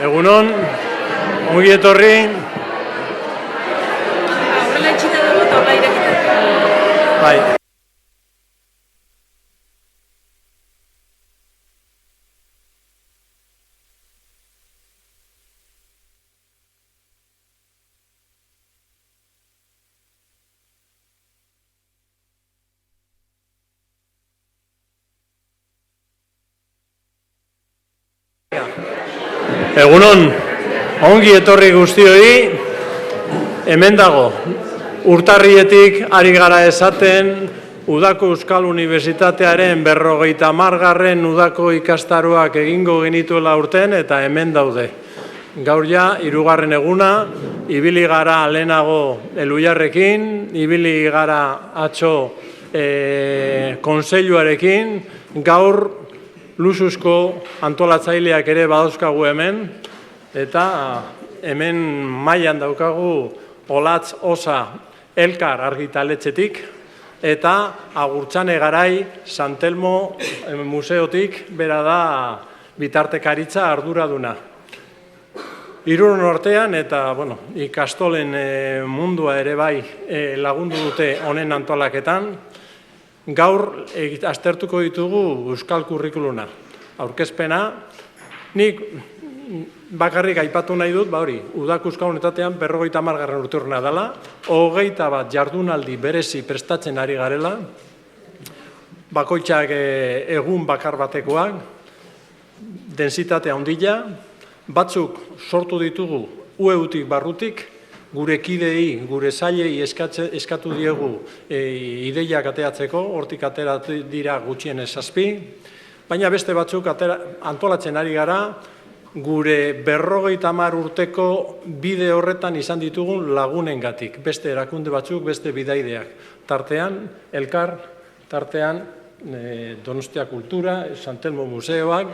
Egunon, ongi etorri. Horrela itxita dugu eta horrela irekita. Bai. Egunon, ongi etorri guztioi, hemen dago, urtarrietik ari gara esaten, Udako Euskal Unibertsitatearen 50. Udako ikastaroak egingo genituela urten eta hemen daude. Gaur ja, 3. eguna, ibili gara lehenago Elhuyarrekin, ibili gara atzo kontseiluarekin, gaur luxuzko antolatzaileak ere badauzkagu hemen, eta hemen mailan daukagu Olatz Osa Elkar argitaletxetik, eta Agurtzane Garai San Telmo museotik bera da bitartekaritza arduraduna. Irun artean eta ikastolen mundua ere bai lagundu dute honen antolaketan. Gaur aztertuko ditugu euskal kurrikuluna. Aurkezpena, nik bakarrik aipatu nahi dut, Udako Euskal Unibertsitatean 50. urteurrena dela, 21 jardunaldi berezi prestatzen ari garela, bakoitzak egun bakar batekoak, densitatea handia, batzuk sortu ditugu UEUtik barrutik, gure kidei, gure sailei eskatu diegu ideiak ateatzeko, hortik atera dira gutxienez 7, baina beste batzuk antolatzen ari gara, gure 50 urteko bide horretan izan ditugun lagunengatik, beste erakunde batzuk, beste bidaideak. Tartean, Elkar, tartean Donostia Kultura, San Telmo Museoak,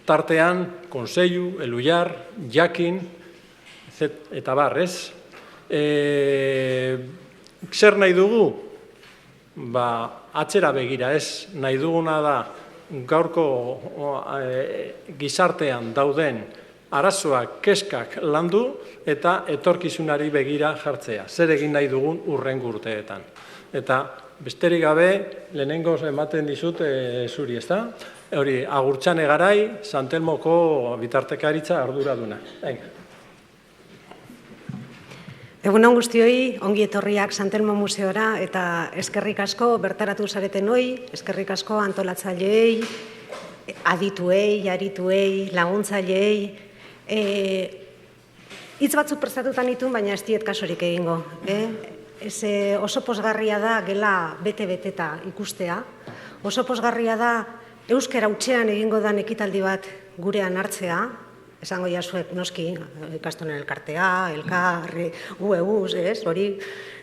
tartean Kontseilu, Elhuyar, Jakin, eta barrez. Zer nahi dugu? Atzera begira ez, nahi duguna da gaurko gizartean dauden arazoak, keskak landu eta etorkizunari begira jartzea. Zer egin nahi dugun hurrengo urteetan. Eta besterik gabe, lehenengoz ematen dizut zuri, ezta? Hori, Agurtzane Garai, San Telmoko bitartekaritza arduraduna. Egunon guztioi, ongi etorriak San Telmo Museora eta eskerrik asko bertaratu zareten hoi, eskerrik asko antolatzaileei, adituei, jarituei, laguntzaileei. Hitz batzuk prestatutan ditun, baina ez diet kasurik egingo. Oso pozgarria da gela bete-beteta ikustea, oso pozgarria da euskara hutsean egingo dan ekitaldi bat gurean hartzea, esango jasuek noski, ikastolen elkartea, Elkar, UEUs, hori,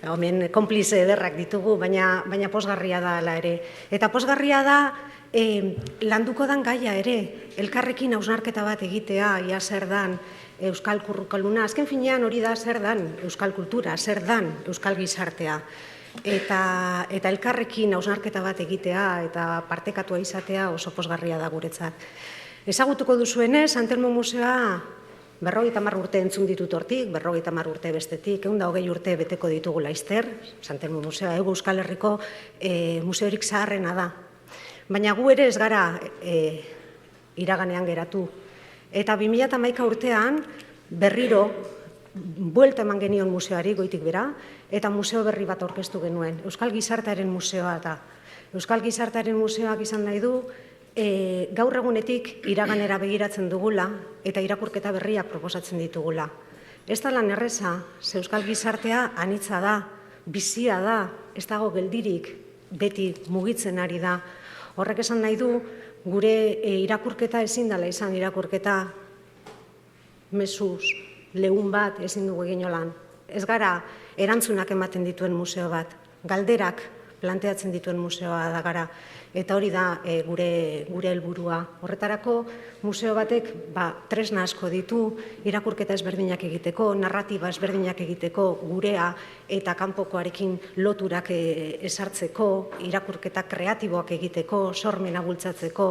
hemen konplize ederrak ditugu, baina pozgarria da ala ere. Eta pozgarria da landuko dan gaia ere, elkarrekin hausnarketa bat egitea, ia zer dan euskal kurrikuluna, azken finean hori da zer dan euskal kultura, zer dan euskal gizartea. Eta elkarrekin hausnarketa bat egitea eta partekatua izatea oso pozgarria da guretzat. Ezagutuko duzuenez, San Telmo Museoa 50 urte entzun ditut hortik, 50 urte bestetik, 120 urte beteko ditugu laizter, San Telmo Museoa, Hego Euskal Herriko museorik zaharrena da. Baina gu ere ez gara iraganean geratu. Eta 2011 urtean berriro buelta eman genion museoari goitik bera, eta museo berri bat aurkeztu genuen, Euskal Gizartearen Museoa da. Euskal Gizartearen Museoak izan nahi du, gaur egunetik iraganera begiratzen dugula eta irakurketa berriak proposatzen ditugula. Ez da lan erreza, ze euskal gizartea anitza da, bizia da, ez dago geldirik, beti mugitzen ari da. Horrek esan nahi du, gure irakurketa ezin dela izan irakurketa mesuz, lehun bat ezin dugu egin lan. Ez gara erantzunak ematen dituen museo bat, galderak planteatzen dituen museoa da gara. eta hori da gure helburua. Horretarako, museo batek tresna asko ditu, irakurketa ezberdinak egiteko, narratiba ezberdinak egiteko, gurea eta kanpokoarekin loturak ezartzeko, irakurketa kreatiboak egiteko, sormena bultzatzeko.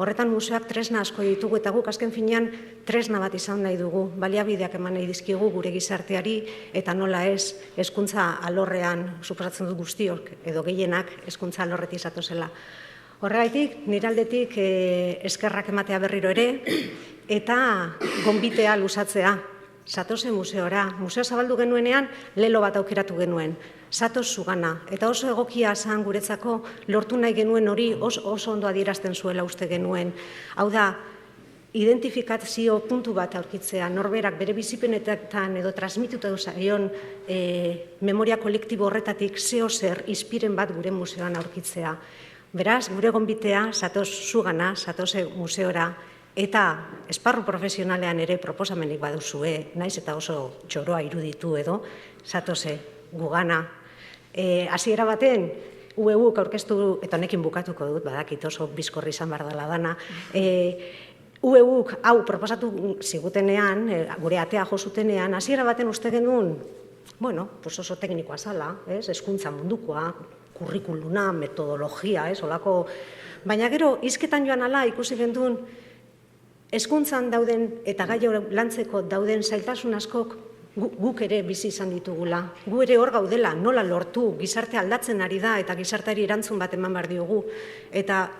Horretan museoak tresna asko ditugu eta guk azken finean tresna bat izan nahi dugu, baliabideak eman nahi dizkigu gure gizarteari eta nola ez hezkuntza alorrean suposatzen dut guztiok edo gehienak hezkuntza alorretik zatozela. Horregaitik, nire aldetik eskerrak ematea berriro ere eta gonbitea luzatzea. Zatoze museora. Museo zabaldu genuenean lelo bat aukeratu genuen. Zatoz zugana. Eta oso egokia zen guretzako lortu nahi genuen hori oso ondo adierazten zuela uste genuen. Hau da, identifikazio puntu bat aurkitzea, norberak bere bizipenetan edo transmituta zaion memoria kolektibo horretatik zeo zer izpiren bat gure museoan aurkitzea. Beraz, gure gonbitea, zatoz zugana, zatoze museora, eta esparru profesionalean ere proposamenik baduzue, naiz eta oso txoroa iruditu edo, zatoze gugana. Hasiera baten, UEUk aurkeztu, eta honekin bukatuko dut, badakit oso bizkorri izan behar dela dana, UEUk hau proposatu zigutenean, gure atea jozutenean, hasiera baten uste genuen, oso teknikoa zala, hezkuntza mundukoa, kurrikuluna, metodologia, olako, baina gero, hizketan joan ala ikusi genduen, hezkuntzan dauden eta gai lantzeko dauden zailtasun askok guk ere bizi izan ditugula. Gu ere hor gaudela, nola lortu, gizarte aldatzen ari da eta gizarteari erantzun bat eman behar diogu. Eta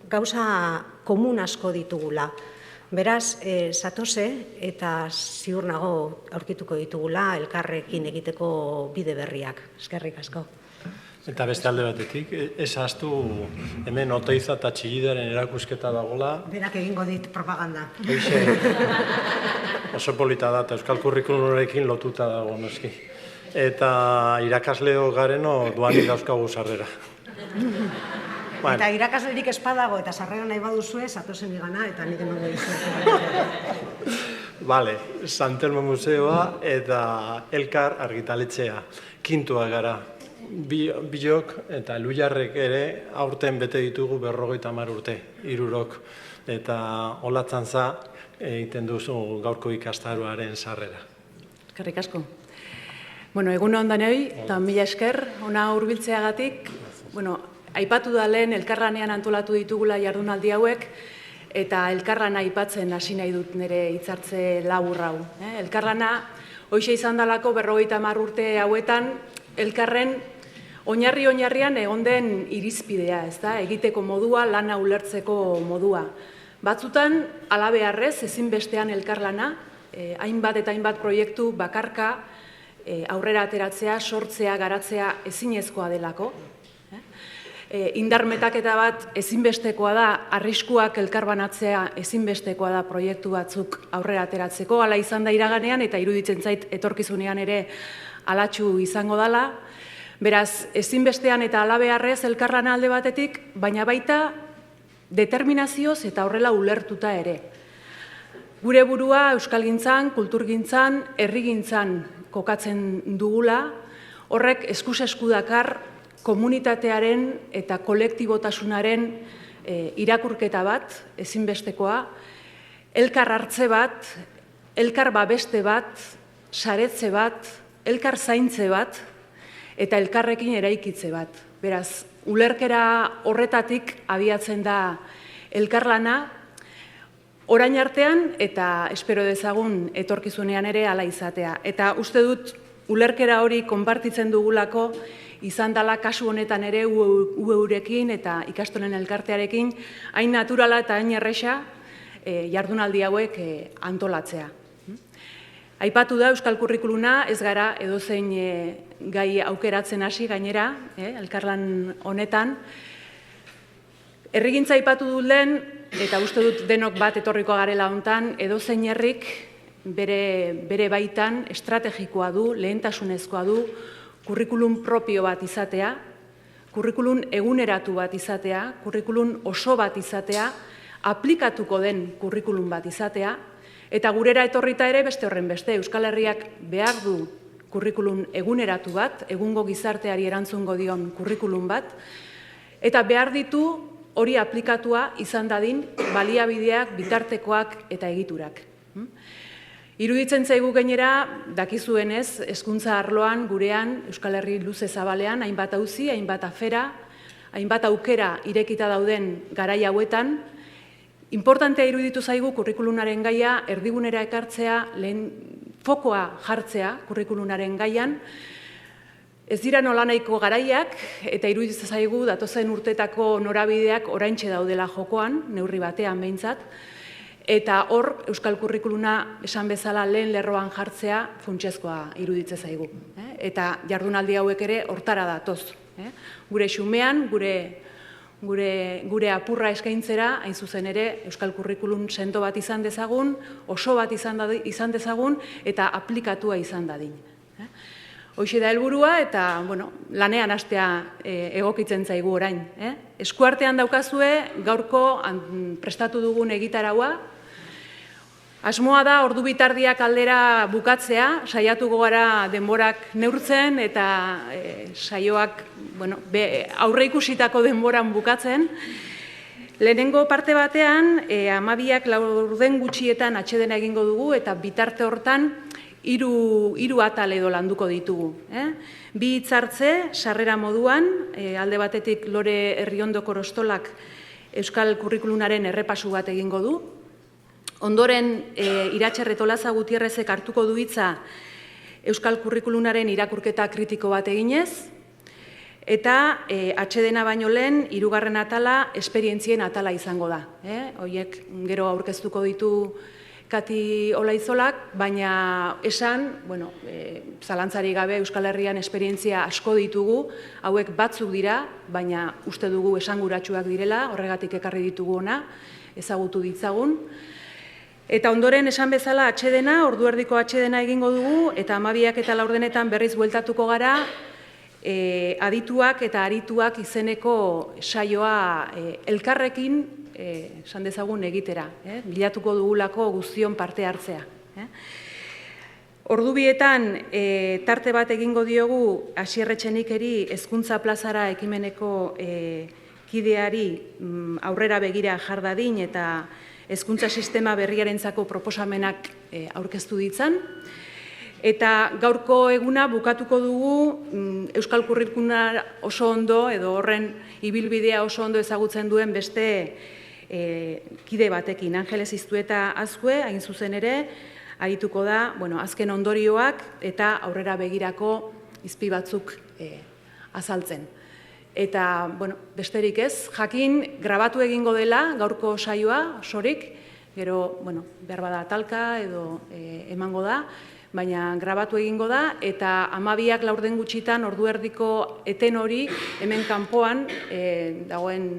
gauza komun asko ditugula. Beraz, zatoze eta ziur nago aurkituko ditugula elkarrekin egiteko bide berriak. Eskerrik asko. Eta beste alde batetik, ez ahaztu hemen Oteiza eta Txillidaren erakusketa dagoela. Berak egingo dit propaganda. Oso polita da, eta euskal kurrikulunarekin lotuta dago, noski. Eta irakasleo gareno duanik dauzkagu sarrera. Eta irakaslerik espadago eta sarrera nahi baduzue, zatozen igana eta nik emango dizuet. Bale, San Telmo Museoa eta Elkar argitaletxea. Kintua gara. Bilok eta Luiarrek ere aurten bete ditugu 50 urte, 3 eta olatzan za egiten duzu gaurko ikastaroaren sarrera. Eskerrik asko. Egun on danoi, eta mila esker, ona hurbiltzeagatik. Aipatu da lehen elkarlanean antolatu ditugula jardunaldi hauek, eta elkarlana aipatzen hasi nahi dut nire hitzartze labur hau. Elkarlana, hoxe izan dalako 50 urte hauetan, elkarren oinarrian egon den irizpidea, egiteko modua, lana ulertzeko modua. Batzutan, alabeharrez, ezinbestean elkarlana, hainbat eta hainbat proiektu bakarka aurrera ateratzea, sortzea, garatzea ezinezkoa delako. Indarmetaketa bat ezinbestekoa da, arriskuak elkarbanatzea ezinbestekoa da proiektu batzuk aurrera ateratzeko, hala izan da iraganean eta iruditzen zait etorkizunean ere alatsu izango dela. Beraz, ezinbestean eta alabeharrez elkarlana alde batetik, baina baita determinazioz eta horrela ulertuta ere. Gure burua euskalgintzan, kulturgintzan, herrigintzan kokatzen dugula, horrek eskuz-esku dakar komunitatearen eta kolektibotasunaren irakurketa bat, ezinbestekoa, elkar hartze bat, elkar babeste bat, saretze bat, elkar zaintze bat, eta elkarrekin eraikitze bat. Beraz, ulerkera horretatik abiatzen da elkarlana, orain artean eta espero dezagun etorkizunean ere hala izatea. Eta uste dut, ulerkera hori konpartitzen dugulako izan dela kasu honetan ere UEUrekin eta ikastolen elkartearekin hain naturala eta hain erresa jardunaldi hauek antolatzea. Aipatu da Euskal Kurrikuluna, ez gara edozein gai aukeratzen hasi gainera, elkarlan honetan. Herrigintza aipatu dut lehen, eta uste dut denok bat etorriko garela hontan, edozein herrik bere baitan estrategikoa du, lehentasunezkoa du, kurrikulun propio bat izatea, kurrikulun eguneratu bat izatea, kurrikulun oso bat izatea, aplikatuko den kurrikulun bat izatea, eta gurera etorrita ere beste horren beste, Euskal Herriak behar du kurrikulun eguneratu bat, egungo gizarteari erantzungo dion kurrikulun bat, eta behar ditu hori aplikatua izan dadin baliabideak, bitartekoak eta egiturak. Iruditzen zaigu gainera, dakizuenez, hezkuntza arloan, gurean, Euskal Herri luze zabalean, hainbat auzi, hainbat afera, hainbat aukera irekita dauden garai hauetan, importantea iruditu zaigu kurrikulunaren gaia erdigunera ekartzea, lehen fokoa jartzea kurrikulunaren gaian, ez dira nolanahiko garaiak, eta iruditzen zaigu datozen urtetako norabideak oraintxe daudela jokoan, neurri batean behintzat, eta hor, Euskal Kurrikuluna esan bezala lehen lerroan jartzea funtsezkoa iruditzen zaigu. Eta jardunaldi hauek ere hortara datoz. Gure xumean, gure apurra eskaintzera, hain zuzen ere, Euskal Kurrikulun sendo bat izan dezagun, oso bat izan dezagun, eta aplikatua izan dadin. Hoxe da helburua eta lanean hastea egokitzen zaigu orain. Eskuartean daukazue gaurko prestatu dugun egitaraua. Asmoa da ordu bitardiak aldera bukatzea, saiatuko gara denborak neurtzen eta saioak aurreikusitako denboran bukatzen. Lehenengo parte batean, 12ak laurden gutxietan atsedena egingo dugu eta bitarte hortan hiru atal edo landuko ditugu. Bi hitzartze, sarrera moduan, alde batetik Lore Herriondo Korostolak Euskal Kurrikulunaren errepasu bat egingo du. Ondoren, Iratxe Retolaza Gutierrezek hartuko du hitza Euskal Kurrikulunaren irakurketa kritiko bat eginez, eta atsedena baino lehen, 3. atala, esperientzien atala izango da. Horiek gero aurkeztuko ditu Kati Olaizolak, baina esan, zalantzari gabe Euskal Herrian esperientzia asko ditugu, hauek batzuk dira, baina uste dugu esanguratsuak direla, horregatik ekarri ditugu ona, ezagutu ditzagun. Eta ondoren esan bezala atsedena, ordu erdiko atsedena egingo dugu, eta 12ak eta laurdenetan berriz bueltatuko gara, adituak eta arituak izeneko saioa elkarrekin, esan dezagun egitera, bilatuko dugulako guztion parte hartzea. Ordu bietan tarte bat egingo diogu Asier Etxenikeri Hezkuntza Plazara ekimeneko kideari aurrera begira jar dadin eta hezkuntza sistema berriarentzako proposamenak aurkeztu ditzan. Eta gaurko eguna bukatuko dugu Euskal Kurrikuluna oso ondo edo horren ibilbidea oso ondo ezagutzen duen beste kide batekin, Angeles Iztueta Azkue, hain zuzen ere, arituko da, azken ondorioak eta aurrera begirako izpi batzuk azaltzen. Eta, besterik ez, jakin grabatu egingo dela gaurko saioa, osorik, gero, behar bada talka edo emango da, baina grabatu egingo da, eta 12ak laurden gutxitan ordu erdiko eten hori hemen kanpoan dagoen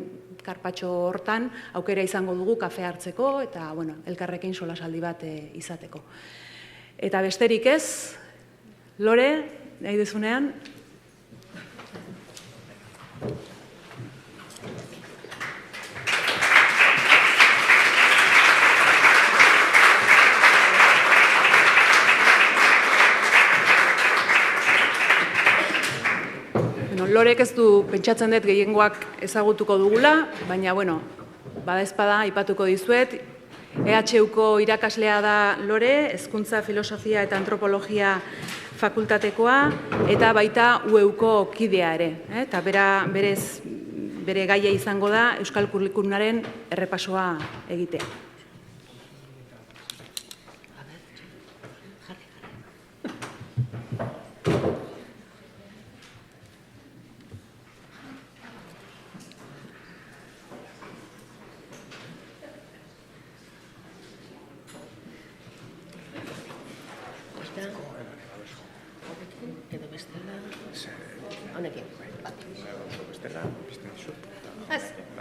karpatxo hortan aukera izango dugu kafe hartzeko eta elkarrekin solasaldi bat izateko. Eta besterik ez, Lore, nahi dezunean. Lorek ez du pentsatzen dut gehiengoak ezagutuko dugula, baina, badaezpada aipatuko dizuet, EHUko irakaslea da Lore, Hezkuntza, Filosofia eta Antropologia fakultatekoa, eta baita UEUko kidea ere. Eta bere gaia izango da Euskal Kurrikulunaren errepasoa egitea.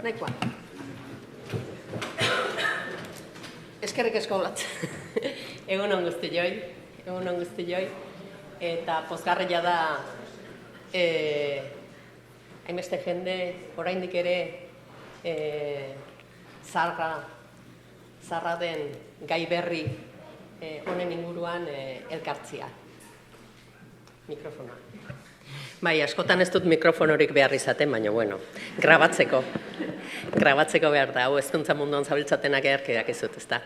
Nahikoa. Eskerrik asko olatz. Egun on guztioi, eta pozgarria da hainbeste jende oraindik ere zarra den gai berri honen inguruan elkartzea. Mikrofona. Bai, askotan ez dut mikrofonorik behar izaten, baina, bueno, grabatzeko behar da, hau hezkuntza munduan zabiltzatenak edarkidak ez dut, ezta.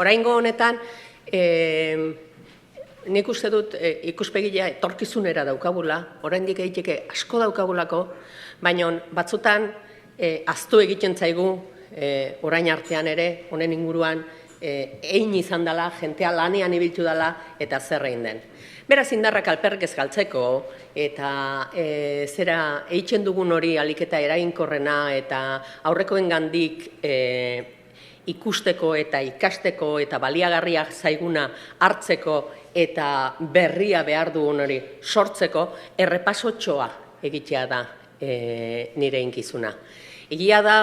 Oraingo honetan, nik uste dut ikuspegilea etorkizunera daukagula, oraindik egiteke asko daukagulako, baina batzutan ahaztu egiten zaigu orain artean ere, honen inguruan, egin izan dela, jentea lanean ibiltu dela, eta zer egin den. Beraz, indarrak alperrik ez galtzeko, eta zera egiten dugun hori aliketa eraginkorrena, eta aurrekoen gandik ikusteko eta ikasteko eta baliagarriak zaiguna hartzeko eta berria behar dugun hori sortzeko errepasotxoa egitea da nire inkizuna. Egia da,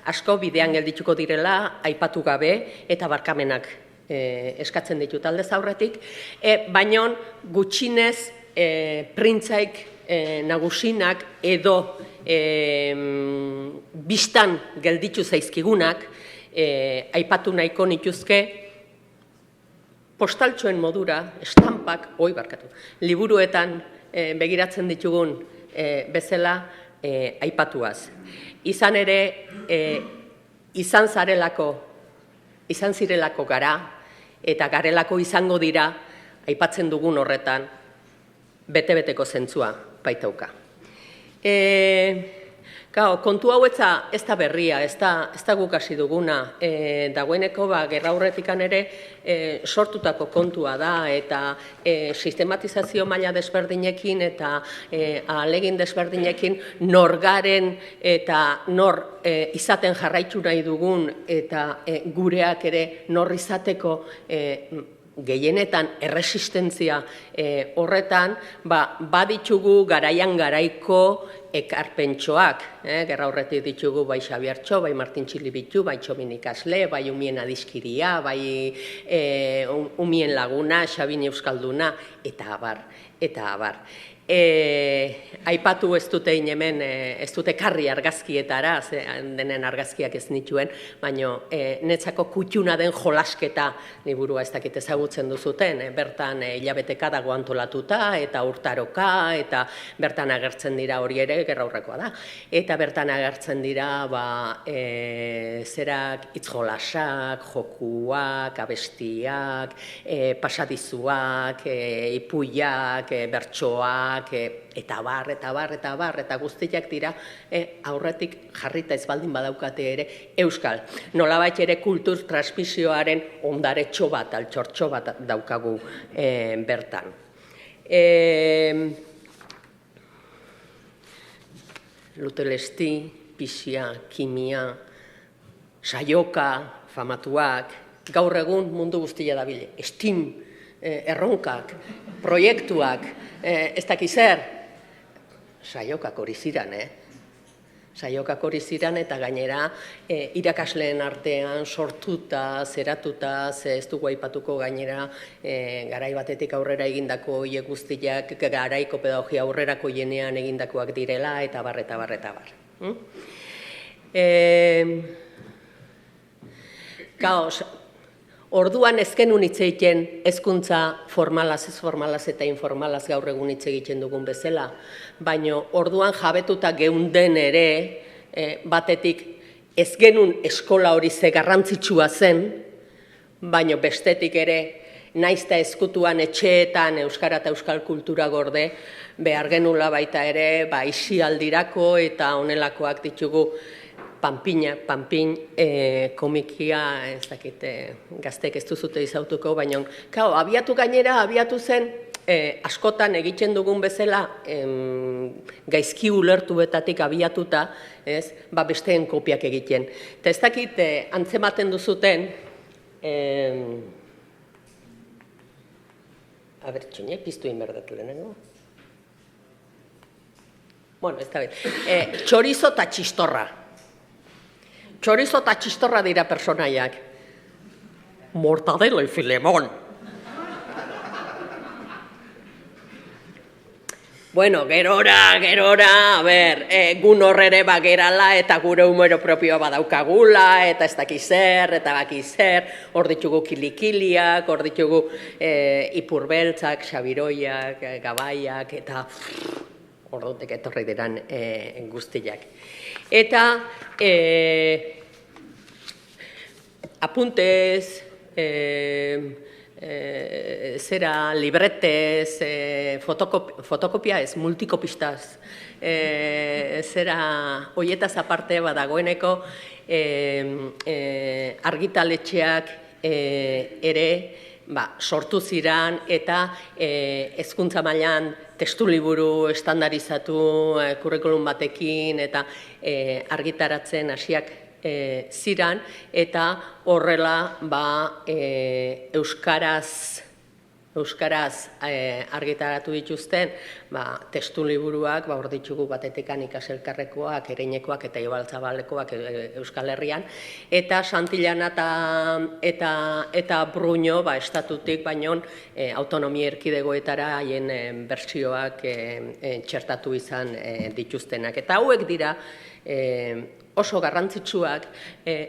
asko bidean geldituko direla, aipatu gabe eta barkamenak eskatzen ditut aldez aurretik, baina gutxinez printzaik nagusinak edo bistan gelditu zaizkigunak aipatu nahiko nituzke postaltxoen modura, estampak, liburuetan begiratzen ditugun bezala aipatuaz. Izan ere, izan zirelako gara, eta garelako izango dira, aipatzen dugun horretan, bete-beteko zentzua baitauka. Kontu hau ez da berria, ez da guk hasi duguna, dagoeneko gerraurretikan ere sortutako kontua da, eta sistematizazio maila desberdinekin eta ahalegin desberdinekin norgaren eta nor izaten jarraitu nahi dugun eta gureak ere nor izateko gehienetan erresistentzia horretan, baditugu garaian garaiko ekarpentxoak. Gerra horretik ditugu bai Xabiertxo, bai Martin Txilibitu, bai Txomin ikasle, bai Umien adiskiria, bai Umien laguna, Xabin euskalduna, eta abar. Aipatu ez dute hemen, ez dute karri argazkietara, denen argazkiak ez nituen, baina netzako kutxuna den jolasketa liburua ez dakit ezagutzen duzuten, bertan hilabeteka dago antolatuta, eta urtaroka, eta bertan agertzen dira hori ere, gerraurrekoa da, eta bertan agertzen dira zerak itzjolasak, jokuak, abestiak, pasadizuak, ipuiak, bertsoak, eta bar, eta guztiak dira aurretik jarrita ez baldin badaukate ere euskal. Nolabait ere kultur transmisioaren ondaretxo bat, altxortxo bat daukagu bertan. Lutelesti, pixia, kimia, saioka, famatuak, gaur egun mundu guztia dabile, estim, erronkak, proiektuak, ez dakiz zer, saiokak hori ziren, Saiokak hori ziren eta gainera irakasleen artean sortuta, zeratuta, ze ez dugu aipatuko gainera garai batetik aurrera egindako horiek guztiak garaiko pedagogia aurrerako jenean egindakoak direla, eta bar. Orduan ez genuen hitz egiten hezkuntza formalaz, ez formalaz eta informalaz gaur egun hitz egiten dugun bezala, baina orduan jabetuta geunden ere, batetik ez genuen eskola hori ze garrantzitsua zen, baina bestetik ere, naizta ezkutuan etxeetan euskara eta euskal kultura gorde, behar genula baita ere, isialdirako eta honelakoak ditugu, Panpin, komikia, ez dakit, gaztek ez duzute izautuko, baina, abiatu zen, askotan egiten dugun bezala, gaizki ulertuetatik abiatuta, besteen kopiak egiten. Eta ez dakit, antzematen duzuten, txune, piztu inberdetu lehenengo. Bueno, ez da bet. Txorizo eta txistorra. Txorizo eta txistorra dira personaiak. Mortadelo y Filemón. Bueno, gerora, a ber, gun horrere bagerala eta gure humoro propioa badaukagula, eta ez dakiz zer, eta bakiz zer, hor ditugu kilikiliak, hor ditugu ipurbeltzak, xabiroiak, gabaiak, eta hor dutek etorri diran guztiak. Eta apuntez, zera libretez, fotokopia ez, multikopistaz, zera hoietaz aparte badagoeneko argitaletxeak ere sortu ziran eta hezkuntza mailan testuliburu estandarizatu kurrikulum batekin eta argitaratzen hasiak ziran, eta horrela euskaraz argitaratu dituzten testuliburuak, hor ditugu batetekan Ikaselkarrekoak, Ereinekoak eta Ibaltzabalekoak Euskal Herrian, eta Santillana eta Bruño estatutik baino autonomia erkidegoetara haien bertsioak txertatu izan dituztenak. Eta hauek dira oso garrantzitsuak,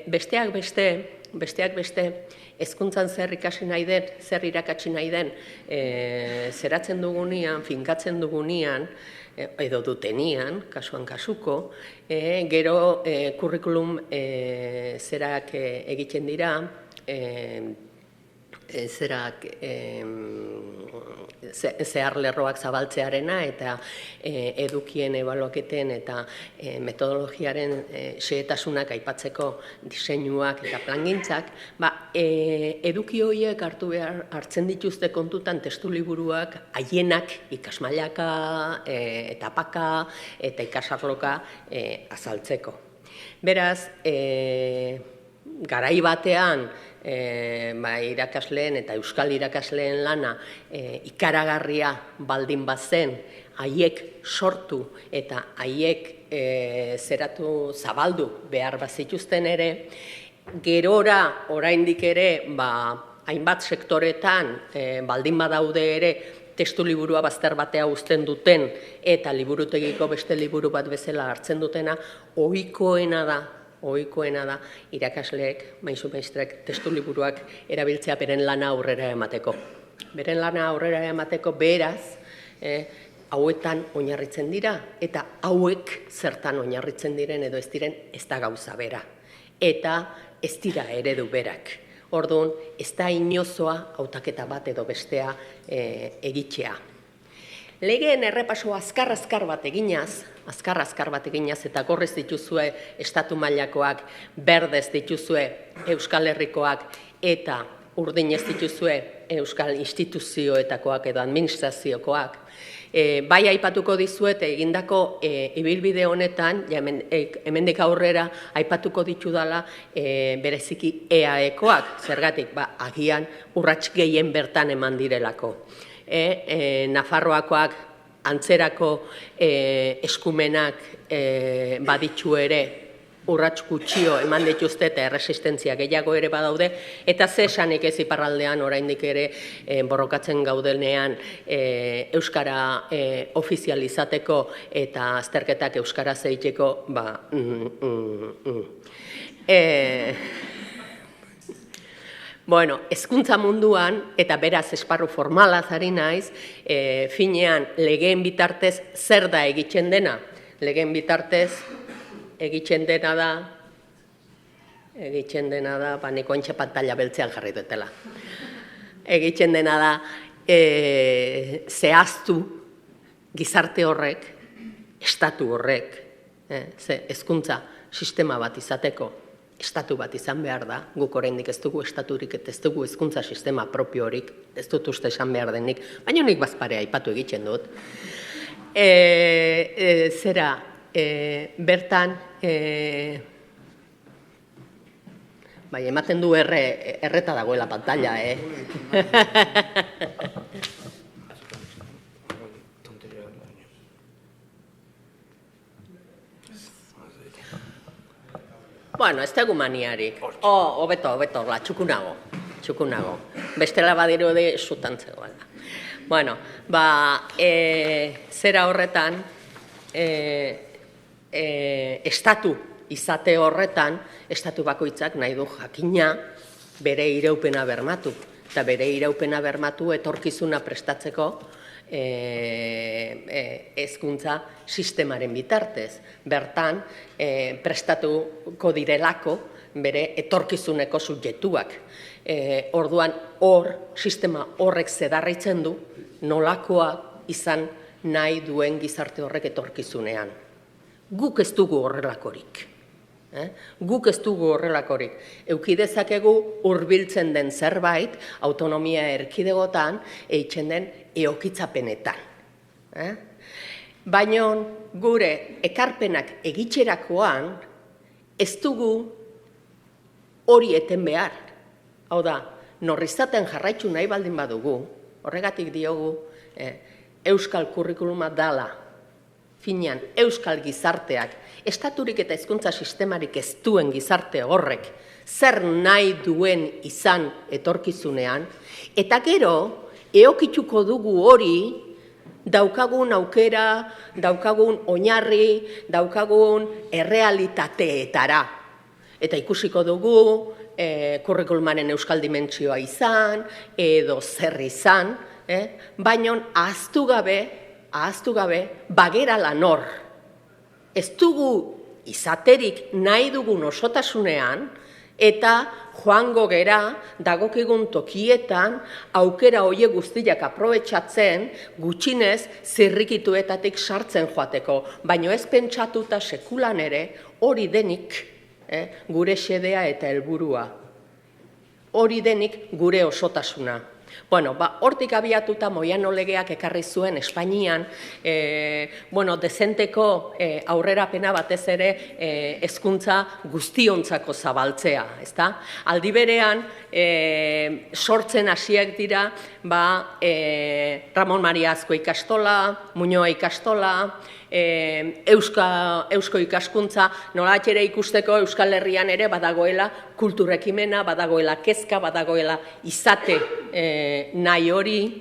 besteak beste, hezkuntzan zer ikasi nahi den, zer irakatsi nahi den, zeratzen dugunean, finkatzen dugunean, edo dutenian, kasuan kasuko, gero kurrikulum zerak egiten dira, zerak zehar lerroak zabaltzearena eta edukien ebaluaketen eta metodologiaren xehetasunak aipatzeko diseinuak eta plangintzak, eduki horiek hartzen dituzte kontutan testuliburuak haienak ikasmailaka, etapaka eta ikasarloka azaltzeko. Beraz, garai batean, irakasleen eta euskal irakasleen lana ikaragarria baldin bazen, haiek sortu eta haiek zeratu zabaldu behar bazituzten ere, gerora oraindik ere hainbat sektoretan baldin badaude ere testuliburua bazter batea uzten duten eta liburutegiko beste liburu bat bezala hartzen dutena, ohikoena da irakasleek, maisu maistrek, testuliburuak erabiltzea beren lana aurrera emateko. Beren lana aurrera emateko beraz, hauetan oinarritzen dira, eta hauek zertan oinarritzen diren edo ez diren ez da gauza bera. Eta ez dira eredu berak. Orduan, ez da inozoa hautaketa bat edo bestea egitea. Legeen errepaso azkar bat eginaz eta gorrez dituzue estatu mailakoak, berdez dituzue Euskal Herrikoak eta urdinez dituzue Euskal instituzioetakoak edo administraziokoak. Bai aipatuko dizuet egindako ibilbide honetan, hemendik aurrera aipatuko ditudala bereziki EAEkoak, zergatik, agian urrats gehien bertan eman direlako. Nafarroakoak antzerako eskumenak baditzu ere urrats gutxio eman dituzte eta erresistentzia gehiago ere badaude, eta ze esanik ez iparraldean oraindik ere borrokatzen gaudenean euskara ofizializateko eta azterketak euskaraz egiteko Bueno, hezkuntza munduan, eta beraz esparru formalaz ari naiz, finean legeen bitartez zer da egiten dena? Legeen bitartez egiten dena da, niko antxe pantalla beltzean jarri dutela. Egiten dena da, zehaztu gizarte horrek, estatu horrek, hezkuntza sistema bat izateko, estatu bat izan behar da, guk oraindik ez dugu estaturik eta ez dugu hezkuntza sistema propiorik, ez dut uste esan behar denik, baina nik bazparea aipatu egiten dut. Bertan, ematen du erreta dagoela pantalla, Bueno, ez dugu maniarik. Hobeto, txukunago. Bestela badirudi sutan zegoela. Bueno, zera horretan, estatu izate horretan, estatu bakoitzak nahi du jakina bere iraupena bermatu. Eta bere iraupena bermatu etorkizuna prestatzeko hezkuntza sistemaren bitartez. Bertan, prestatuko direlako bere etorkizuneko subjektuak. Orduan, sistema horrek zedarritzen du nolakoa izan nahi duen gizarte horrek etorkizunean. Guk ez dugu horrelakorik. Guk ez dugu horrelakorik. Eduki dezakegu hurbiltzen den zerbait, autonomia erkidegotan, eitzen den eokitzapenetan. Baina gure ekarpenak egitxerakoan, ez dugu hori eten behar. Hau da, norrizaten jarraitzu nahi baldin badugu, horregatik diogu, euskal kurrikuluma dala, finean, euskal gizarteak, estaturik eta hezkuntza sistemarik ez duen gizarte horrek, zer nahi duen izan etorkizunean, eta gero, eokituko dugu hori, daukagun aukera, daukagun oinarri, daukagun errealitateetara. Eta ikusiko dugu, kurrikulumaren euskal dimentsioa izan, edo zer izan, baina ahaztu gabe, bagera lanor. Ez dugu izaterik nahi dugun osotasunean, eta joango gera dagokigun tokietan aukera hoie guztiak aprobetxatzen gutxinez zirrikituetatik sartzen joateko. Baina ez pentsatuta sekulan ere hori denik gure xedea eta helburua. Hori denik gure osotasuna. Bueno, hortik abiatuta Moiano legeak ekarri zuen Espainian, dezenteko aurrerapena batez ere hezkuntza guztiontzako zabaltzea, ezta? Aldi berean, sortzen hasiak dira, Ramon Maria Azko ikastola, Muñoa ikastola, eusko ikaskuntza, nolat ere ikusteko Euskal Herrian ere badagoela kulturekimena, badagoela kezka, badagoela izate nahi hori.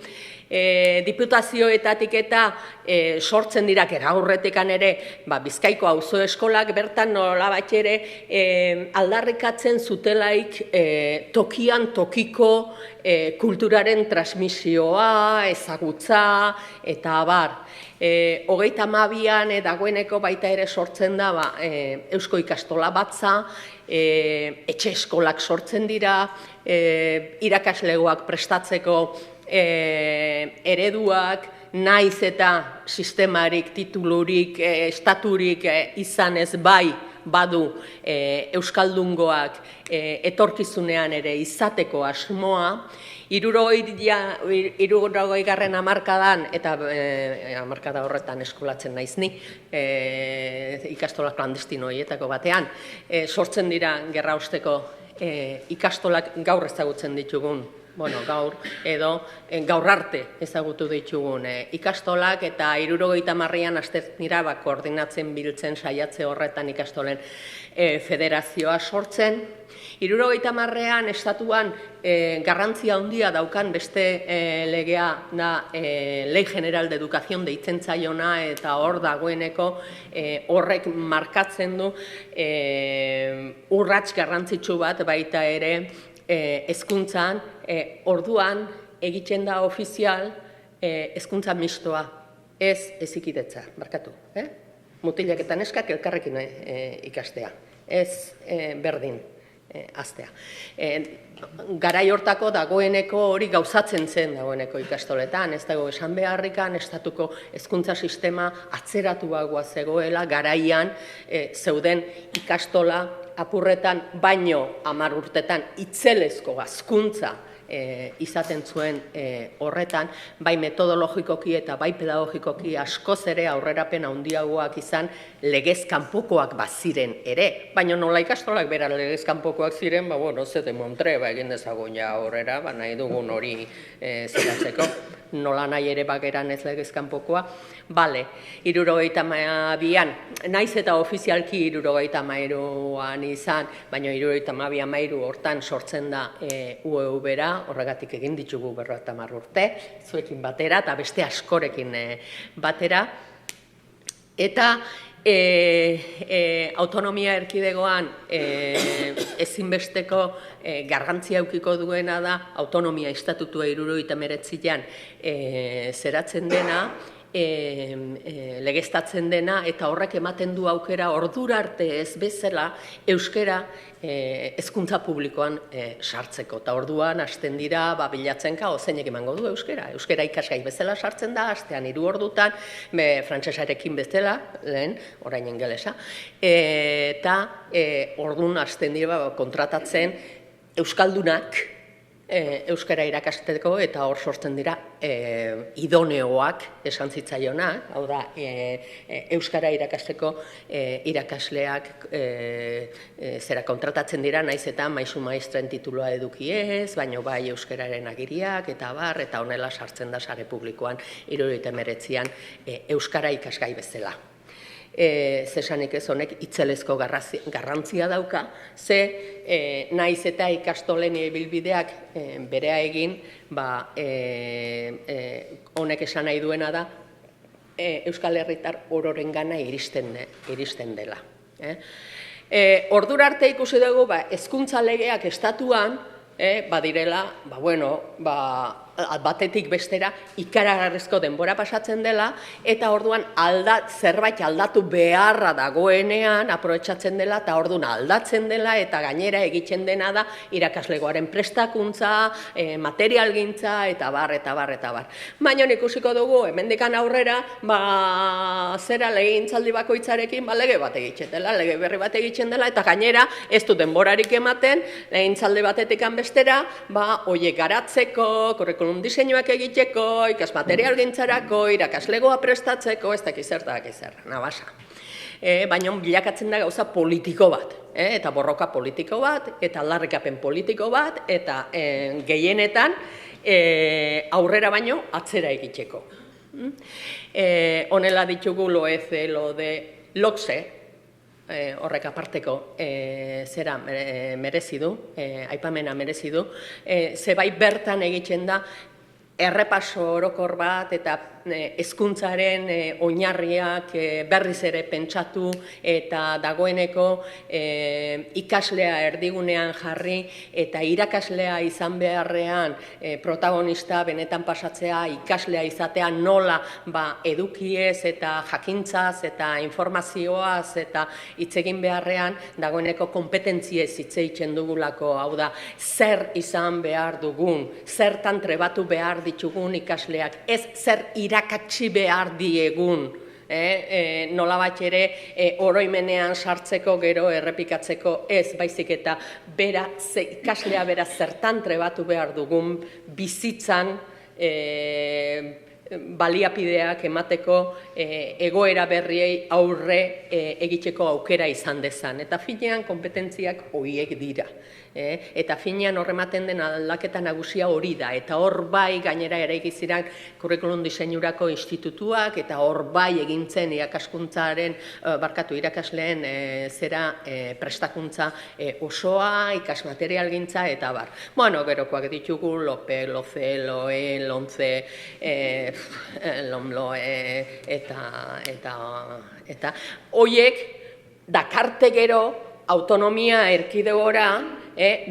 Diputazioetatik eta sortzen dira aurretekan ere Bizkaiko auzo eskolak bertan nolabait ere aldarrikatzen zutelaik tokian tokiko kulturaren transmisioa, ezagutza eta abar. 32an dagoeneko baita ere sortzen da Eusko ikastola batza, etxe eskolak sortzen dira, irakaslegoak prestatzeko ereduak, naiz eta sistemarik, titulurik, estaturik izan ez bai badu euskaldungoak etorkizunean ere izateko asmoa, 60. hamarkadan, eta hamarkada horretan eskolatzen naiz ni, ikastola klandestino horietako batean, sortzen dira gerraosteko ikastolak gaur ezagutzen ditugun, gaur edo gaur arte ezagutu ditugun ikastolak, eta 70an aztertzen dira koordinatzen biltzen saiatze horretan ikastolen federazioa sortzen. 70an estatuan garrantzia handia daukan beste legea da Ley General de Educación deitzen zaiona, eta hor dagoeneko horrek markatzen du urrats garrantzitsu bat baita ere hezkuntzan, orduan egiten da ofizial hezkuntza mistoa, ez hezikidetza, barkatu. Mutilak eta neskak elkarrekin ikastea, ez berdin aztea. Garai hortako dagoeneko hori gauzatzen zen dagoeneko ikastoletan, ez dago esan beharrikan, estatuko hezkuntza sistema atzeratuagoa zegoela, garaian zeuden ikastola apurretan baino 10 urtetan itzelezko hazkuntza izaten zuen horretan, bai metodologikoki eta bai pedagogikoki askoz ere aurrerapen handiagoak izan legez kanpokoak baziren ere. Baina nola ikastolak bera legez kanpokoak ziren, zete Montre, egin dezagun ja horrera, nahi dugun hori zeratzeko, nola nahi ere bageran ez legez kanpokoa. 72an, naiz eta ofizialki 73an izan, baina 72 hortan sortzen da UEU bera, horregatik egin ditugu 50 urte, zuekin batera eta beste askorekin batera. Eta autonomia erkidegoan ezinbesteko garrantzia edukiko duena da autonomia estatutua 79an zeratzen dena, legeztatzen dena, eta horrek ematen du aukera ordura arte ez bezala euskara hezkuntza publikoan sartzeko. Eta orduan hasten dira bilatzen zeinek emango du euskara. Euskara ikasgai bezala sartzen da, astean 3 ordutan, frantsesarekin bezala, lehen, orain ingelesa, eta orduan hasten dira kontratatzen euskaldunak euskara irakasteko, eta hor sortzen dira idoneoak esan zitzaionak, hau da, euskara irakasteko irakasleak zera kontratatzen dira, naiz eta maisu maistren tituloa eduki ez, baino bai euskararen agiriak, eta bar, eta honela sartzen da sare publikoan 79an euskara ikasgai bezala. Zesanik ez honek itzelezko garrantzia dauka, ze naiz eta ikastolen ibilbideak berea egin, honek esan nahi duena da Euskal Herritar ororengana iristen dela. Ordura arte ikusi dugu, hezkuntza legeak estatuan, badirela, batetik bestera ikaragarrizko denbora pasatzen dela, eta orduan zerbait aldatu beharra dagoenean aprobetxatzen dela, eta orduan aldatzen dela, eta gainera egiten dena da irakaslegoaren prestakuntza, materialgintza, eta bar. Baina ikusiko dugu, hemendikan aurrera, zera legegintzaldi bakoitzarekin lege bat egiten dela, lege berri bat egiten dela, eta gainera ez du denborarik ematen, legegintzaldi batetik bestera, horiek garatzeko, diseinuak egiteko, ikasmaterialgintzarako, irakaslegoa prestatzeko, ez dakiz zer, nabasa. Baina bilakatzen da gauza politiko bat, eta borroka politiko bat, eta aldarrikapen politiko bat, eta gehienetan aurrera baino atzera egiteko. Honela ditugu LOECE, LOCSE, horrek aparteko zera merezi du, aipamena merezi du, zebai bertan egiten da errepaso orokor bat eta hezkuntzaren oinarriak berriz ere pentsatu eta dagoeneko ikaslea erdigunean jarri eta irakaslea izan beharrean protagonista benetan pasatzea, ikaslea izatea nola edukiez eta jakintzaz eta informazioaz eta hitz egin beharrean dagoeneko kompetentziez hitz egiten dugulako, hau da, zer izan behar dugun, zertan trebatu behar ditugun ikasleak, ez zer irakatsi behar diegun, nola bat ere oroimenean sartzeko gero errepikatzeko ez, baizik eta ikaslea bera zertan trebatu behar dugun bizitzan baliapideak emateko egoera berriei aurre egiteko aukera izan dezan. Eta finean kompetentziak horiek dira. Eta finean horrematen den aldaketa nagusia hori da. Eta hor bai gainera eraiki ziren kurrikulum diseinurako institutuak, eta hor bai egintzen irakaskuntzaren, irakasleen zera prestakuntza osoa, ikasmaterialgintza eta bar. Bueno, gerokoak ditugu, LOPE, LOCE, LOE, LONCE, LOMLOE, eta hoiek dakarte gero autonomia erkidegora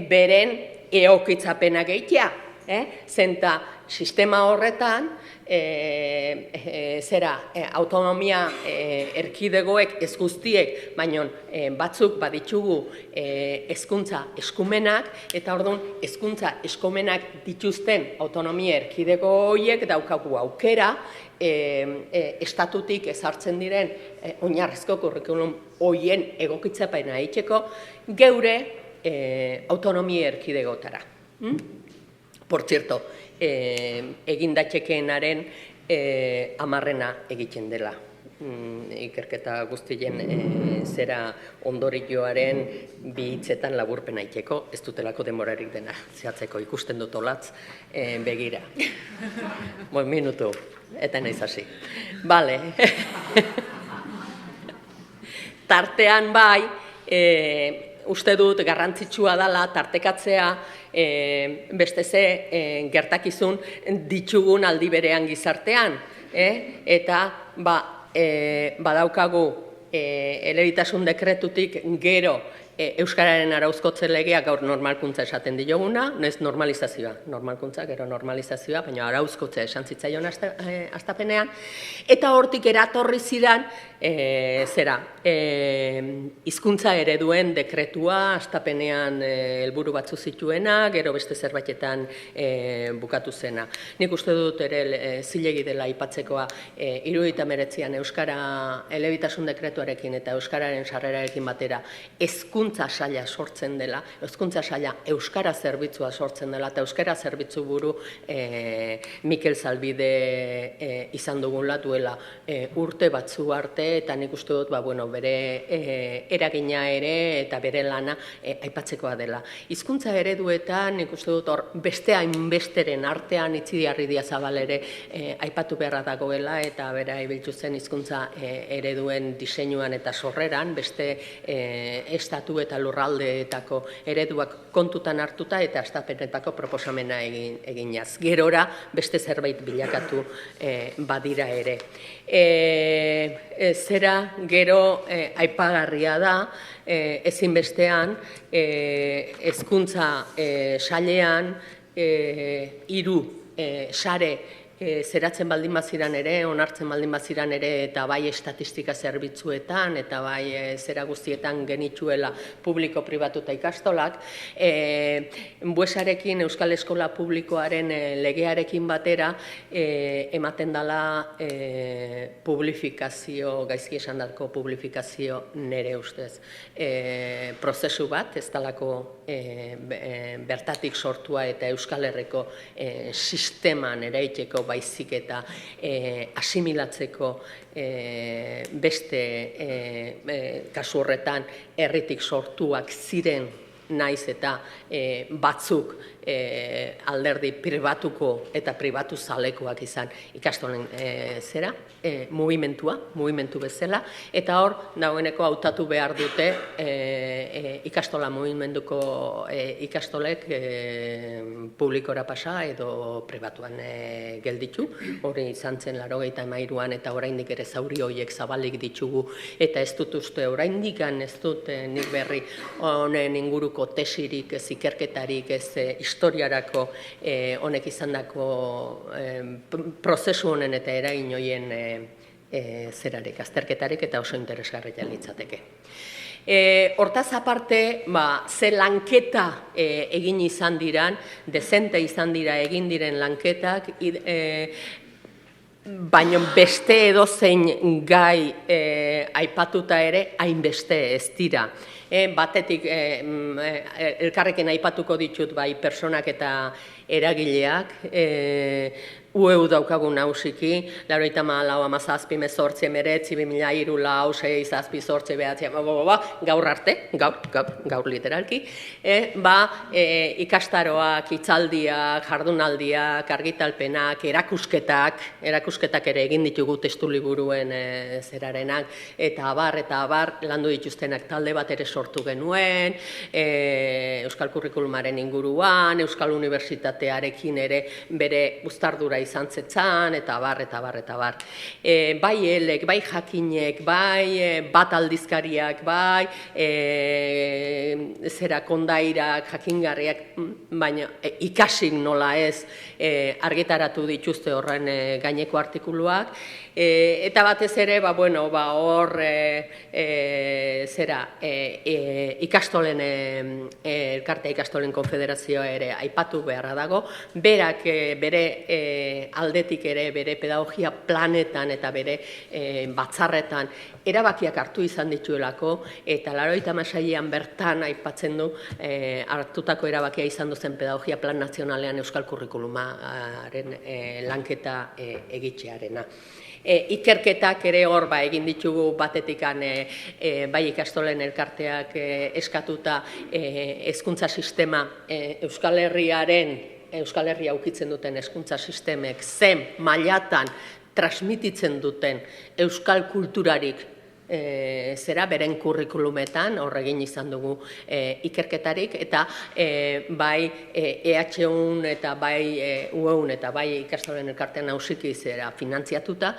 beren egokitzapena gehiagia. Zenta sistema horretan autonomia erkidegoek ez guztiek, baina batzuk baditugu hezkuntza eskumenak, eta orduan hezkuntza eskumenak dituzten autonomia erkidego horiek daukagu aukera estatutik ezartzen diren oinarrizko kurrikulum horien egokitzapena egiteko geure autonomia erkidegotara. Por cierto, egin datekeenaren 10 egiten dela. Ikerketa guztien zera ondorioaren 2 hitzetan laburpena egiteko, ez dutelako denborarik dena zehatzeko, ikusten dut olatz begira. Minutu, eta naiz hasi. Bale. Tartean bai, uste dut garrantzitsua dela tartekatzea beste ze gertakizun ditugun aldi berean gizartean, eta badaukagu elebitasun dekretutik gero Euskararen arauzkotze legea gaur normalkuntza esaten dioguna, ez normalizazioa, normalkuntza, gero normalizazioa, baina arauzkotze esan zitzaion hastapenean, eta hortik eratorri ziren, hizkuntza ereduen dekretua, hastapenean helburu batzu zituena, gero beste zerbaitetan bukatu zena. Nik uste dut ere zilegi dela aipatzekoa 79an Euskara elebitasun dekretuarekin eta Euskararen sarrerarekin batera hezkuntza saila sortzen dela, hezkuntza saila Euskara zerbitzua sortzen dela, eta Euskara zerbitzu buru Mikel Zalbide izan dugula duela urte batzu arte, eta nik uste dut bere eragina ere eta bere lana aipatzekoa dela. Hizkuntza ereduetan nik uste dut hor beste hainbesteren artean Itziarri Diazabal ere aipatu beharra dagoela, eta bera ibiltu zen hizkuntza ereduen diseinuan eta sorreran, beste estatu eta lurraldeetako ereduak kontutan hartuta eta hastapenetako proposamena eginaz. Gerora beste zerbait bilakatu badira ere. Zera gero aipagarria da, ezinbestean, hezkuntza sailean 3 sare zeratzen baldin baziran ere, onartzen baldin baziran ere, eta bai estatistika zerbitzuetan, eta bai zera guztietan genituela publiko-pribatu eta ikastolak, Buesarekin Euskal Eskola Publikoaren legearekin batera ematen dela publifikazio, gaizki esan datko publifikazio nere ustez. Prozesu bat, ez dalako bertatik sortua eta Euskal Herriko sisteman eraiteko baizik eta asimilatzeko beste kasu horretan herritik sortuak ziren naiz eta batzuk alderdi pribatuko eta pribatu zalekoak izan ikastolen mugimendu bezala, eta hor dagoeneko hautatu behar dute ikastola mugimenduko ikastolek publikora pasa edo pribatuan gelditu, hori izan zen 83an, eta oraindik ere zauri horiek zabalik ditugu, eta ez dut uste oraindik ez dut nik berri honen inguruko tesirik, ez ikerketarik, ez historiarako honek izandako prozesu honen eta eragin horien zerarik, azterketarik, eta oso interesgarria litzateke. Hortaz aparte, ze lanketa egin izan diran, dezente izan dira egin diren lanketak, baina beste edozein gai aipatuta ere, hainbeste ez dira. Batetik elkarrekin aipatuko ditut bai personak eta eragileak, UEU daukagu nausiki, 94, 17, 19, 2003, 2004, 6, 7, 8, gaur arte, gaur literalki, ikastaroak, hitzaldiak, jardunaldiak, argitalpenak, erakusketak ere egin ditugu testu liburuen zerarenak, eta abar, landu dituztenak talde bat ere sortu genuen, Euskal Kurrikulumaren inguruan, Euskal Unibertsitatearekin ere bere uztardura izan zetzan, eta bar. Bai elek, bai jakinek, bai bat aldizkariak, bai zera kondairak, jakingarriak, baina ikasik nola ez argitaratu dituzte horren gaineko artikuluak, eta batez ere, hor ikastolen, elkartea ikastolen konfederazioa ere aipatu beharra dago, berak bere aldetik ere, bere pedagogia planetan eta bere batzarretan erabakiak hartu izan dituelako, eta 86an bertan aipatzen du hartutako erabakia izan duzen pedagogia plan nazionalean Euskal Kurrikulumaren lanketa egitzearena. Ikerketak ere hor egin ditugu batetikan bai ikastolen elkarteak eskatuta hezkuntza sistema Euskal Herria ukitzen duten hezkuntza sistemek zen mailatan transmititzen duten euskal kulturarik zera beren kurrikulumetan, horregin izan dugu ikerketarik, eta bai EHUn eta bai UEUn eta bai ikastolen elkartean nausiki zera finantziatuta,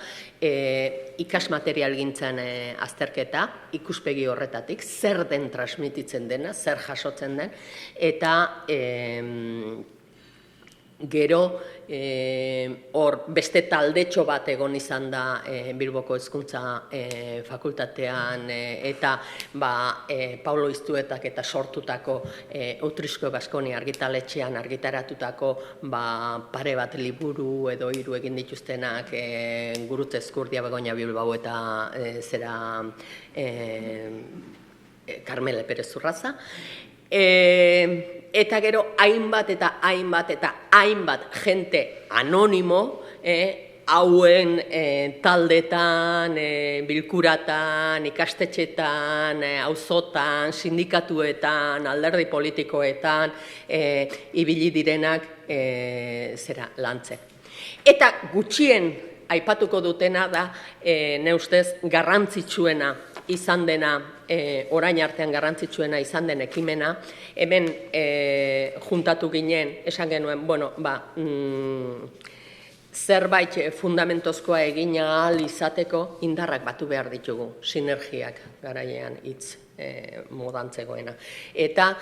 ikasmaterial gintzen azterketa, ikuspegi horretatik, zer den transmititzen dena, zer jasotzen den, eta gero hor beste taldetxo bat egon izan da Bilboko Hezkuntza Fakultatean eta Paulo Iztuetak eta sortutako Outrizko Baskoni argitaletxean argitaratutako pare bat liburu edo 3 egin dituztenak Gurutze Ezkurdia, Begoña Bilbao eta zera Carmele Perez Zurraza. Eta gero hainbat jente anonimo, hauen taldetan, bilkuratan, ikastetxetan, auzotan, sindikatuetan, alderdi politikoetan, ibili direnak zera lantzen. Eta gutxien aipatuko dutena da, ne ustez, garrantzitsuena izan dena, orain artean garrantzitsuena izan den ekimena, hemen juntatu ginen, esan genuen, zerbait fundamentozkoa egin ahal izateko indarrak batu behar ditugu, sinergiak garaian hitz modantzegoena. Eta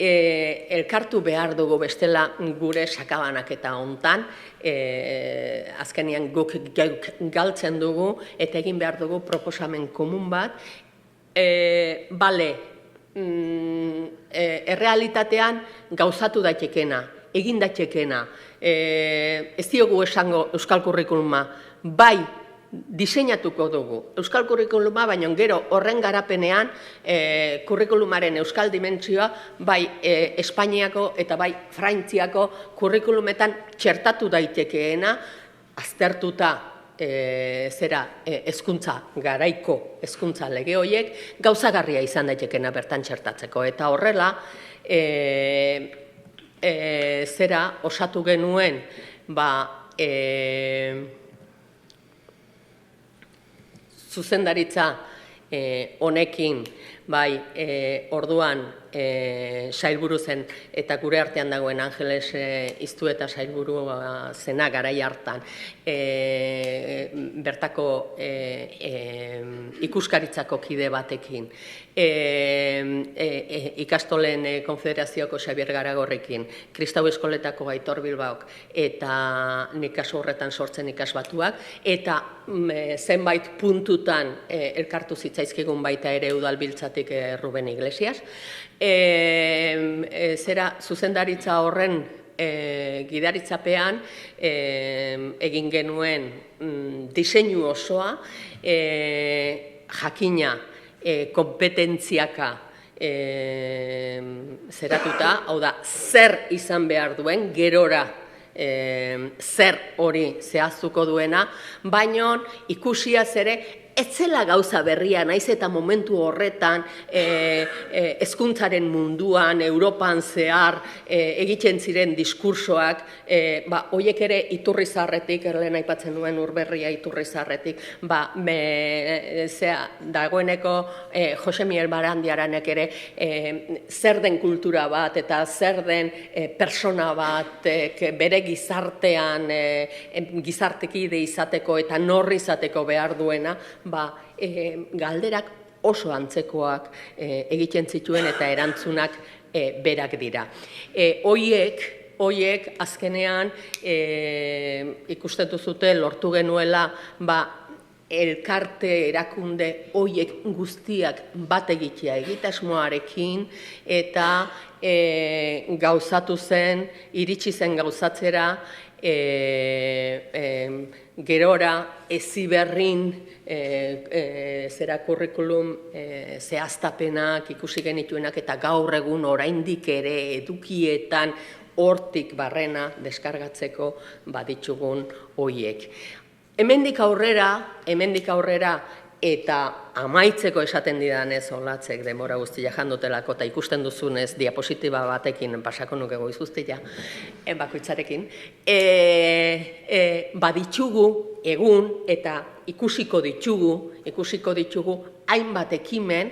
elkartu behar dugu bestela gure sakabanak eta hontan, azkenean guk galtzen dugu eta egin behar dugu proposamen komun bat, errealitatean gauzatu daitekena, egin daitekena, ez diogu esango euskal kurrikuluma, bai diseinatuko dugu euskal kurrikuluma, baina gero horren garapenean kurrikulumaren euskal dimentsioa bai Espainiako eta bai Frantziako kurrikulumetan txertatu daitekeena, aztertuta hezkuntza garaiko hezkuntza lege horiek gauzagarria izan daitekena bertan txertatzeko. Eta horrela osatu genuen zuzendaritza honekin bai orduan sailburu zen eta gure artean dagoen Angeles Iztueta sailburu zena garai hartan bertako ikuskaritzako kide batekin ikastolen konfederazioko Xabier Garagorrekin, Kristau Eskoletako Aitor Bilbaok eta nik kasu horretan sortzen ikasbatuak eta zenbait puntutan elkartu zitzaizkigun baita ere udalbiltzatik Ruben Iglesias. Zuzendaritza horren gidaritzapean egin genuen diseinu osoa, jakina kompetentziaka zeratuta, hau da, zer izan behar duen, gerora zer hori zehaztuko duena, baina ikusiaz ere, ez zela gauza berria, naiz eta momentu horretan hezkuntzaren munduan, Europan zehar egiten ziren diskursoak, horiek ere Iturrizarretik, lehen aipatzen nuen Urberria Iturrizarretik, dagoeneko Jose Miguel Barandiaranek ere zer den kultura bat eta zer den persona bat bere gizartean gizartekide izateko eta norri izateko behar duena, galderak oso antzekoak egiten zituen eta erantzunak berak dira. Hoiek azkenean ikusten duzute lortu genuela elkarte erakunde hoiek guztiak bat egitea egitasmoarekin eta gauzatu zen, iritsi zen gauzatzera gerora Heziberrin kurrikulum zehaztapenak ikusi genituenak eta gaur egun oraindik ere edukietan hortik barrena deskargatzeko baditzugun hoiek. Hemendik aurrera eta amaitzeko esaten didanez olatzek denbora guztia jandutelako eta ikusten duzunez diapositiba batekin pasako nuke goizuztia, bakoitzarekin, baditzugu egun eta ikusiko ditugu hainbat ekimen,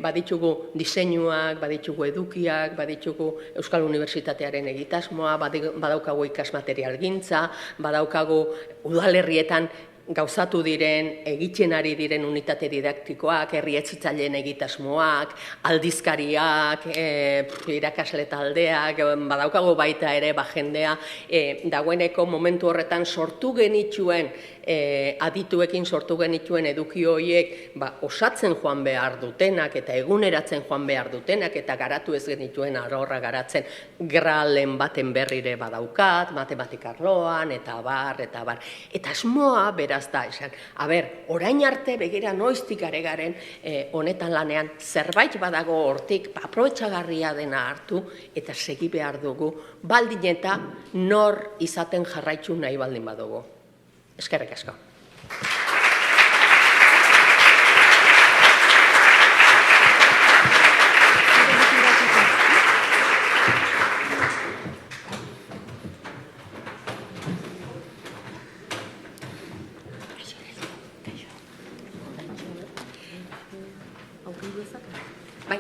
baditugu diseinuak, baditugu edukiak, baditugu Euskal Unibertsitatearen egitasmoa, badaukagu ikasmaterialgintza, badaukagu udalerrietan gauzatu diren, egiten ari diren unitate didaktikoak, herri etzitzaileen egitasmoak, aldizkariak, irakasle taldeak, badaukagu baita ere jendea, dagoeneko momentu horretan sortu genituen, adituekin sortu genituen eduki horiek osatzen joan behar dutenak eta eguneratzen joan behar dutenak eta garatu ez genituen arorra garatzen gralen baten berrire badaukat, matematikarloan eta bar. Eta asmoa beraz da, esan, orain arte begira noiztik are garen honetan lanean zerbait badago hortik aprobetxagarria dena hartu eta segi behar dugu baldin eta nor izaten jarraitzu nahi baldin badugu. Eskerrik asko. Bai.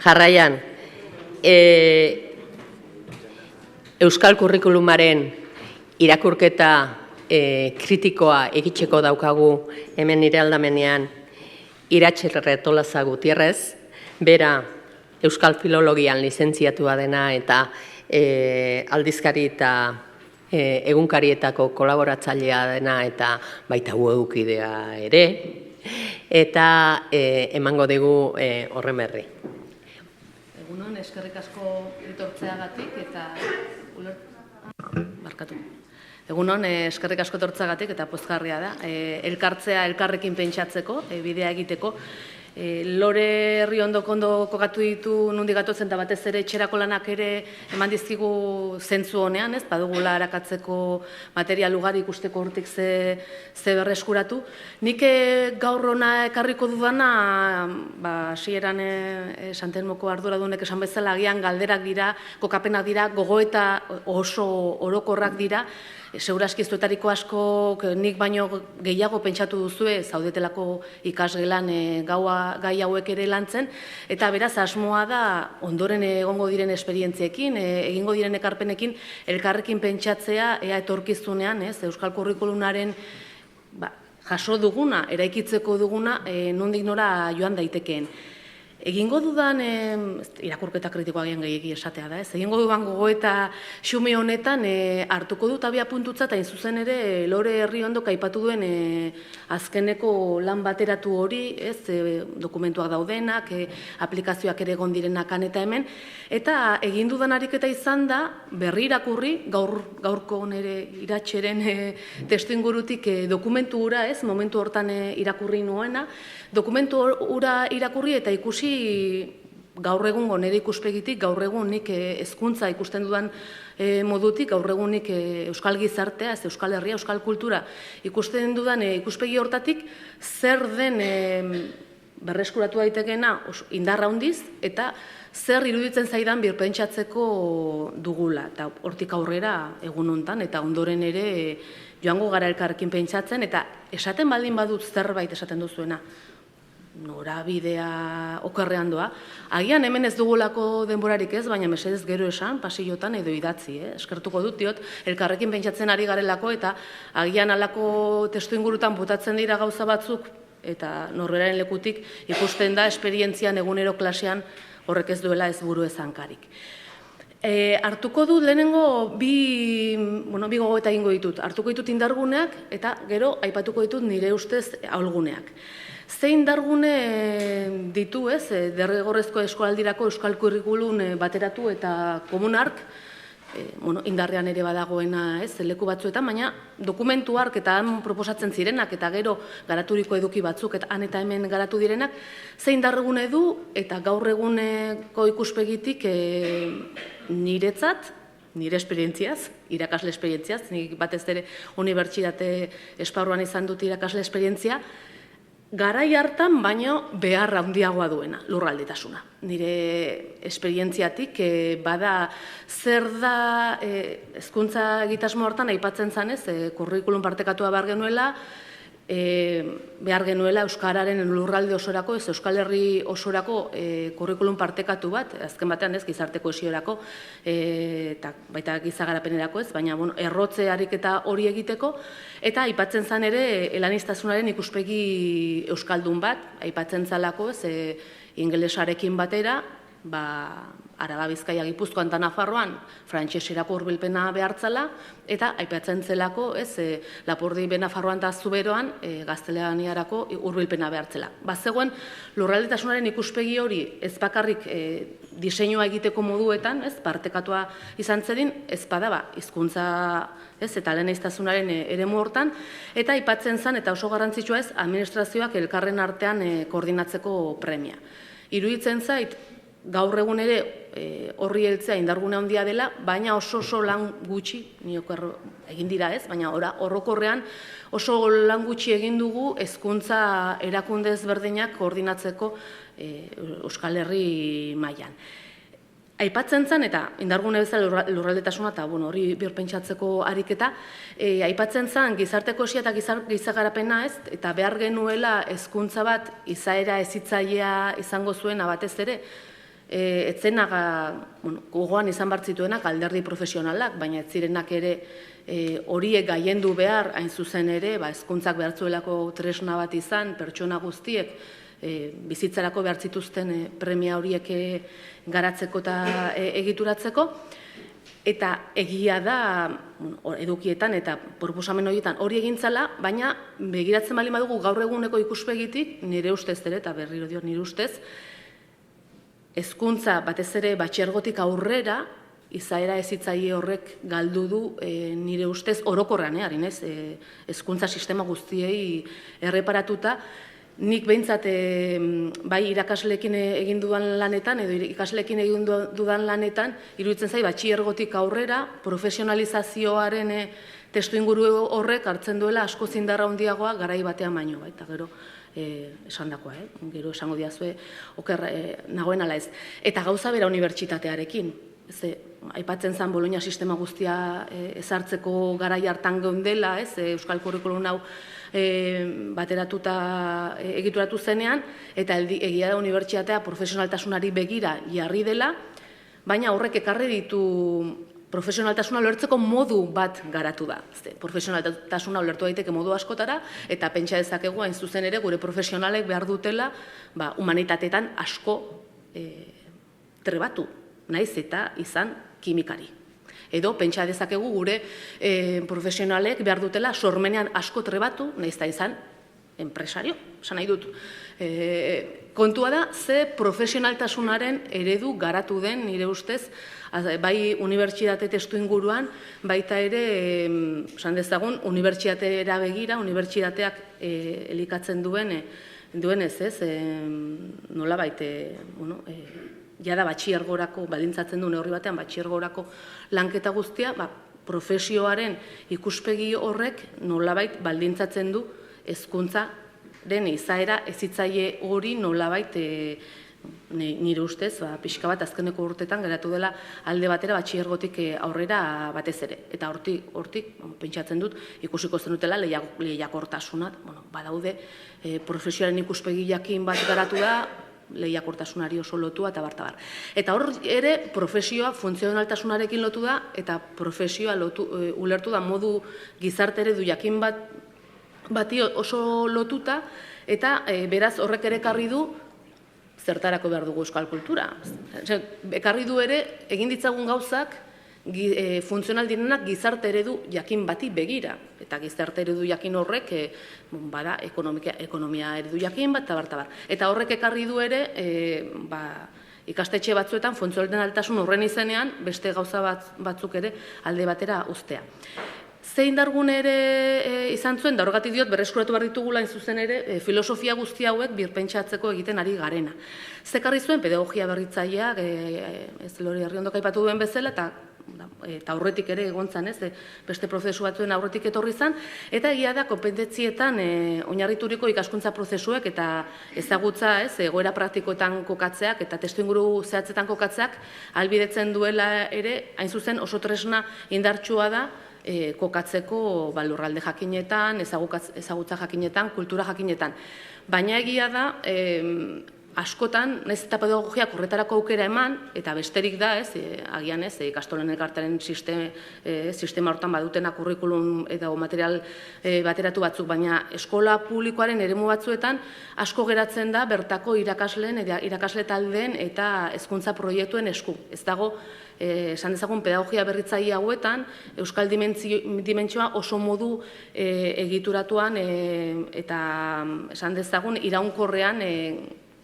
Jarraian, Euskal Kurrikulumaren irakurketa kritikoa egiteko daukagu hemen nire aldamenean Iratxe Retolaza Gutierrez, bera Euskal Filologian lizentziatua dena eta aldizkari eta egunkarietako kolaboratzailea dena eta baita webkidea ere, eta emango dugu horren berri. Egunon, eskerrik asko etortzeagatik eta Egunon, eskerrik asko etortzeagatik eta pozgarria da. Elkartzea elkarrekin pentsatzeko, bidea egiteko. Lore Herriondo ondo kokatu ditu nondik gatotzen eta batez ere etxerako lanak ere eman dizkigu zentzu honean, ez? Badugula arakatzeko material ugari ikusteko hortik ze berreskuratu. Nik gaur hona ekarriko dudana, hasieran Santelmoko arduradunek esan bezala agian galderak dira, kokapenak dira, gogoeta oso orokorrak dira. Segurazki zuetariko asko nik baino gehiago pentsatu duzue zaudetelako ikasgelan gai hauek ere lantzen, eta beraz asmoa da ondoren egongo diren esperientziekin, egingo diren ekarpenekin elkarrekin pentsatzea ea etorkizunean, Euskal Kurrikulumaren jaso duguna, eraikitzeko duguna, nondik nora joan daitekeen. Egingo dudan, irakurketa kritikoa gian gehiagi esatea da, egingo dudan gogoeta xume honetan hartuko dut abia puntutza eta zuzen ere Lore Herriondo aipatu duen azkeneko lan bateratu hori, dokumentuak daudenak, aplikazioak ere egon direnak eta hemen, eta egin dudan ariketa izan da berri irakurri, gaurko nire Iratxeren testu ingurutik dokumentu hura, momentu hortan irakurri nuena, dokumentu hura irakurri eta ikusi gaur egungo nire ikuspegitik, gaur egun nik hezkuntza ikusten dudan modutik, gaur egun nik euskal gizartea, euskal herria, euskal kultura ikusten dudan ikuspegi hortatik, zer den berreskuratu daitekeena indarra handiz eta zer iruditzen zaidan birpentsatzeko dugula, eta hortik aurrera egun hontan, eta ondoren ere joango gara elkarrekin pentsatzen, eta esaten baldin badut zerbait esaten duzuena, norabidea okerrean doa. Agian hemen ez dugulako denborarik ez, baina mesedez gero esan, pasillotan edo idatzi. Eskertuko dut diot, elkarrekin pentsatzen ari garelako, eta agian alako testu ingurutan botatzen dira gauza batzuk, eta norberaren lekutik ikusten da esperientzian egunero klasean horrek ez duela ez buru ezankarik. Hartuko dut lehenengo bi gogoeta egingo ditut. Hartuko ditut indarguneak eta gero aipatuko ditut nire ustez ahulguneak. Ze indargune ditu derrigorrezko eskolaldirako euskal kurrikulum bateratu eta komunark, indarrean ere badagoena leku batzuetan, baina dokumentu hark eta han proposatzen zirenak eta gero garaturiko eduki batzuk eta han eta hemen garatu direnak, ze indargune du eta gaur eguneko ikuspegitik niretzat, nire esperientziaz, irakasle esperientziaz, nik batez ere unibertsitate esparruan izan dut irakasle esperientzia, garai hartan baino behar handiagoa duena, lurraldetasuna. Nire esperientziatik bada zer da hezkuntza egitasmo hortan aipatzen zanez, kurrikulum partekatua behar genuela euskararen lurralde osorako, ez Euskal Herri osorako kurrikulum partekatu bat, azken batean ez gizarte kohesiorako eta baita gizagarapenerako ez, baina errotze ariketa hori egiteko, eta aipatzen zan ere elanistasunaren ikuspegi euskaldun bat, aipatzen zalako ez ingelesarekin batera, Araba, Bizkaia, Gipuzkoan eta Nafarroan frantseserako hurbilpena behartzala, eta aipatzen zelako Lapurdi Nafarroan eta Zuberoan gaztelaniarako hurbilpena behartzela. Bazegoen lurraldetasunaren ikuspegi hori ez bakarrik diseinua egiteko moduetan, partekatua izan zedin, ez bada hizkuntza eta eleaniztasunaren eremu hortan, eta aipatzen zen, eta oso garrantzitsua administrazioak elkarren artean koordinatzeko premia. Iruditzen zait, gaur egun ere horri heltzea indargune handia dela, baina oso lan gutxi, egin dira ez, baina orokorrean oso lan gutxi egin dugu hezkuntza erakunde ezberdinak koordinatzeko Euskal Herri mailan. Aipatzen zen, eta indargune bezala lurraldetasuna eta hori birpentsatzeko ariketa, aipatzen zen gizarte kohesioa eta gizagarapena ez, eta behar genuela hezkuntza bat izaera hezitzailea izango zuena batez ere, etzenaga gogoan izan bartzituenak alderdi profesionalak, baina ez zirenak ere horiek gaiendu behar, hain zuzen ere, hezkuntzak behar zuelako tresna bat izan, pertsona guztiek bizitzarako behar zituzten premia horiek garatzeko eta egituratzeko, eta egia da edukietan eta proposamen horietan hori egintzala, baina begiratzen baldin badugu gaur eguneko ikuspegitik, nire ustez ere, eta berriro diot nire ustez, hezkuntza batez ere batxilergotik aurrera, izaera hezitzaile horrek galdu du nire ustez orokorrean, hezkuntza sistema guztiei erreparatuta, nik behintzat bai irakasleekin egin dudan lanetan, edo ikasleekin egin dudan lanetan, iruditzen zait batxilergotik aurrera, profesionalizazioaren testu inguru horrek hartzen duela asko indarra handiagoa garai batean baino, eta gero esan dakoa, gero esango diazue oker nagoen ala ez. Eta gauza bera unibertsitatearekin, aipatzen zen Bologna sistema guztia ezartzeko garai hartan geundela, Euskal Kurrikulum hau bateratuta egituratu zenean, eta egia da unibertsitatea profesionaltasunari begira jarri dela, baina horrek ekarri ditu profesionaltasuna ulertzeko modu bat garatu da. Profesionaltasuna ulertu daiteke modu askotara, eta pentsa dezakegu hain zuzen ere gure profesionalek behar dutela humanitateetan asko trebatu, naiz eta izan kimikari. Edo pentsa dezakegu gure profesionalek behar dutela sormenean asko trebatu, naiz eta izan enpresario, esan nahi dut. Kontua da, ze profesionaltasunaren eredu garatu den, nire ustez, bai unibertsitate testu inguruan, baita ere, esan dezagun, unibertsitatera begira, unibertsitateak elikatzen duenez, nola baita, jada batxilergorako, baldintzatzen duen horri batean, batxilergorako lanketa guztia, profesioaren ikuspegi horrek nolabait baldintzatzen du hezkuntzaren izaera hezitzaile hori nolabait nire ustez, pixka bat azkeneko urtetan geratu dela alde batera batxillergotik aurrera batez ere. Eta hortik pentsatzen dut, ikusiko zenutela lehiakortasunat, badaude profesioaren ikuspegi jakin bat garatu da, lehiakortasunari oso lotua eta bartabar. Eta hor ere profesioa funtzionaltasunarekin lotu da eta profesioa ulertu da modu gizarte eredu jakin bati oso lotuta eta beraz horrek ere ekarri du zertarako behar dugu euskal kultura. Ekarri du ere egin ditzagun gauzak funtzional direnak gizarte eredu jakin bati begira. Eta gizarte eredu jakin horrek bada ekonomia eredu jakin bat, tabar. Eta horrek ekarri du ere ikastetxe batzuetan funtzionaltasun horren izenean beste gauza batzuk ere alde batera uztea. Zein dargun ere izan zuen, da horregatik diot berreskuratu behar ditugula zuzen ere filosofia guzti hauek birpentsatzeko egiten ari garena. Zekarri zuen pedagogia berritzaileak, ez Lore Arriondok aipatu duen bezala, eta aurretik ere egontzan, beste prozesu batzuen aurretik etorri zan, eta egia da konpetentzietan oinarrituriko ikaskuntza prozesuek eta ezagutza egoera praktikoetan kokatzeak eta testuinguru zehatzetan kokatzeak ahalbidetzen duela ere, hain zuzen oso tresna indartsua da kokatzeko lurralde jakinetan, ezagutza jakinetan, kultura jakinetan. Baina egia da, askotan, nahiz eta pedagogiak horretarako aukera eman, eta besterik da, agian ikastolen elkartearen sistema hortan badutena kurrikulum edo material bateratu batzuk, baina eskola publikoaren eremu batzuetan asko geratzen da bertako irakasleen, irakasle taldeen eta hezkuntza proiektuen esku. Ez dago, esan dezagun pedagogia berritzaile hauetan, euskal dimentsioa oso modu egituratuan eta esan dezagun iraunkorrean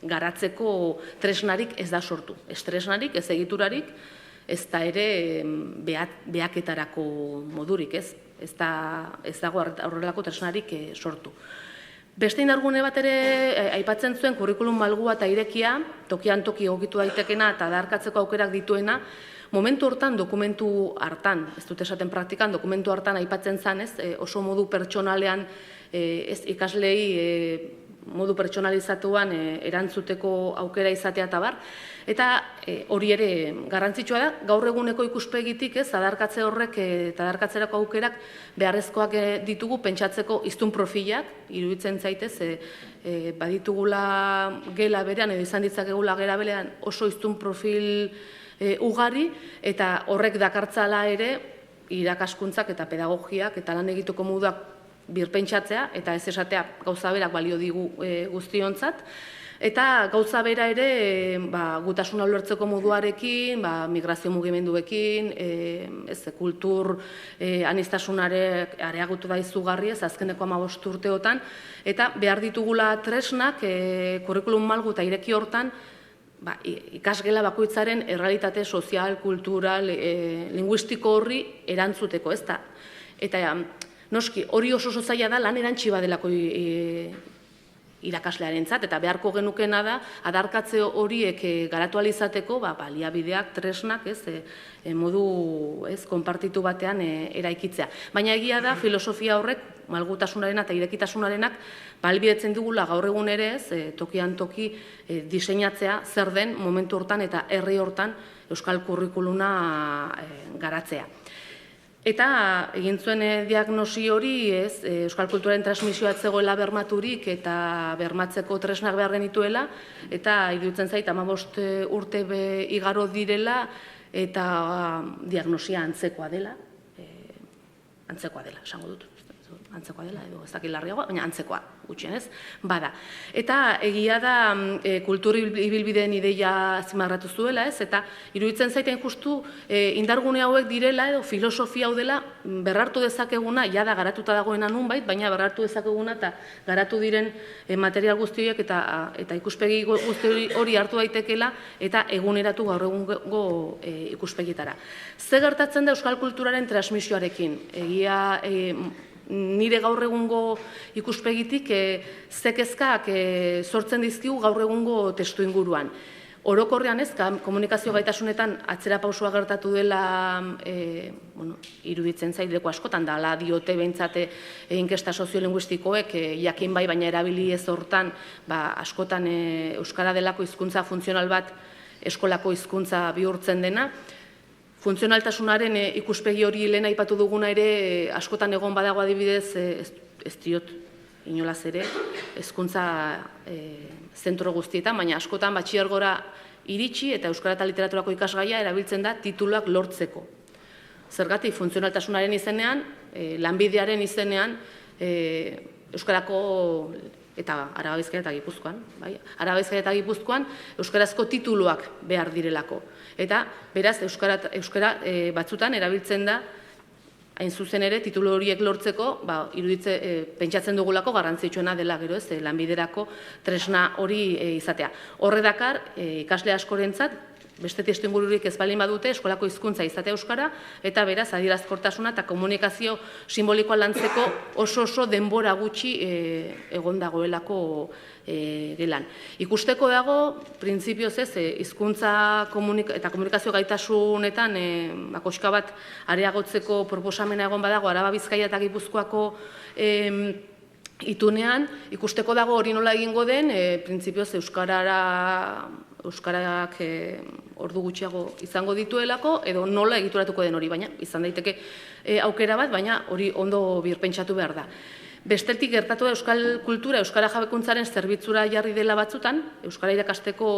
garatzeko tresnarik ez da sortu. Ez tresnarik, ez egiturarik, ez da ere behaketarako modurik, ez? Ez dago horrelako tresnarik sortu. Beste indargune bat ere aipatzen zuen kurrikulum malgua eta irekia, tokian toki egokitu daitekena eta darkatzeko aukerak dituena, momentu hortan, dokumentu hartan, ez dut esaten praktikan, dokumentu hartan aipatzen zen, oso modu pertsonalean ikaslei modu pertsonalizatuan erantzuteko aukera izatea eta bar. Eta hori ere garrantzitsua da, gaur eguneko ikuspegitik adarkatze horrek eta adarkatzerako aukerak beharrezkoak ditugu pentsatzeko hiztun profilak, iruditzen zaitez, baditugula gela berean edo izan ditzakegula gela berean oso hiztun profil ugari eta horrek dakartzala ere irakaskuntzak eta pedagogiak eta lan egiteko moduak birpentsatzea eta ez esatea gauza berak balio digu guztiontzat. Eta gauza bera ere gutasuna ulertzeko moduarekin, migrazio mugimenduekin, kultur aniztasunare areagotu da izugarri azkeneko 15 urteotan, eta behar ditugula tresnak kurrikulum malgu eta ireki hortan ikasgela bakoitzaren errealitate sozial, kultural, linguistiko horri erantzuteko, ez da. Eta noski, hori oso zaila da lan erantsi badelako irakaslearentzat eta beharko genukena da adarkatze horiek garatu ahal izateko baliabideak, tresnak, modu konpartitu batean eraikitzea. Baina egia da filosofia horrek malgutasunarena eta irekitasunarenak ahalbidetzen dugula gaur egun ere tokian toki diseinatzea zer den momentu hortan eta herri hortan euskal kurrikuluna garatzea. Eta egin zuen diagnosi hori, euskal kulturaren transmisioa ez zegoela bermaturik eta bermatzeko tresnak behar genituela, eta iruditzen zait 15 urte igaro direla eta diagnosia antzekoa dela, esango dut, antzekoa dela, edo ez dakit larriagoa, baina antzekoa, gutxienez, bada. Eta egia da kultur ibilbideen ideia azpimarratu zuela, eta iruditzen zaiten justu indargune hauek direla edo filosofia hau dela berrartu dezakeguna, jada garatuta dagoena nunbait, baina berrartu dezakeguna eta garatu diren material guztiak eta ikuspegi guzti hori hartu daitekela eta eguneratu gaur egungo ikuspegietara. Ze gertatzen da euskal kulturaren transmisioarekin? Egia nire gaur egungo ikuspegitik zekezkak sortzen dizkigu gaur egungo testu inguruan. Orokorrean ez, komunikazio gaitasunetan atzera pausua gertatu dela iruditzen zaideko askotan, da ala diote behintzate inkesta soziolinguistikoek, jakin bai, baina erabili ez hortan, askotan euskara delako hizkuntza funtzional bat eskolako hizkuntza bihurtzen dena. Funtzionaltasunaren ikuspegi hori lehen aipatu duguna ere, askotan egon badago adibidez, ez diot inolaz ere, hezkuntza zentro guztietan, baina askotan batxilergora iritsi eta euskara eta literaturako ikasgaia erabiltzen da tituluak lortzeko. Zergatik funtzionaltasunaren izenean, lanbidearen izenean, euskarako eta Araba Bizkaia eta Gipuzkoan, Araba Bizkaia eta Gipuzkoan euskarazko tituluak behar direlako. Eta beraz euskara batzutan erabiltzen da hain zuzen ere, titulu horiek lortzeko, pentsatzen dugulako garrantzitsuena dela gero ez, lanbiderako tresna hori izatea. Horre dakar, ikasle askorentzat, beste testuingururik ez baldin badute, eskolako hizkuntza izatea euskara, eta beraz, adierazkortasuna eta komunikazio simbolikoa lantzeko oso denbora gutxi egon dagoelako gelan. Ikusteko dago, printzipioz ez, hizkuntza eta komunikazio gaitasunetan koska bat areagotzeko proposamena egon badago Araba Bizkaia eta Gipuzkoako itunean, ikusteko dago hori nola egingo den, printzipioz euskarak ordu gutxiago izango dituelako, edo nola egituratuko den hori, baina izan daiteke aukera bat, baina hori ondo birpentsatu behar da. Bestetik gertatu da euskal kultura, euskara jabekuntzaren zerbitzura jarri dela batzutan, euskara irakasteko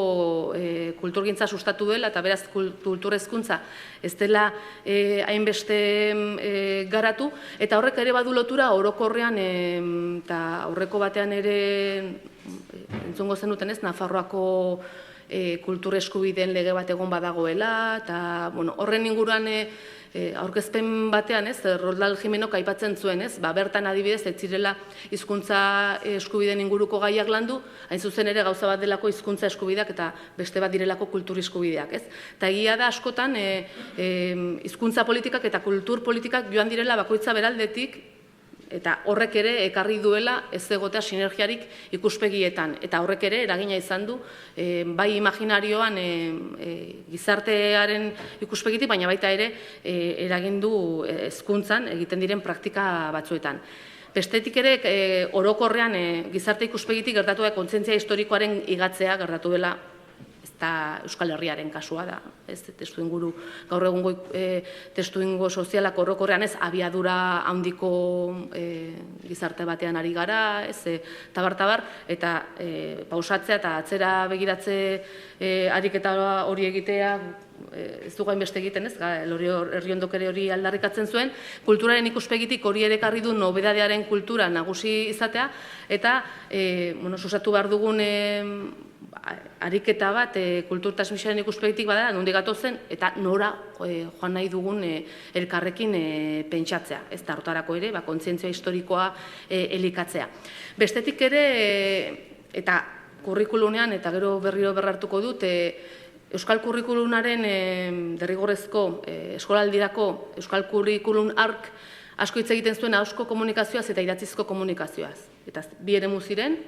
kulturgintza sustatu dela, eta beraz kultur hezkuntza ez dela hainbeste garatu, eta horrek ere badu lotura orokorrean, eta aurreko batean ere entzungo zenuten ez, Nafarroako kultur eskubideen lege bat egon badagoela, eta horren inguruan aurkezpen batean, Roldal Jimenok aipatzen zuen, bertan adibidez, ez zirela hizkuntza eskubideen inguruko gaiak landu, hain zuzen ere gauza bat delako hizkuntza eskubideak eta beste bat direlako kultur eskubideak. Eta egia da askotan hizkuntza politikak eta kultur politikak joan direla bakoitza beraldetik, eta horrek ere ekarri duela ez egotea sinergiarik ikuspegietan. Eta horrek ere eragina izan du, bai imaginarioan gizartearen ikuspegitik, baina baita ere eragin du hezkuntzan egiten diren praktika batzuetan. Bestetik ere, orokorrean gizarte ikuspegitik gertatu da kontzientzia historikoaren igatzea gertatu dela, eta Euskal Herriaren kasua da, testuinguru, gaur egungo testuingo sozialak orokorrean ez, abiadura handiko gizarte batean ari gara, tabar, eta pausatzea eta atzera begiratze ariketa hori egitea, ez dugu hainbeste egiten ez, Herriondok ere hori aldarrikatzen zuen, kulturaren ikuspegitik hori ere ekarri du nobedadearen kultura nagusi izatea, eta susatu behar dugun ariketa bat kultur transmisioaren ikuspegitik badara, nondik gatozen, eta nora joan nahi dugun elkarrekin pentsatzea. Ez da hortarako ere, kontzientzia historikoa elikatzea. Bestetik ere, eta kurrikulunean, eta gero berriro berrartuko dut, Euskal Kurrikulunaren derrigorrezko eskolaldirako Euskal Kurrikulun ark asko hitz egiten zuen ahozko komunikazioaz eta idatzizko komunikazioaz. Eta bi eremu ziren,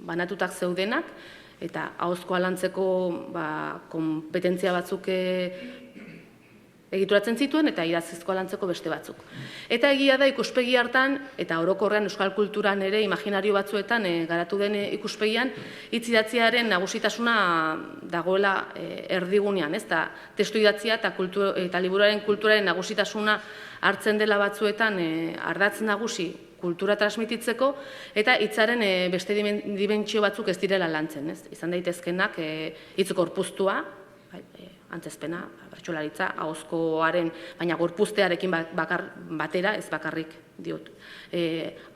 banatutak zeudenak, eta ahozkoa lantzeko kompetentzia batzuk egituratzen zituen, eta idatzizkoa lantzeko beste batzuk. Eta egia da ikuspegi hartan, eta orokorrean euskal kulturan ere, imaginario batzuetan garatu den ikuspegian, hitz idatziaren nagusitasuna dagoela erdigunean, eta testu idatzia eta liburuaren kulturaren nagusitasuna hartzen dela batzuetan ardatz nagusi kultura transmititzeko, eta hitzaren beste dimentsio batzuk ez direla lantzen. Izan daitezkenak hitz gorpuztua, antzezpena, bertsolaritza, ahozkoaren, baina gorpuztearekin batera, ez bakarrik diot,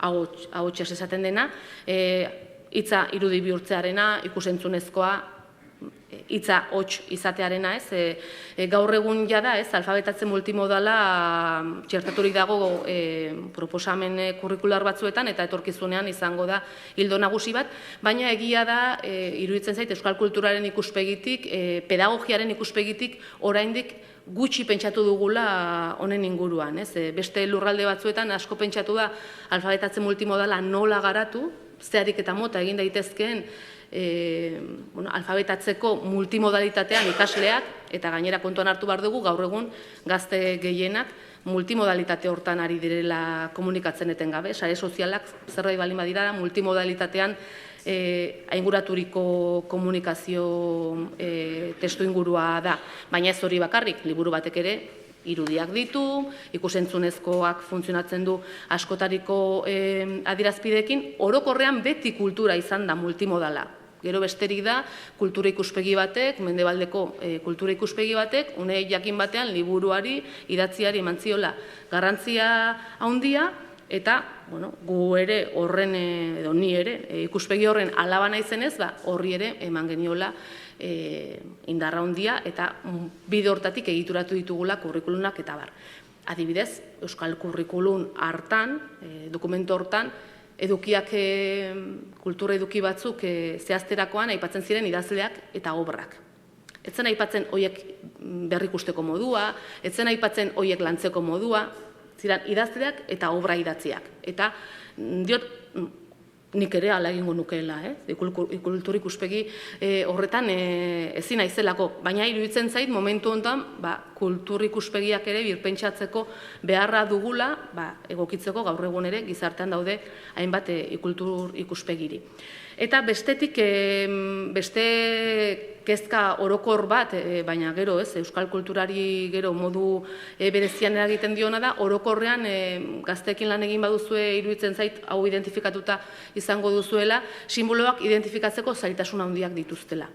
ahotsez esaten dena, hitza irudi bihurtzearena, ikusentzunezkoa, hitza hots izatearena, gaur egun jada, alfabetatze multimodala txertaturik dago proposamen kurrikular batzuetan eta etorkizunean izango da ildo nagusi bat, baina egia da, iruditzen zait, euskal kulturaren ikuspegitik, pedagogiaren ikuspegitik, oraindik gutxi pentsatu dugula honen inguruan. Beste lurralde batzuetan asko pentsatu da alfabetatze multimodala nola garatu, zeharik eta mota egin daitezkeen alfabetatzeko multimodalitatean ikasleak, eta gainera kontuan hartu behar dugu, gaur egun gazte gehienak multimodalitate hortan ari direla komunikatzen etengabe, sare sozialak zerbait baldin badira multimodalitatean ainguraturiko komunikazio testu ingurua da, baina ez hori bakarrik, liburu batek ere irudiak ditu, ikusentzunezkoak funtzionatzen du askotariko adierazpideekin, orokorrean beti kultura izan da multimodala. Gero besterik da, kultura ikuspegi batek, mendebaldeko kultura ikuspegi batek, une jakin batean liburuari, idatziari eman ziola garrantzia handia, eta gu ere horren, edo ni ere, ikuspegi horren alaba naizenez, horri ere eman geniola indarra handia, eta bide hortatik egituratu ditugula kurrikulunak eta bar. Adibidez, Euskal Kurrikulun hartan, dokumentu hortan, edukiak, kultura eduki batzuk zehazterakoan aipatzen ziren idazleak eta obrak. Etzen aipatzen hoiek berrikusteko modua, etzen aipatzen hoiek lantzeko modua, ziren idazleak eta obra idatziak. Eta diot, nik ere ala egingo nukeela, kultur ikuspegi horretan ezin naizelako, baina iruditzen zait momentu honetan kultur ikuspegiak ere birpentsatzeko beharra dugula egokitzeko gaur egun ere gizartean daude hainbat kultur ikuspegiri. Eta bestetik, beste kezka orokor bat, baina gero ez, euskal kulturari gero modu berezian eragiten diona da, orokorrean gazteekin lan egin baduzue iruditzen zait hau identifikatuta izango duzuela, simboloak identifikatzeko zailtasun handiak dituztela.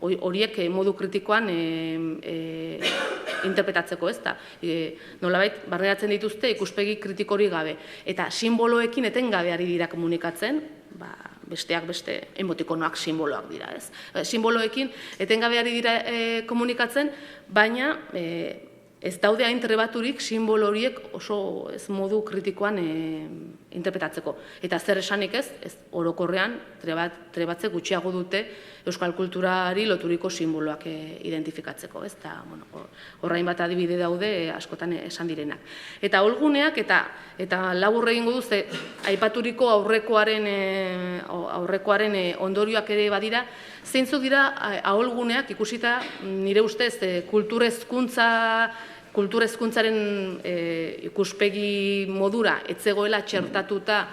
Horiek modu kritikoan interpretatzeko, nolabait barneratzen dituzte ikuspegi kritikori gabe. Eta simboloekin etengabe ari dira komunikatzen, besteak beste emotikonoak simboloak dira, ez? Simboloekin etengabe ari dira komunikatzen, baina ez daude hain trebaturik simbolo horiek oso modu kritikoan interpretatzeko. Eta zer esanik ez, orokorrean trebatze gutxiago dute euskal kulturari loturiko simboloak identifikatzeko. Horrain bat adibide daude askotan esan direnak. Eta holguneak, eta labur egingo duz, aipaturiko aurrekoaren ondorioak ere badira, zeintzuk dira aholguneak ikusita nire ustez kultur hezkuntzaren ikuspegi modura etzegoela txertatuta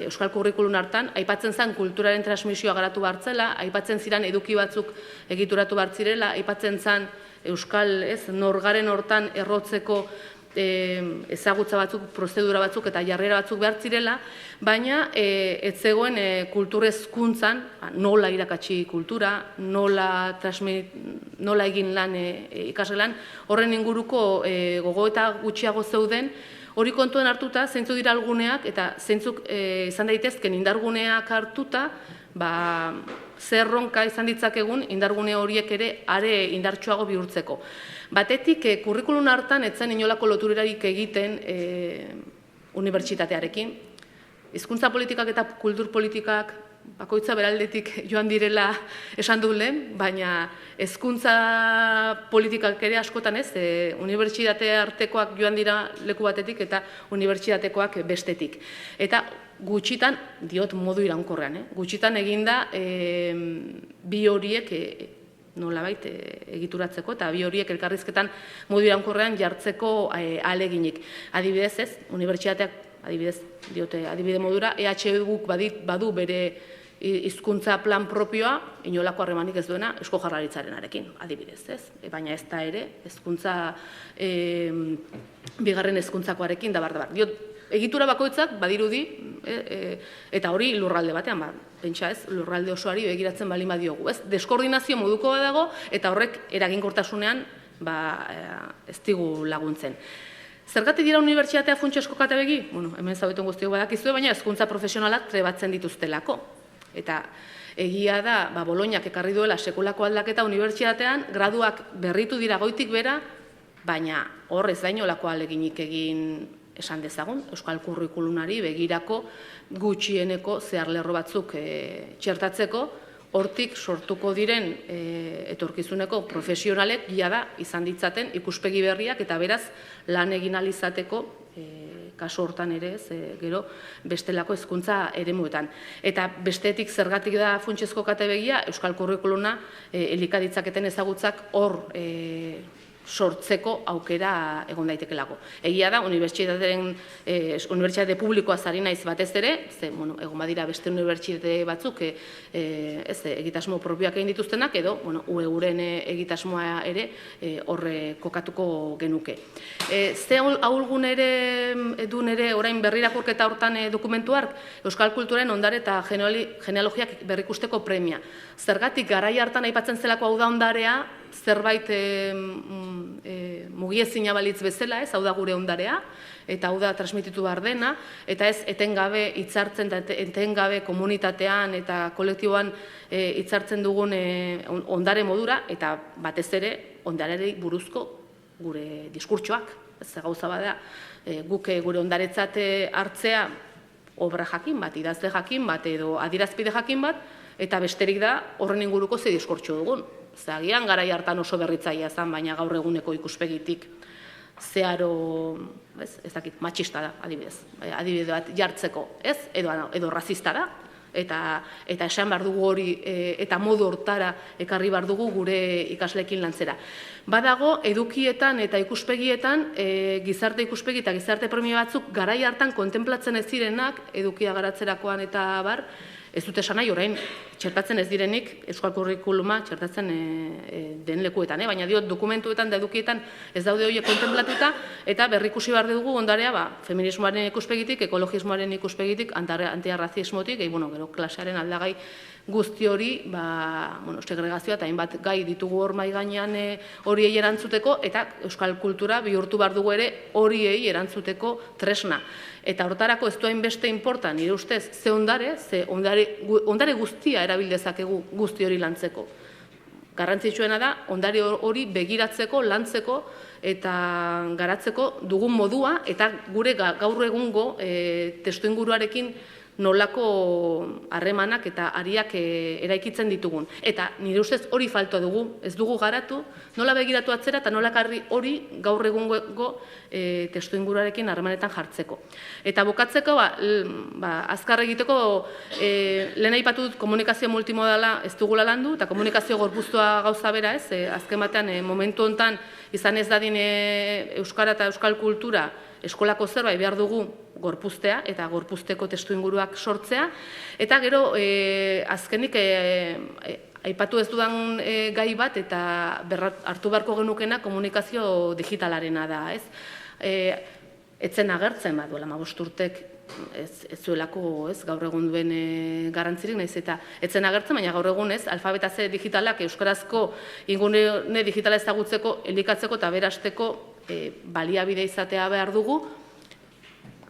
euskal kurrikulun hartan, aipatzen zen kulturaren transmisioa garatu bartzela, aipatzen ziren eduki batzuk egituratu bartzirela, aipatzen zen euskal norgaren hortan errotzeko ezagutza batzuk, prozedura batzuk eta jarrera batzuk behar zirela, baina ez zegoen kultur hezkuntzan nola irakatsi kultura, nola egin lan ikasgelan, horren inguruko gogoeta gutxiago zeuden, hori kontuan hartuta, zeintzuk dira alguneak eta zeintzuk izan daitezken indarguneak hartuta, zerronka izan ditzakegun indargune horiek ere are indartsuago bihurtzeko. Batetik, kurrikulun hartan etzen inolako loturarik egiten unibertsitatearekin. Hizkuntza politikak eta kultur politikak bakoitza beraldetik joan direla esan du lehen, baina hezkuntza politikak ere askotan ez, unibertsitate artekoak joan dira leku batetik eta unibertsitatekoak bestetik. Eta gutxitan, diot modu iraunkorrean, gutxitan eginda bi horiek nolabait egituratzeko eta bi horiek elkarrizketan modu iraunkorrean jartzeko ahaleginik. Adibidez ez, unibertsitateak, adibide modura, EHU badu bere hizkuntza plan propioa, inolako harremanik ez duena Eusko Jaurlaritzarenarekin, adibidez, ez? Baina ez da ere, hezkuntza bigarren hezkuntzakoarekin dabar. Egitura bakoitzak badirudi, eta hori lurralde batean, pentsa ez, lurralde osoari begiratzen baldin badiogu, ez? Deskoordinazio moduko dago, eta horrek eraginkortasunean ez digu laguntzen. Zergatik dira unibertsitatea funtsezko katebegi? Hemen zaudeten guztiok badakizue, baina hezkuntza profesionalak trebatzen dituztelako. Eta egia da, Bolognak ekarri duela sekulako aldaketa unibertsitatean, graduak berritu dira goitik bera, baina horrez da inolako ahaleginik egin esan dezagun, euskal kurrikulunari begirako gutxieneko zeharlerro batzuk txertatzeko, hortik sortuko diren etorkizuneko profesionalek jada izan ditzaten ikuspegi berriak eta beraz lan egin ahal izateko kasu hortan ere, gero bestelako hezkuntza eremuetan. Eta bestetik zergatik da funtsezko kate begia, euskal kurrikuluna elikaditzaketen ezagutzak hor sortzeko aukera egon daitekelako. Egia da, unibertsitate publikoa zari naiz batez ere, egon badira beste unibertsitate batzuk egitasmo propioak egin dituztenak, edo UEUren egitasmoa ere horre kokatuko genuke. Ze ahulgun ere dun ere orain berrirakurketa hortan dokumentu hark, euskal kulturen ondare eta genealogiak berrikusteko premia. Zergatik garai hartan aipatzen zelako hau da ondarea, zerbait mugiezina balitz bezala, hau da gure ondarea, eta hau da transmititu behar dena, eta ez etengabe hitzartzen, etengabe komunitatean eta kolektiboan hitzartzen dugun ondare modura, eta batez ere ondareri buruzko gure diskurtsoak, ez gauza bada, guk gure ondaretzat hartzea obra jakin bat, idazle jakin bat, edo adierazpide jakin bat, eta besterik da horren inguruko ze diskurtso dugun. Zagian garai hartan oso berritzailea zen, baina gaur eguneko ikuspegitik zeharo, ez dakit, matxista da, adibidez. Adibide bat jartzeko, ez? Edo razista da, eta esan behar dugu hori, eta modu hortara ekarri behar dugu gure ikasleekin lantzera. Badago, edukietan eta ikuspegietan, gizarte ikuspegi eta gizarte premia batzuk garai hartan kontemplatzen ez zirenak, edukia garatzerakoan eta bar, ez dute esan nahi, orain, txertatzen ez direnik, euskal kurrikuluma txertatzen den lekuetan, baina diot dokumentuetan da edukietan ez daude horiek kontemplatuta, eta berrikusi behar dugu ondarea, feminismoaren ikuspegitik, ekologismoaren ikuspegitik, antiarrazismotik, gero klasearen aldagai guzti hori, segregazioa eta hainbat gai ditugu hor mai gainean horiei erantzuteko, eta euskal kultura bihurtu behar dugu ere horiei erantzuteko tresna. Eta hortarako ez duain beste inporta, nire ustez, ze ondare guztia erabil dezakegu guzti hori lantzeko. Garrantzitsuena da, ondare hori begiratzeko, lantzeko eta garatzeko dugun modua, eta gure gaur egungo testuinguruarekin nolako harremanak eta ariak eraikitzen ditugun. Eta nire ustez hori falta dugu, ez dugu garatu, nola begiratu atzera eta nola karri hori gaur egungo testuinguruarekin harremanetan jartzeko. Eta bukatzeko, azkar egiteko, lehen aipatu dut komunikazio multimodala ez dugula landu, eta komunikazio gorpuztua gauza bera ez, azken batean momentu hontan izan ez dadin euskara eta euskal kultura eskolako zerbait behar dugu gorpuztea eta gorpuzteko testuinguruak sortzea, eta gero azkenik aipatu ez dudan gai bat eta hartu beharko genukena komunikazio digitalarena da, ez? Etzen agertzen bat duela 15 urtek ez zuelako gaur egun duen garrantzirik, nahiz eta etzen agertzen, baina gaur egun alfabetatze digitalak euskarazko ingune digitala ezagutzeko, elikatzeko eta berasteko baliabide izatea behar dugu.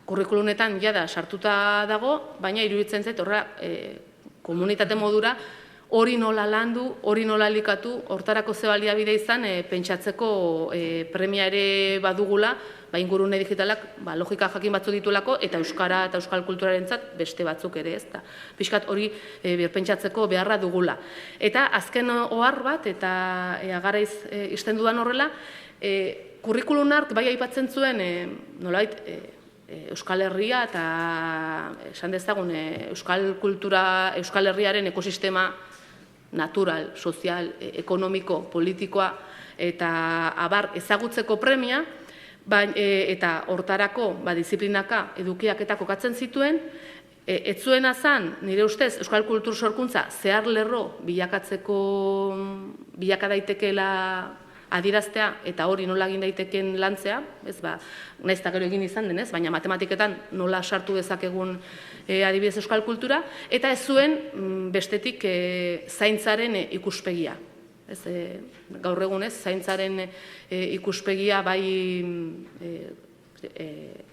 Kurrikulunetan jada sartuta dago, baina iruditzen zait horra komunitate modura hori nola landu, hori nola elikatu, hortarako ze baliabide izan pentsatzeko premia ere badugula, ingurune digitalak logika jakin batzuk dituelako, eta euskara eta euskal kulturarentzat beste batzuk ere ez da. Piskat hori birpentsatzeko beharra dugula. Eta azken ohar bat, eta garaiz izten dudan horrela, kurrikulunak bai aipatzen zuen nolait Euskal Herria eta esan dezagun euskal kultura, Euskal Herriaren ekosistema natural, sozial, ekonomiko, politikoa eta abar ezagutzeko premia, eta hortarako disiplinaka edukiak eta kokatzen zituen, ez zuena zan, nire ustez, euskal kultur sorkuntza zehar lerro bilaka daitekeela adieraztea eta hori nola egin daiteken lantzea, nahiz eta gero egin izan denez, baina matematiketan nola sartu dezakegun adibidez euskal kultura, eta ez zuen bestetik zaintzaren ikuspegia. Gaur egunez, zaintzaren ikuspegia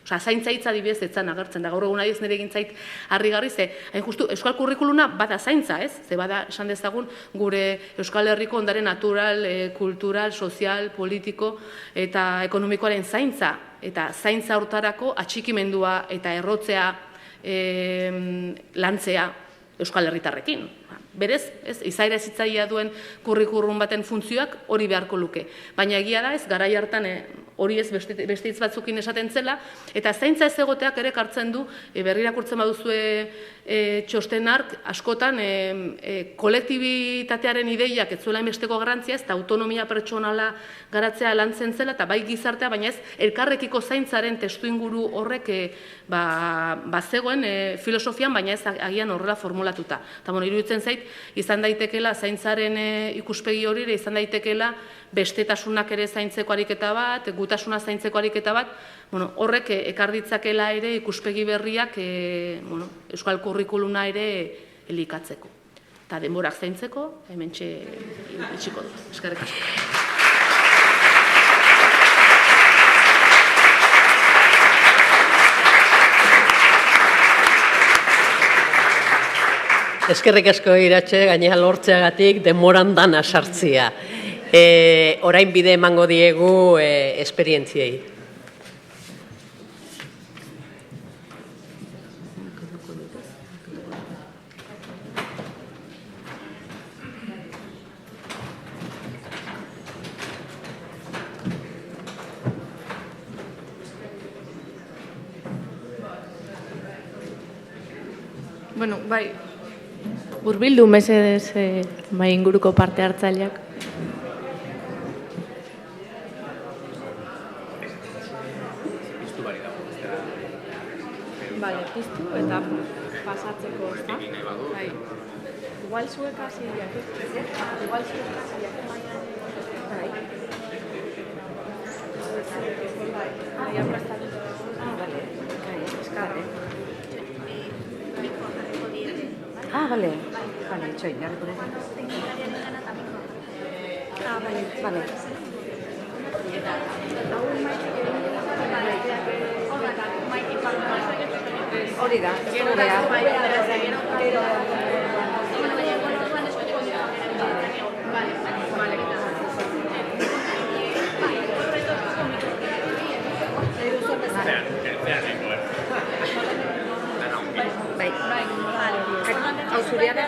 zaintza hitza adibidez etzan agertzen da, gaur egun adiz nire egin zait harrigarri, hain justu, euskal kurrikuluna bada zaintza, ze bada esan dezagun gure Euskal Herriko ondare natural, kultural, sozial, politiko eta ekonomikoaren zaintza, eta zaintza hortarako atxikimendua eta errotzea lantzea Euskal Herritarrekin. Berez, izaera ezitzaia duen kurrikulum baten funtzioak hori beharko luke. Baina egia da ez, garai hartan hori ez beste hitz batzukin esaten zela, eta zaintza ez egoteak ere kartzen du, berri irakurtzen baduzue txostenark, askotan kolektibitatearen ideiak ez zuela inbesteko garrantzia, eta autonomia pertsonala garatzea lantzen zela, eta bai gizartea, baina ez elkarrekiko zaintzaren testuinguru horrek bazegoen filosofian, baina ez agian horrela formulatuta. Eta iruditzen zait, izan daitekela zaintzaren ikuspegi hori, izan daitekela bestetasunak ere zaintzeko ariketa bat, gutasuna zaintzeko ariketa bat, horrek ekar ditzakela ere ikuspegi berriak euskal kurrikuluna ere elikatzeko. Eta denborak zaintzeko, hementxe itxiko dut. Eskerrik asko. Eskerrik asko Iratxe, gainera lortzeagatik denboran dana sartzia. Orain bide emango diegu esperientziei. Bueno, bai, hurbildu mesedez bai inguruko parte hartzaileak. Bale, piztu eta pasatzeko, ezta? Bai. Igual zuek hasi Igual zuek hasi Bai. Bai, aprestatu. Vale. Eskare. Vale. Vale, itxoin, jarriko dut. Vale. Hori da, hau zurea da?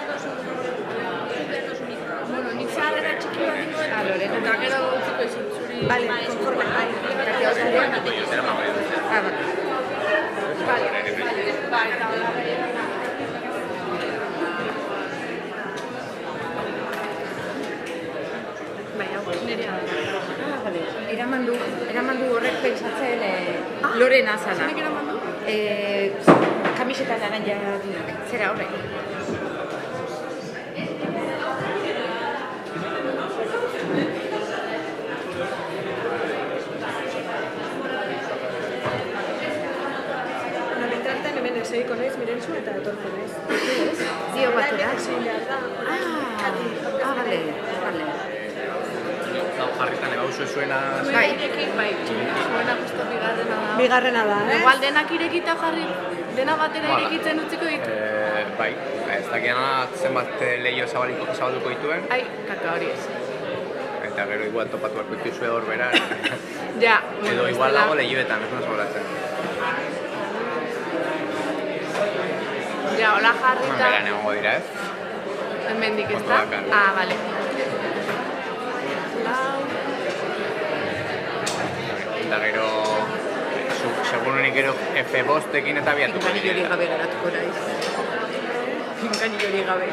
Bueno, nik zaharrera txiki bat ingoen, eta gero utziko izin zuri. Vale, konforme. Eraman du horrek pentsatzen Lorena zana. Nik eraman du? Kamiseta laranja zera horrek. Segiko naiz, Mirentzu eta etorko naiz. Zio batura? Bale. Hau jarritan egauzu zuena... Bai, zuena justo Bigarrena da, Igual denak irekita jarri, dena batera irekitzen utziko ditu. Bai, ez dakiana zenbat lehio zabalduko dituen. Ai, kaka hori ez. Eta gero igual topatu barko dituzue hor bera. Ja, Edo igual dago lehioetan, ez no zabalatzen. Ja, hola jarrita... Beran egongo dira, ez? Hemendik ez da? Bale. Eta gero... Segurunik gero F5-ekin eta biatuko dira. Pinkanilori gabe geratuko naiz. Pinkanilori gabe.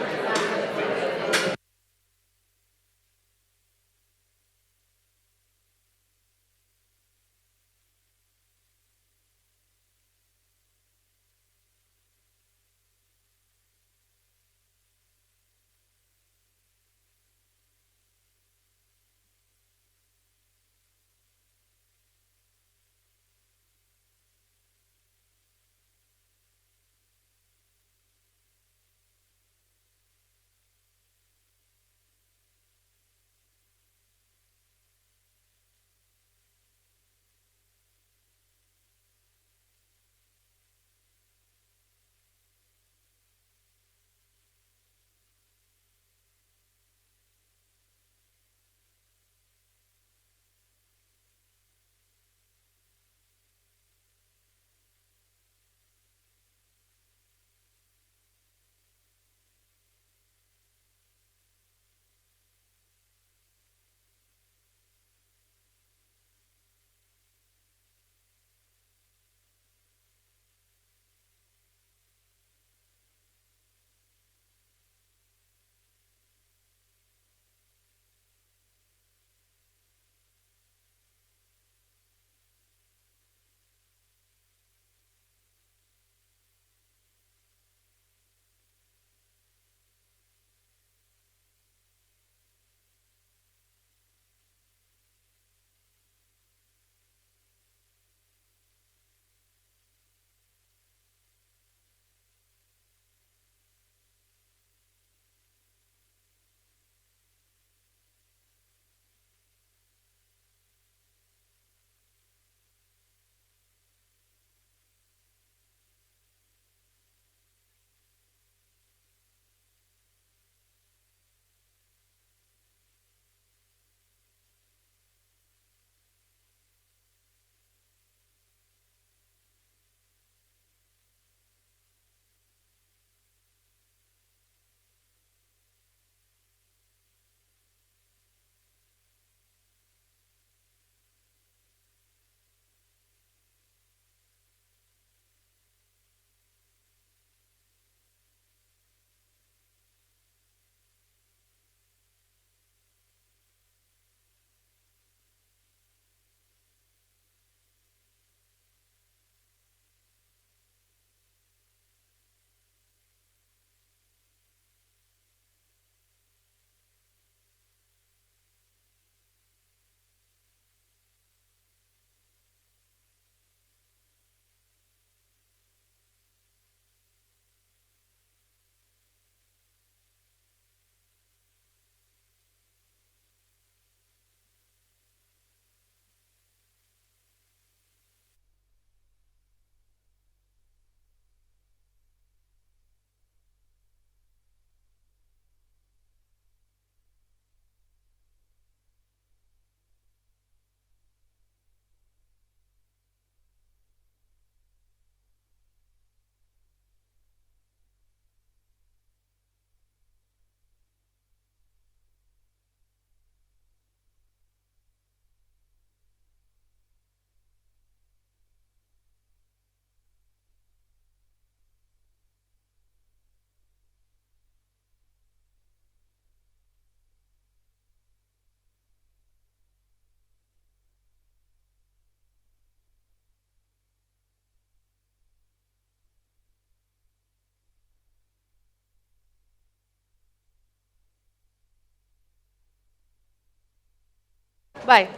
Bai,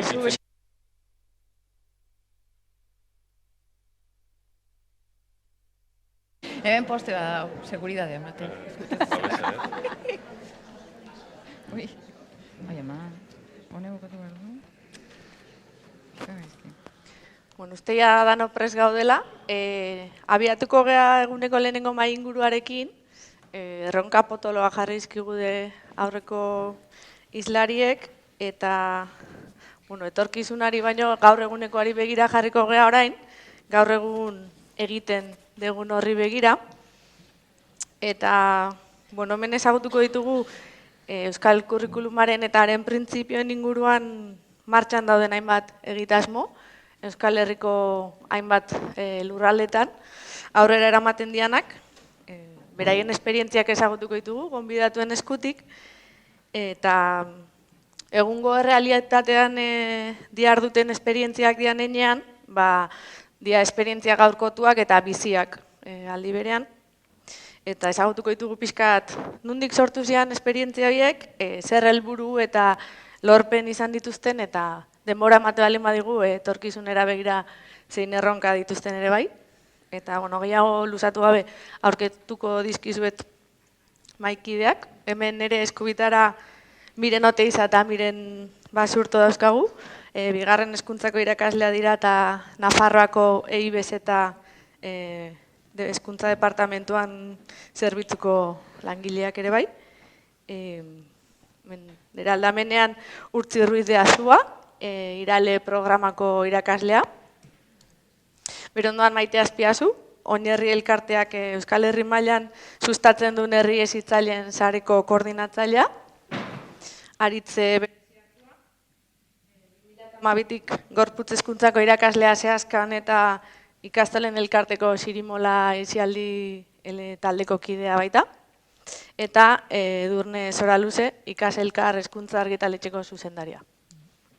zu Hemen poste bat dago, seguridadea ematen. Ui, bai eman, hone bukatu behar du. Bueno, usteia dano prest gaudela, abiatuko gea eguneko lehenengo mai inguruarekin, erronka potoloa jarri izkigude aurreko islariek, eta etorkizunari baino gaur egunekoari begira jarriko gea orain, gaur egun egiten degun horri begira. Eta, hemen ezagutuko ditugu Euskal Kurrikulumaren eta haren printzipioen inguruan martxan dauden hainbat egitasmo, Euskal Herriko hainbat lurraldetan, aurrera eramaten dianak, beraien esperientziak ezagutuko ditugu, gonbidatuen eskutik, eta egungo errealitatean diharduten esperientziak dian enean, dia esperientzia gaurkotuak eta biziak aldi berean. Eta ezagutuko ditugu pixkat nondik sortu zian esperientzia horiek, zer helburu eta lorpen izan dituzten, eta denbora emate baldin badigu etorkizunera begira zein erronka dituzten ere bai. Eta gehiago luzatu gabe aurketuko dizkizuet maikideak. Hemen nire eskubitara Miren Oteiza eta Miren Basurto dauzkagu. Bigarren hezkuntzako irakaslea dira eta Nafarroako EIBES eta hezkuntza departamentuan zerbitzuko langileak ere bai. Nire aldamenean Urtzi Ruiz de Azua, Irale programako irakaslea. Berondoan Maite Azpiazu, Oinherri elkarteak Euskal Herri mailan sustatzen duen herri hezitzaileen sareko koordinatzailea. Aritze Bereziatua, 2012tik Gorputz hezkuntzako irakaslea zehazkan eta ikastolen elkarteko Xirimola hezialdi taldeko kidea baita. Eta Edurne Zoraluze, Ikaselkar hezkuntza argitaletxeko zuzendaria.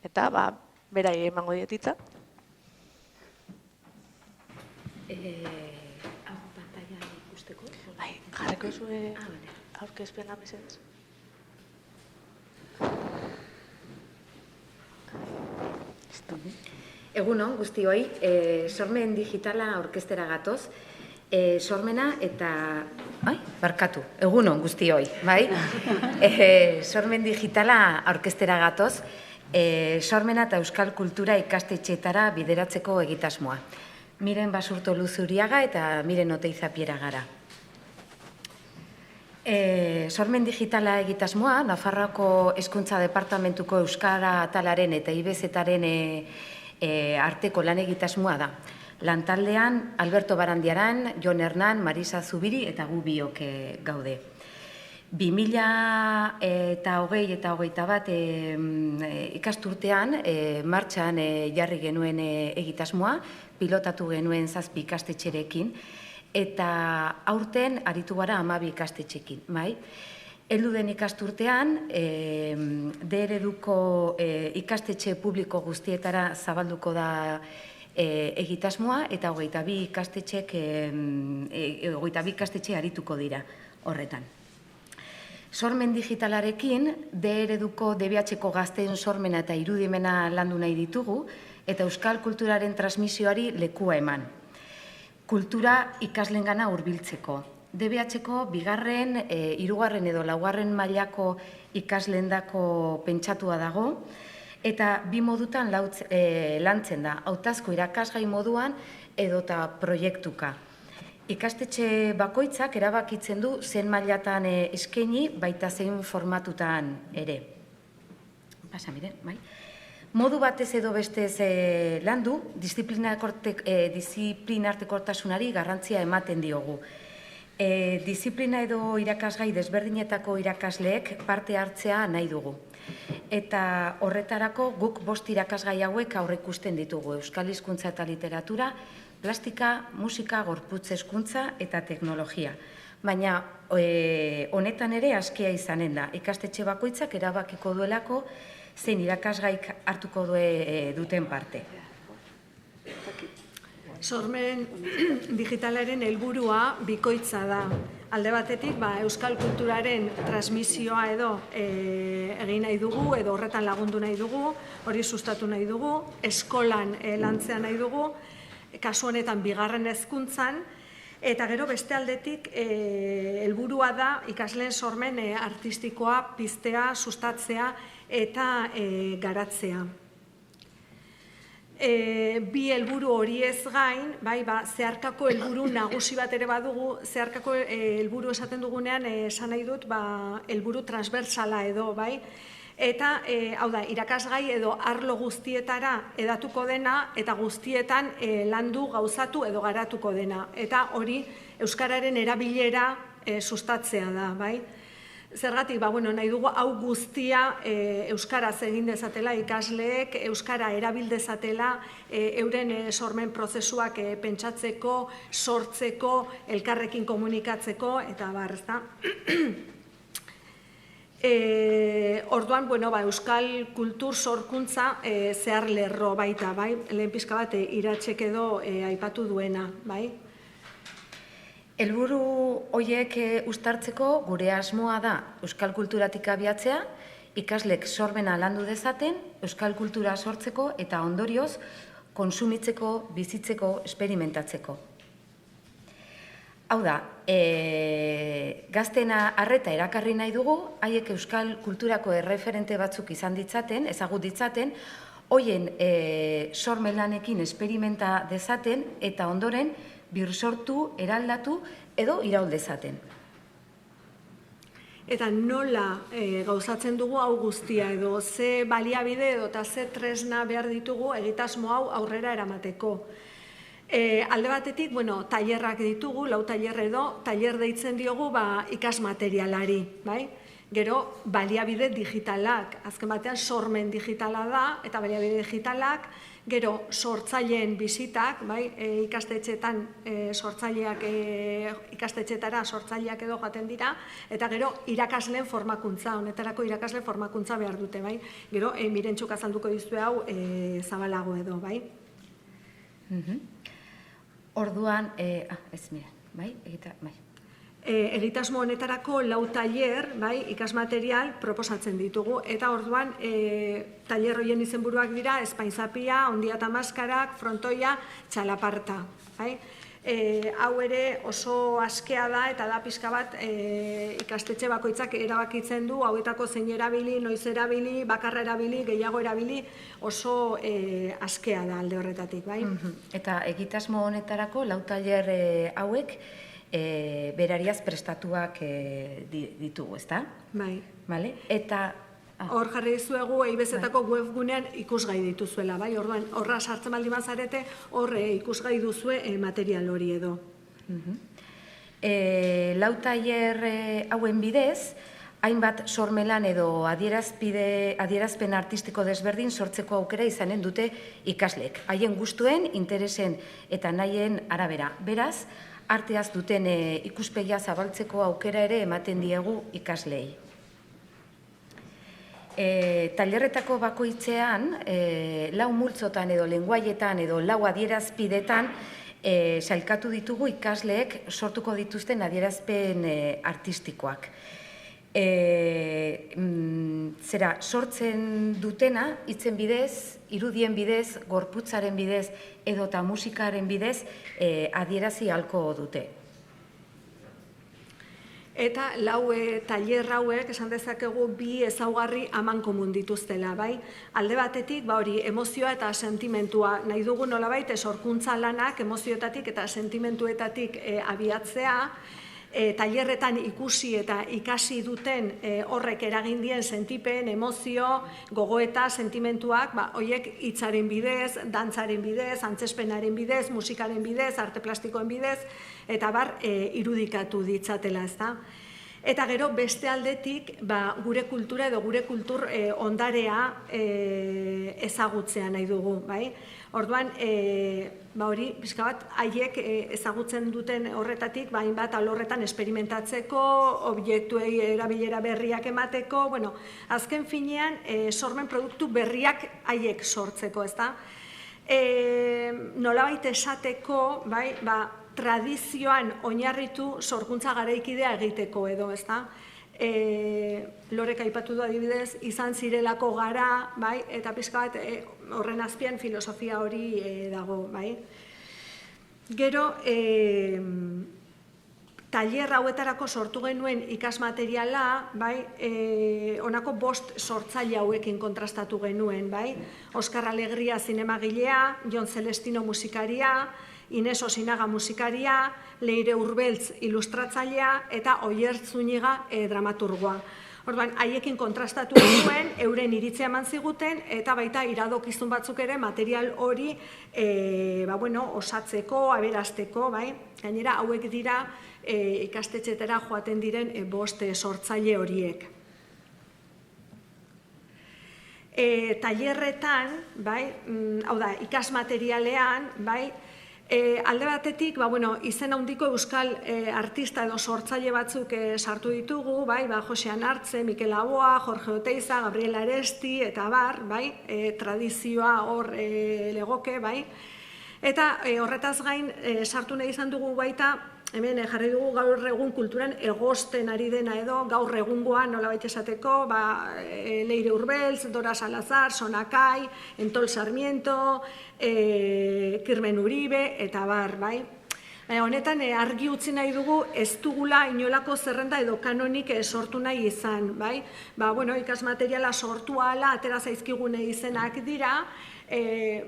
Eta berai emango dietitza. Hau pantalla ikusteko? Bai, jarriko zure aurkezpena mesedez. Egunon, guztioi, sormen digitala orkestera gatoz. Sormena eta... barkatu, egunon guztioi, bai? Sormen digitala orkestera gatoz. Sormena eta euskal kultura ikastetxeetara bideratzeko egitasmoa. Miren Basurto Luzuriaga eta Miren Oteiza Piera gara. Sormen digitala egitasmoa, Nafarroako Hezkuntza Departamentuko Euskara Atalaren eta IBEZ-etaren arteko lan egitasmoa da. Lantaldean Alberto Barandiaran, Jon Hernan, Marisa Zubiri eta gu biok gaude. 2020 eta 2021 ikasturtean martxan jarri genuen egitasmoa, pilotatu genuen 7 ikastetxerekin, eta aurten aritu gara 12 ikastetxekin. Heldu den ikasturtean, D-ereduko ikastetxe publiko guztietara zabalduko da egitasmoa, eta 22 ikastetxe arituko dira horretan. Sormen digitalarekin, D-ereduko DBH-ko gazteen sormena eta irudimena landu nahi ditugu, eta euskal kulturaren transmisioari lekua eman. Kultura ikaslengana hurbiltzeko. DBH-ko bigarren, hirugarren edo laugarren mailako ikaslendako pentsatua dago, eta bi modutan lantzen da, hautazko irakasgai moduan edota proiektuka. Ikastetxe bakoitzak erabakitzen du zen mailatan eskaini, baita zein formatutan ere. Pasa, miren, bai? Modu batez edo bestez landu, disiplinartekotasunari garrantzia ematen diogu. Disiplina edo irakasgai desberdinetako irakasleek parte hartzea nahi dugu. Eta horretarako guk 5 irakasgai hauek aurreikusten ditugu. Euskal hizkuntza eta literatura, plastika, musika, gorputz hezkuntza eta teknologia. Baina honetan ere askia izanen da. Ikastetxe bakoitzak erabakiko duelako zein irakasgaik hartuko duten parte. Sormen digitalaren helburua bikoitza da. Alde batetik, euskal kulturaren transmisioa edo egin nahi dugu, edo horretan lagundu nahi dugu, hori sustatu nahi dugu, eskolan lantzea nahi dugu, kasu honetan bigarren hezkuntzan, eta gero beste aldetik helburua da ikasleen sormen artistikoa piztea, sustatzea eta garatzea. Bi helburu horiez gain, zeharkako helburu nagusi bat ere badugu, zeharkako helburu esaten dugunean esan nahi dut helburu transversala edo, eta, hau da, irakasgai edo arlo guztietara edatuko dena eta guztietan landu, gauzatu edo garatuko dena. Eta hori euskararen erabilera sustatzea da, Zergatik, nahi dugu hau guztia euskaraz egin dezatela ikasleek, euskara erabil dezatela euren sormen prozesuak pentsatzeko, sortzeko, elkarrekin komunikatzeko, eta bar, ezta? Orduan, euskal kultur sorkuntza zehar lerro baita, lehen pixka bat Iratsek edo aipatu duena, Helburu horiek uztartzeko gure asmoa da euskal kulturatik abiatzea, ikaslek sormena landu dezaten, euskal kultura sortzeko eta ondorioz konsumitzeko, bizitzeko, esperimentatzeko. Hau da, gaztena arreta erakarri nahi dugu, haiek euskal kulturako erreferente batzuk izan ditzaten, ezagut ditzaten, hoien sormelanekin esperimenta dezaten eta ondoren birsortu, eraldatu edo iraul dezaten. Eta nola gauzatzen dugu hau guztia edo ze baliabide edo eta ze tresna behar ditugu egitasmo hau aurrera eramateko. Alde batetik, tailerrak ditugu, 4 tailer edo, tailer deitzen diogu ikasmaterialari, Gero, baliabide digitalak, azken batean sormen digitala da, eta baliabide digitalak, gero, sortzaileen bizitak, ikastetxeetan ikastetxeetara sortzaileak edo joaten dira, eta gero, irakasleen formakuntza, honetarako irakasleen formakuntza behar dute, Gero, Mirentxuk azalduko dizue hau zabalago edo, Orduan, egitasmo honetarako 4 tailer, ikasmaterial proposatzen ditugu, eta orduan tailer horien izenburuak dira espainzapia, ondia eta maskarak, frontoia, txalaparta. Hau ere oso askea da eta da pixka bat ikastetxe bakoitzak erabakitzen du, hauetako zein erabili, noiz erabili, bakarra erabili, gehiago erabili, oso askea da alde horretatik. Eta egitasmo honetarako 4 tailer hauek berariaz prestatuak ditugu, ezta? Bai. Eta hor jarri dizuegu EIBZ-etako webgunean ikusgai dituzuela, orduan horra sartzen baldin bazarete, hor ikusgai duzue material hori edo. 4 tailer hauen bidez, hainbat sormelan edo adierazpen artistiko desberdin sortzeko aukera izanen dute ikaslek, haien gustuen, interesen eta nahien arabera. Beraz, arteaz duten ikuspegia zabaltzeko aukera ere ematen diegu ikaslei. Tailerretako bakoitzean, 4 multzotan edo lenguaietan edo 4 adierazpidetan sailkatu ditugu ikasleek sortuko dituzten adierazpen artistikoak. Sortzen dutena, hitzen bidez, irudien bidez, gorputzaren bidez edota musikaren bidez adierazi ahalko dute. Eta 4 tailer hauek esan dezakegu 2 ezaugarri amankomun dituztela, Alde batetik, hori emozioa eta sentimentua nahi dugu nolabait sorkuntza lanak emozioetatik eta sentimentuetatik abiatzea, tailerretan ikusi eta ikasi duten horrek eragindien sentipen, emozio, gogoeta, sentimentuak, horiek hitzaren bidez, dantzaren bidez, antzespenaren bidez, musikaren bidez, arte plastikoen bidez, eta irudikatu ditzatela, ezta? Eta gero beste aldetik gure kultura edo gure kultur ondarea ezagutzea nahi dugu, Orduan, hori, pixka bat, haiek ezagutzen duten horretatik, hainbat alorretan esperimentatzeko, objektuei erabilera berriak emateko, azken finean, sormen produktu berriak haiek sortzeko, ezta? Nolabait esateko, tradizioan oinarritu sorkuntza garaikidea egiteko edo, ezta? Lorek aipatu du adibidez, izan zirelako gara, bai, eta pixka bat horren azpian filosofia hori dago, bai. Gero, tailer hauetarako sortu genuen ikasmateriala, bai, honako 5 sortzaile hauekin kontrastatu genuen, bai. Oskar Alegria zinemagilea, Jon Celestino musikaria, Ines Osinaga musikaria, Leire Urbeltz ilustratzailea eta Oier Zuniga dramaturgoa. Orduan, haiekin kontrastatu genuen, euren iritzia eman ziguten, eta baita iradokizun batzuk ere material hori osatzeko, aberasteko, bai? Gainera, hauek dira ikastetxetara joaten diren 5 sortzaile horiek. Tailerretan, bai, hau da, ikasmaterialean, bai, alde batetik, izen handiko euskal artista edo sortzaile batzuk sartu ditugu, bai, Jose Anartze, Mikel Aboa, Jorge Oteiza, Gabriel Aresti, eta bar, bai, tradizioa hor legoke, bai. Eta horretaz gain, sartu nahi izan dugu baita, hemen jarri dugu gaur egun kulturan egosten ari dena edo, gaur egungoa nolabait esateko, Leire Urbeltz, Dora Salazar, Sonakai, Entol Sarmiento, Kirmen Uribe, eta bar, bai. Honetan, argi utzi nahi dugu ez dugula inolako zerrenda edo kanonik sortu nahi izan, bai. Ikasmateriala sortu ahala, atera zaizkigune izenak dira,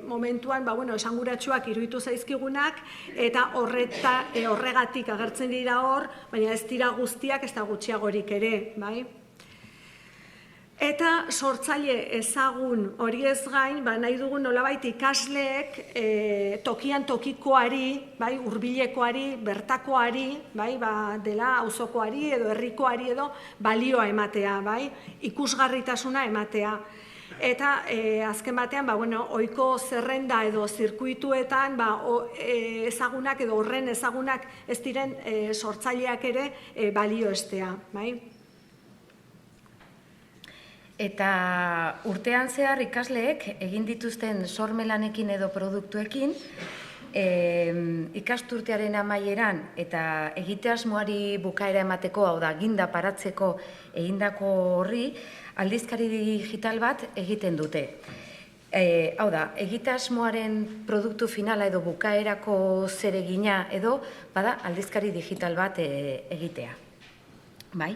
momentuan, esanguratsuak iruditu zaizkigunak, eta horregatik agertzen dira hor, baina ez dira guztiak, ez da gutxiagorik ere, bai? Eta sortzaile ezagun hori ez gain, nahi dugu nolabait ikasleek tokian tokikoari, hurbilekoari, bertakoari, dela auzokoari edo herrikoari edo balioa ematea, ikusgarritasuna ematea. Eta azken batean, ohiko zerrenda edo zirkuituetan ezagunak edo horren ezagunak ez diren sortzaileak ere balioestea. Eta urtean zehar ikasleek egin dituzten sormelanekin edo produktuekin, ikasturtearen amaieran eta egite asmoari bukaera emateko, hau da, ginda paratzeko egindako horri, aldizkari digital bat egiten dute. Hau da, egite asmoaren produktu finala edo bukaerako zeregina edo, bada, aldizkari digital bat egitea. Bai?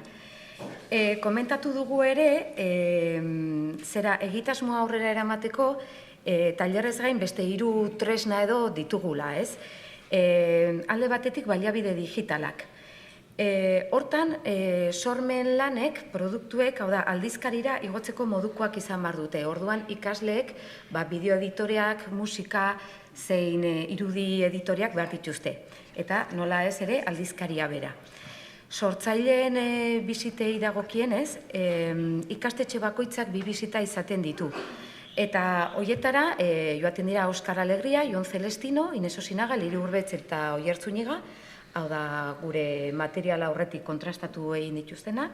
Komentatu dugu ere, zera egitasmoa aurrera eramateko, tailerrez gain beste 3 tresna edo ditugula, ez? Alde batetik baliabide digitalak. Hortan, sormen lanek, produktuek, hau da, aldizkarira igotzeko modukoak izan behar dute. Orduan, ikasleek, bideo editoreak, musika, zein irudi editoreak behar dituzte. Eta nola ez ere, aldizkaria bera. Sortzaileen bizitei dagokienez, ikastetxe bakoitzak 2 bizita izaten ditu. Eta horietara joaten dira Oskar Alegria, Jon Celestino, Ines Osinaga, Leire Urbeltz eta Oier Zuniga, hau da gure materiala aurretik kontrastatu egin dituztenak,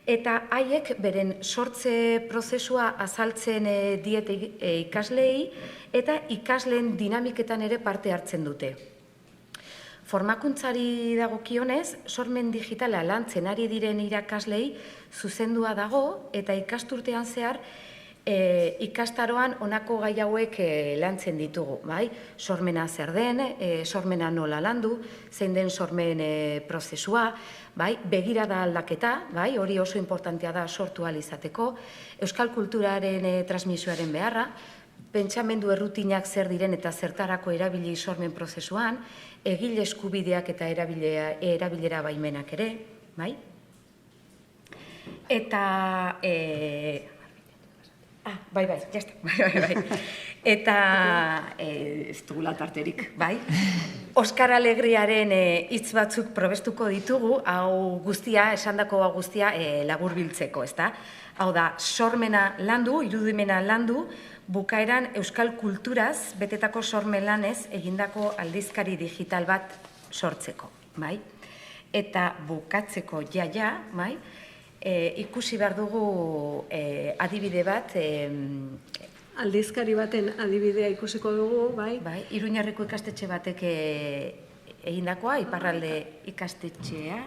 eta haiek beren sortze prozesua azaltzen diete ikasleei eta ikasleen dinamiketan ere parte hartzen dute. Formakuntzari dagokionez, sormen digitala lantzen ari diren irakaslei zuzendua dago eta ikasturtean zehar ikastaroan honako gai hauek lantzen ditugu. Sormena zer den, sormena nola landu, zein den sormen prozesua, begirada aldaketa, hori oso importantea da sortu ahal izateko, euskal kulturaren transmisioaren beharra, pentsamendu errutinak zer diren eta zertarako erabili sormen prozesuan, egile eskubideak eta erabilera baimenak ere, eta jazta, eta ez dugula tarterik, Oskar Alegriaren hitz batzuk probestuko ditugu, hau guztia, esandako guztia laburbiltzeko, ezta? Hau da, sormena landu, irudimena landu, bukaeran euskal kulturaz betetako sormen lanez egindako aldizkari digital bat sortzeko, Eta bukatzeko jaia, ikusi behar dugu adibide bat. Aldizkari baten adibidea ikusiko dugu, Iruñerriko ikastetxe batek egindakoa, Iparralde ikastetxea.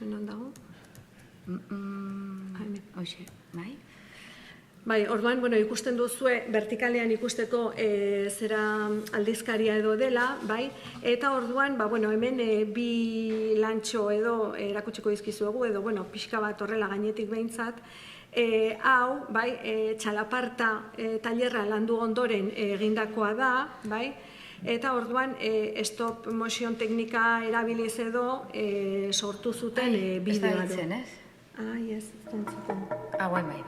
Non dago? Hoxe, bai? Bai, orduan, ikusten duzue, vertikalean ikusteko zera aldizkaria edo dela, bai, eta orduan, hemen bi lantxo edo erakutsiko dizkizuegu, edo, pixka bat horrela gainetik behintzat, hau, bai, txalaparta tailerra landu ondoren egindakoa da, bai, eta orduan stop motion teknika erabiliz edo sortu zuten bideoa. Ez da ditzen, ez? Ez da entzuten. Bai.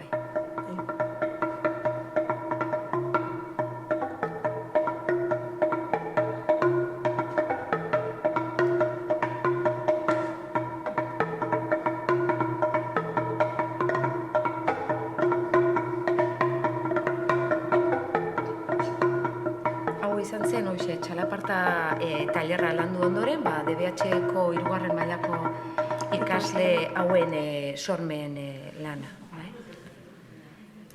Txalaparta tailerra landu ondoren, DBH-ko 3. mailako ikasle hauen sormen lana.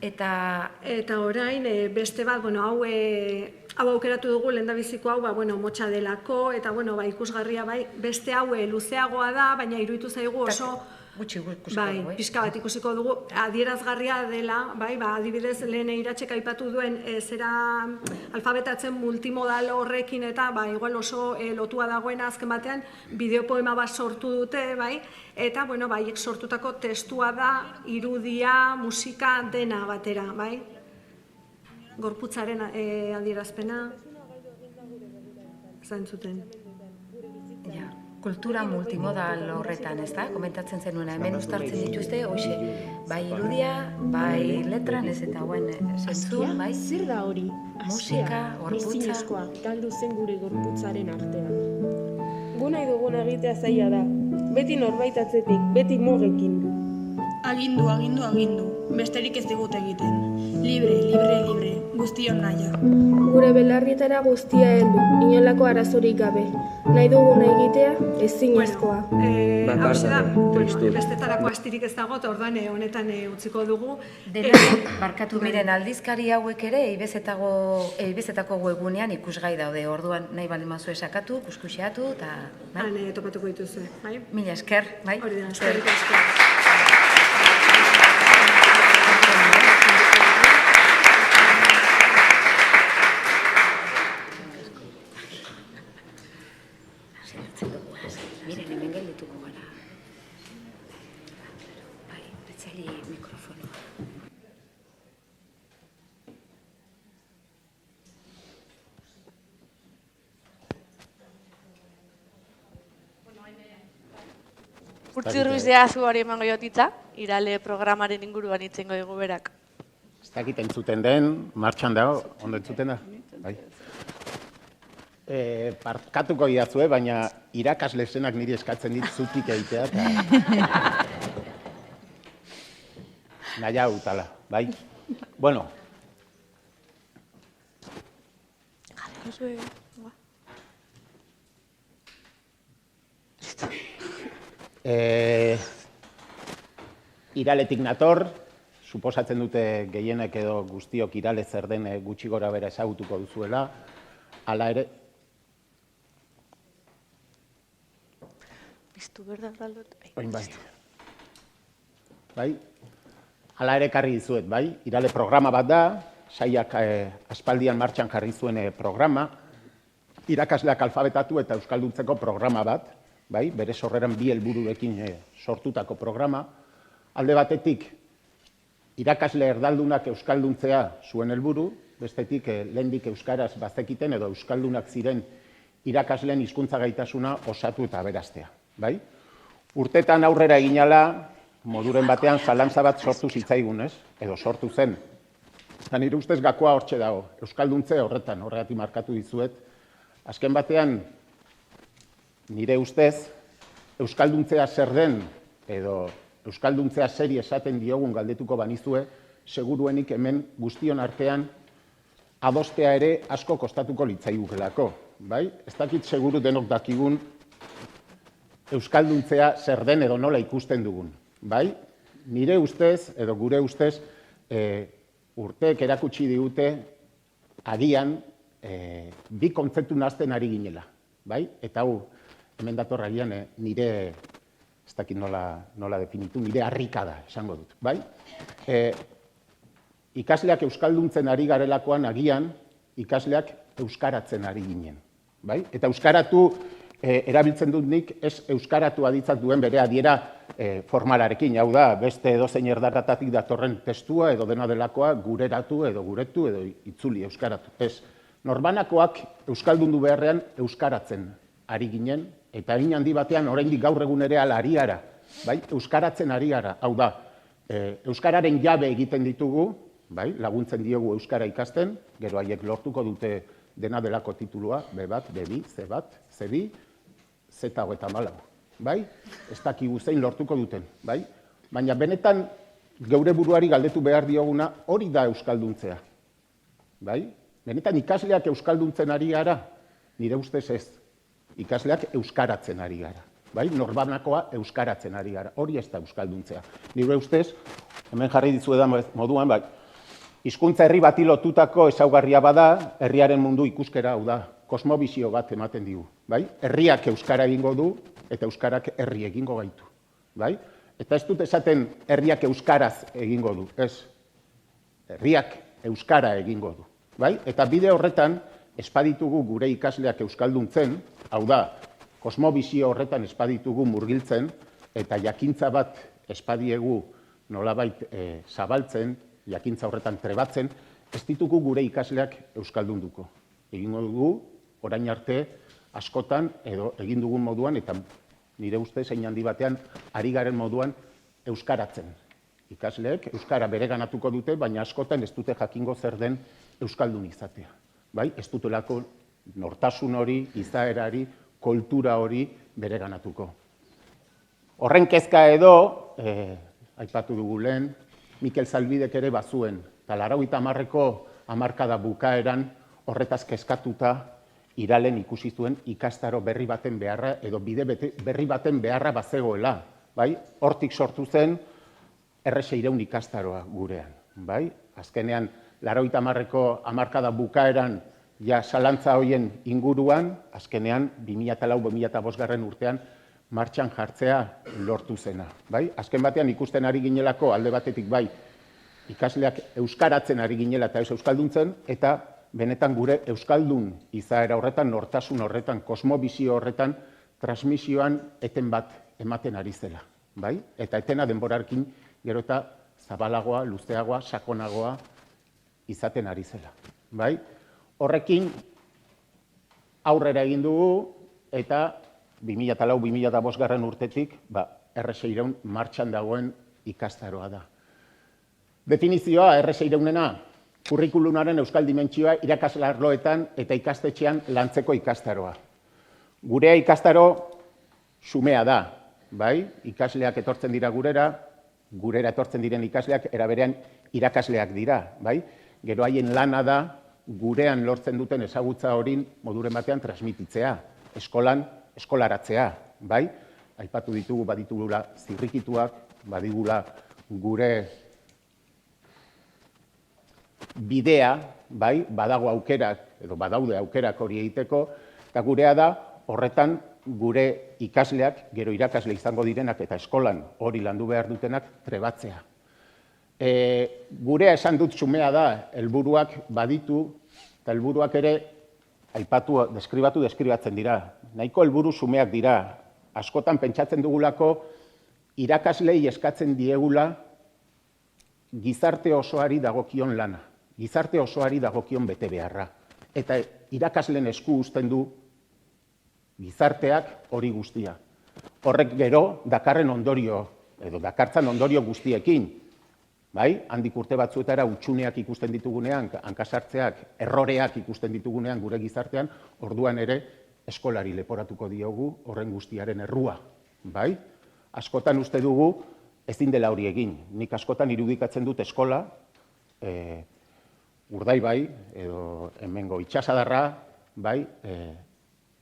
Eta orain, beste bat, hau aukeratu dugu lehendabiziko hau, motxa delako, eta ikusgarria beste hau luzeagoa da, baina iruditu zaigu oso pixka bat ikusiko dugu, adierazgarria dela, adibidez lehen Iratzek aipatu duen zera alfabetatzen multimodal horrekin eta igual oso lotua dagoena azken batean bideopoema bat sortu dute, eta sortutako testua da, irudia, musika dena batera, gorputzaren adierazpena zaintzuten. Kultura multimodal horretan, ez da? Komentatzen zenuena, hemen uztartzen dituzte, hoxe, bai irudia, bai letran, ez eta hauen zentzun, bai? Zer da hori? Musika, gorputza. Ezinezkoa, galdu zen gure gorputzaren artean. Gu nahi dugun egitea zaila da, beti norbait atzetik, beti mugekin. Agindu, besterik ez digut egiten. Libre, guztion naia. Gure belarrietara guztia heldu, inolako arazorik gabe. Nahi duguna egitea, ezinezkoa. Hau da, bestetarako astirik ez dago, eta orduan honetan utziko dugu. Denak, barkatu miren aldizkari hauek ere, eibezetako webgunean ikusgai daude, orduan nahi bali mazue sakatu, kuskuxeatu, eta... Topatuko dituzue, bai? Mila esker, bai? Hori da, eskerrik esker. Miren, hemen geldituko gara. Bai, betzali mikrofonoa. Urtzi Ruizea zuari emango jotitza, Irale programaren inguruan itzengo dugu berak. Ez dakit entzuten den, martxan dago, ondo entzuten da? Bai. Parkatuko idazue, baina irakasle zenak niri eskatzen dit zutik egitea. Naia utala, bai? Bueno. Iraletik nator, suposatzen dute gehienek edo guztiok Irale zer den gutxi gora bera ezagutuko duzuela, hala ere... Biztu berda galdot. Bai, hala ere karri dizuet, bai? Irale programa bat da, saiak aspaldian martxan jarri zuen programa, irakasleak alfabetatu eta euskalduntzeko programa bat, bai? Bere sorreran 2 helbururekin sortutako programa. Alde batetik, irakasle erdaldunak euskalduntzea zuen helburu, bestetik lehendik euskaraz bazekiten edo euskaldunak ziren irakasleen hizkuntza gaitasuna osatu eta aberastea. Bai? Urtetan aurrera eginala, moduren batean zalantza bat sortu zitzaigun, ez? Edo sortu zen. Eta nire ustez gakoa hortxe dago, euskalduntze horretan, horregatik markatu dizuet. Azken batean, nire ustez, euskalduntzea zer den, edo euskalduntzea zeri esaten diogun galdetuko banizue, seguruenik hemen guztion artean adostea ere asko kostatuko litzaigukelako. Bai? Ez dakit seguru denok dakigun euskalduntzea zer den edo nola ikusten dugun. Bai? Nire ustez, edo gure ustez, urteek erakutsi digute agian bi kontzeptu nahazten ari ginela. Bai? Eta hau, hemen datorragian nire, ez dakit nola definitu, nire harrikada esango dut, bai? Ikasleak euskalduntzen ari garelakoan agian, ikasleak euskaratzen ari ginen, bai? Eta euskaratu erabiltzen dut nik, ez euskaratu aditzak duen bere adiera formalarekin, hau da, beste edozein erdaratatik datorren testua edo dena delakoa gureratu edo guretu edo itzuli euskaratu. Ez, norbanakoak euskaldundu beharrean euskaratzen ari ginen, eta egin handi batean oraindik gaur egun ere ala ari gara, bai? Euskaratzen ari gara, hau da, euskararen jabe egiten ditugu, bai? Laguntzen diogu euskara ikasten, gero haiek lortuko dute dena delako titulua, B1, B2, C1, C2, Z34, bai? Ez dakigu zein lortuko duten, bai? Baina benetan geure buruari galdetu behar dioguna hori da euskalduntzea, bai? Benetan ikasleak euskalduntzen ari gara, nire ustez ez, ikasleak euskaratzen ari gara, bai? Norbanakoa euskaratzen ari gara, hori ez da euskalduntzea. Nire ustez, hemen jarri dizuedan moduan, bai, hizkuntza herri bati lotutako ezaugarria bada, herriaren mundu ikuskera, hau da, kosmobizio bat ematen digu, bai? Herriak euskara egingo du, eta euskarak herri egingo gaitu, bai? Eta ez dut esaten herriak euskaraz egingo du, ez, herriak euskara egingo du, bai? Eta bide horretan, espaditugu gure ikasleak euskalduntzen, hau da, kosmobizio horretan espaditugu murgiltzen, eta jakintza bat espadiegu nolabait zabaltzen, jakintza horretan trebatzen, ez ditugu gure ikasleak euskaldunduko. Egingo dugu, orain arte, askotan, edo egin dugun moduan, eta nire ustez, hein handi batean, ari garen moduan euskaratzen. Ikasleek euskara bereganatuko dute, baina askotan ez dute jakingo zer den euskaldun izatea. Bai? Ez dutelako nortasun hori, izaerari, kultura hori bereganatuko. Horren kezka edo, aipatu dugu lehen, Mikel Zalbidek ere bazuen, eta 80ko hamarkada bukaeran horretaz kezkatuta Iralen ikusi zuen ikastaro berri baten beharra edo bide berri baten beharra bazegoela, bai? Hortik sortu zen R600 ikastaroa gurean, bai? Azkenean 80ko hamarkada bukaeran ja zalantza hoien inguruan, azkenean 2004-2005 urtean martxan jartzea lortu zena, bai? Azken batean ikusten ari ginelako alde batetik bai, ikasleak euskaratzen ari ginela eta ez euskalduntzen, eta benetan gure euskaldun izaera horretan, nortasun horretan, kosmobizio horretan, transmisioan eten bat ematen ari zela, bai? Eta etena denborarekin gero eta zabalagoa, luzeagoa, sakonagoa izaten ari zela, bai? Horrekin aurrera egin dugu eta 2004-2005 urtetik R600 martxan dagoen ikastaroa da. Definizioa R600ena, kurrikulumaren euskal dimentsioa irakasle arloetan eta ikastetxean lantzeko ikastaroa. Gurea ikastaro xumea da, bai? Ikasleak etortzen dira gurera etortzen diren ikasleak eraberean irakasleak dira, bai? Gero haien lana da gurean lortzen duten ezagutza horin moduren batean transmititzea, eskolan eskolaratzea, bai? Aipatu ditugu baditugula zirrikituak, badigula gure bidea, bai, badago aukerak, edo badaude aukerak hori egiteko, eta gurea da, horretan gure ikasleak, gero irakasle izango direnak eta eskolan hori landu behar dutenak trebatzea. Gurea esan dut xumea da, helburuak baditu, eta helburuak ere aipatu, deskribatzen dira. Nahiko helburu xumeak dira. Askotan pentsatzen dugulako irakaslei eskatzen diegula gizarte osoari dagokion lana. Gizarte osoari dagokion bete beharra. Eta irakasleen esku uzten du gizarteak hori guztia. Horrek gero dakarren ondorio, edo dakartzan ondorio guztiekin. Bai, handik urte batzuetara utxuneak ikusten ditugunean, hankasartzeak, erroreak ikusten ditugunean gure gizartean, orduan ere eskolari leporatuko diogu horren guztiaren errua. Bai, askotan uste dugu ezin dela hori egin. Nik askotan irudikatzen dut eskola, Urdaibai, edo hemengo itxasadarra, bai,